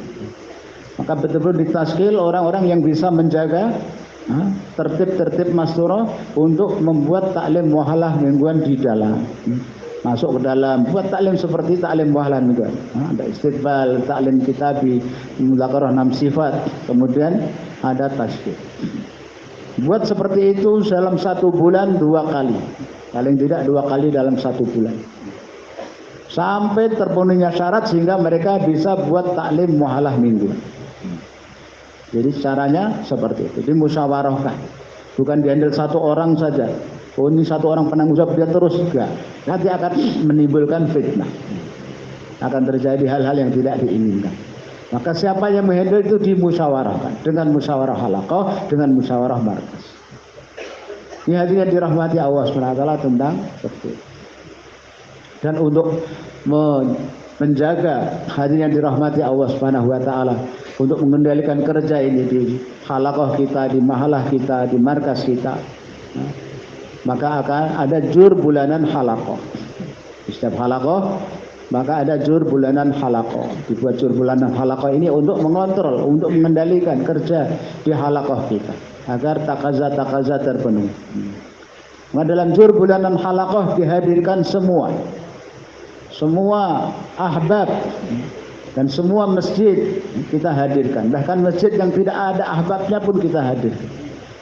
Maka betul-betul ditaskil orang-orang yang bisa menjaga tertib-tertib masturah untuk membuat taklim muhalah mingguan di dalam. Masuk ke dalam, buat taklim seperti taklim muhalah mingguan. Ada istidbal, taklim kitabi, mudzakarah 6 sifat, kemudian ada taskil. Buat seperti itu dalam 1 bulan 2 kali. Paling tidak 2 kali dalam 1 bulan. Sampai terpenuhinya syarat sehingga mereka bisa buat taklim muhalah mingguan. Jadi caranya seperti itu, dimusyawarahkan. Bukan dihandle satu orang saja. Oh ini satu orang penanggung jawab dia terus, enggak. Nanti akan menimbulkan fitnah. Akan terjadi hal-hal yang tidak diinginkan. Maka siapa yang menghandle itu dimusyawarahkan dengan musyawarah halaqah, dengan musyawarah markas. Ini hadirin dirahmati Allah SWT tentang seperti itu. Dan untuk menjaga hadirin yang dirahmati Allah SWT, untuk mengendalikan kerja ini di halaqah kita, di mahalah kita, di markas kita, maka akan ada jur bulanan halaqah. Di setiap halaqah maka ada jur bulanan halaqah. Dibuat jur bulanan halaqah ini untuk mengontrol, untuk mengendalikan kerja di halaqah kita agar takaza terpenuhi. Maka dalam jur bulanan halaqah dihadirkan semua ahbab dan semua masjid kita hadirkan. Bahkan masjid yang tidak ada ahbabnya pun kita hadirkan.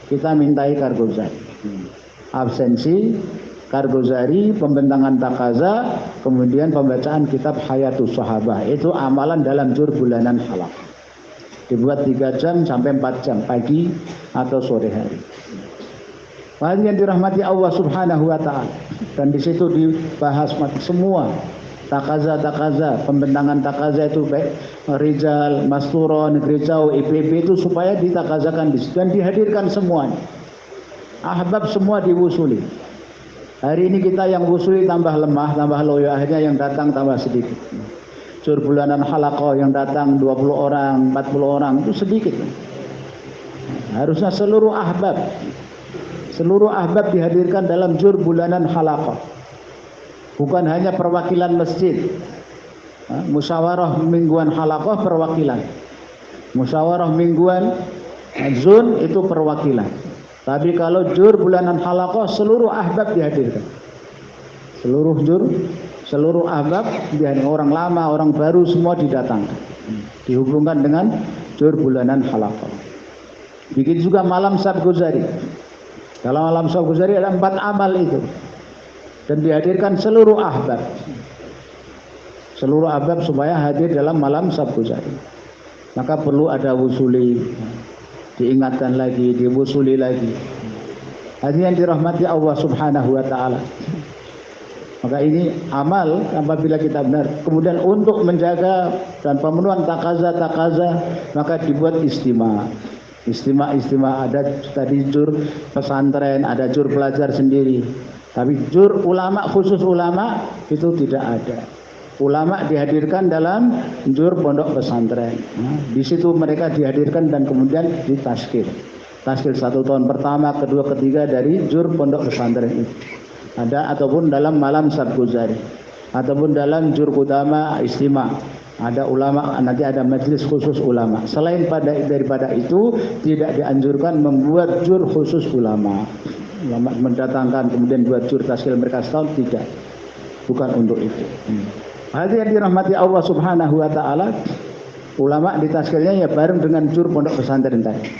Kita mintai kargozari, absensi kargozari, pembentangan takaza, kemudian pembacaan kitab Hayatus Sahabah. Itu amalan dalam jur bulanan halaqah. Dibuat 3 jam sampai 4 jam pagi atau sore hari. Hadirin yang dirahmati Allah Subhanahu wa taala. Dan di situ dibahas semua takaza, pembentangan takaza itu baik rijal, masturon, gereja, IPB itu supaya ditakazakan di situ dan dihadirkan semuanya. Ahbab semua diwusuli. Hari ini kita yang wusuli tambah lemah, tambah loyo, akhirnya yang datang tambah sedikit. Jur bulanan halaqah yang datang 20 orang, 40 orang itu sedikit. Harusnya seluruh ahbab dihadirkan dalam jur bulanan halaqah. Bukan hanya perwakilan masjid. Musyawarah mingguan halaqah perwakilan. Musyawarah mingguan zon itu perwakilan. Tapi kalau jur bulanan halaqah seluruh ahbab dihadirkan. Seluruh ahbab dihadirkan, orang lama, orang baru semua didatangkan. Dihubungkan dengan jur bulanan halaqah. Bikin juga malam Sabgozari. Dalam malam Sabgozari ada 4 amal itu. Dan dihadirkan seluruh ahbab. Seluruh ahbab supaya hadir dalam malam Sabgozari. Maka perlu ada wusuli. Diingatkan lagi, diwusuli lagi. Hadirin yang dirahmati Allah Subhanahu wa taala. Maka ini amal apabila kita benar. Kemudian untuk menjaga dan pemenuhan takaza, maka dibuat istimewa. Istimewa ada tadi jur pesantren, ada jur pelajar sendiri. Tapi jur ulama, khusus ulama itu tidak ada. Ulama dihadirkan dalam jur pondok pesantren. Di situ mereka dihadirkan dan kemudian ditaskil. Taskil 1 tahun pertama, kedua, ketiga dari jur pondok pesantren itu. Ada ataupun dalam malam Sabgozari, ataupun dalam jur utama istimewa. Ada ulama, nanti ada majelis khusus ulama. Selain daripada itu tidak dianjurkan membuat jur khusus ulama. Ulama mendatangkan kemudian buat jur taskil mereka setahun, tidak. Bukan untuk itu. Hadirin dirahmati Allah Subhanahu wa taala, ulama ditaskilnya ya bareng dengan jur pondok pesantren tadi.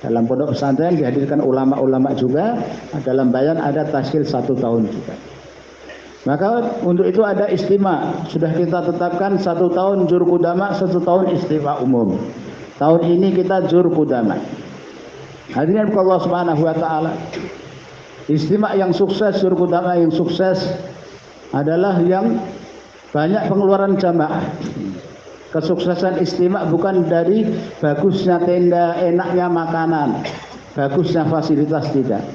Dalam pondok pesantren dihadirkan ulama-ulama juga, dalam bayan ada taskil 1 tahun juga. Maka untuk itu ada istimewa, sudah kita tetapkan 1 tahun jur qudama, 1 tahun istimewa umum. Tahun ini kita jur qudama. Hadirin Allah Subhanahu wa taala, istimewa yang sukses, jur qudama yang sukses adalah yang banyak pengeluaran jamaah. Kesuksesan istimewa bukan dari bagusnya tenda, enaknya makanan, bagusnya fasilitas, tidak.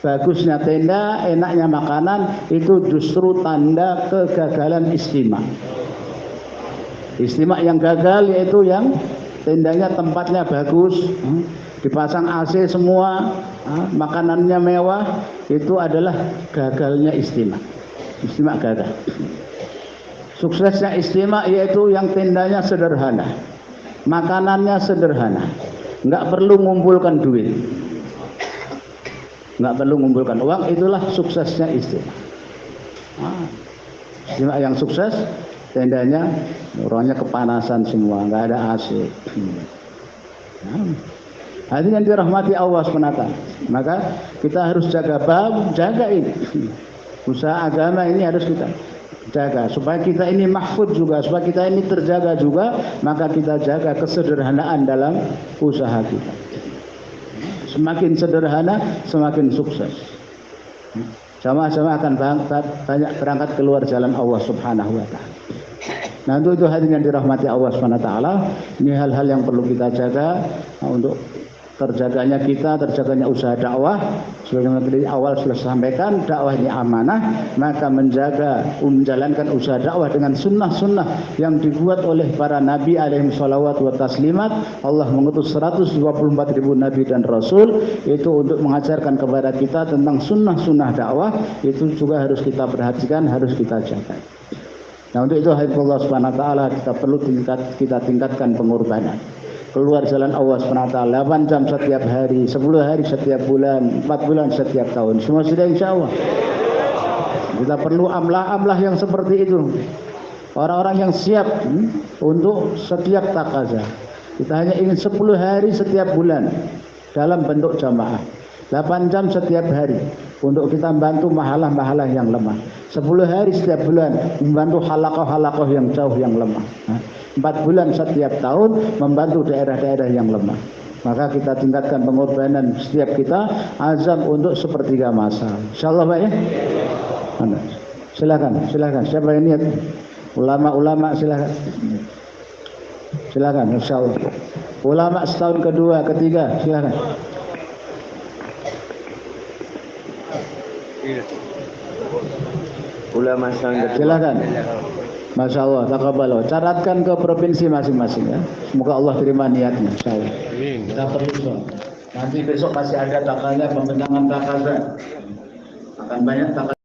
Bagusnya tenda, enaknya makanan itu justru tanda kegagalan istimewa. Istimewa yang gagal yaitu yang tendanya tempatnya bagus, dipasang AC semua, makanannya mewah, itu adalah gagalnya istimewa. Istimewa gagal. Suksesnya istimewa yaitu yang tendanya sederhana, makanannya sederhana, nggak perlu mengumpulkan duit, nggak perlu mengumpulkan uang, itulah suksesnya istimewa. Istimewa yang sukses, tendanya orangnya kepanasan semua, nggak ada AC. Hadirin yang dirahmati Allah SWT, maka kita harus jaga ini. Usaha agama ini harus kita jaga supaya kita ini mahfud juga, supaya kita ini terjaga juga, maka kita jaga kesederhanaan dalam usaha kita. Semakin sederhana semakin sukses. Jamaah-jamaah akan banyak berangkat keluar jalan Allah Subhanahu wa taala. Nah, untuk itu hadirin yang dirahmati Allah Subhanahu wa taala, ini hal-hal yang perlu kita jaga untuk terjaganya kita, terjaganya usaha dakwah. Sebagaimana tadi awal sudah sampaikan, dakwah ini amanah, maka menjalankan usaha dakwah dengan sunnah-sunnah yang dibuat oleh para nabi alaihi salawat wa taslimat. Allah mengutus 124.000 nabi dan rasul itu untuk mengajarkan kepada kita tentang sunnah-sunnah dakwah. Itu juga harus kita perhatikan, harus kita jaga. Nah, untuk itu Allah Subhanahu wa taala kita perlu kita tingkatkan pengorbanan. Keluar jalan Allah SWT 8 jam setiap hari, 10 hari setiap bulan, 4 bulan setiap tahun. Semua sudah insya Allah. Kita perlu amlah-amlah yang seperti itu. Orang-orang yang siap untuk setiap takaza. Kita hanya ingin 10 hari setiap bulan dalam bentuk jamaah. 8 jam setiap hari untuk kita membantu mahalah-mahalah yang lemah. 10 hari setiap bulan membantu halakoh-halakoh yang jauh yang lemah. 4 bulan setiap tahun membantu daerah-daerah yang lemah. Maka kita tingkatkan pengorbanan setiap kita, azam untuk sepertiga masa. Insyaallah Pak ya. Silakan. Siapa yang niat? Ulama-ulama silakan. Silakan insyaallah. Ulama setahun kedua, ketiga, silakan. Ulama setahun kedua. Silakan. Masya Allah, taqabbalah. Catatkan ke provinsi masing-masing ya. Semoga Allah terima niatnya. Insyaallah. Kita perlu. Nanti besok masih ada takaza, pembentangan takaza. Akan banyak takaza.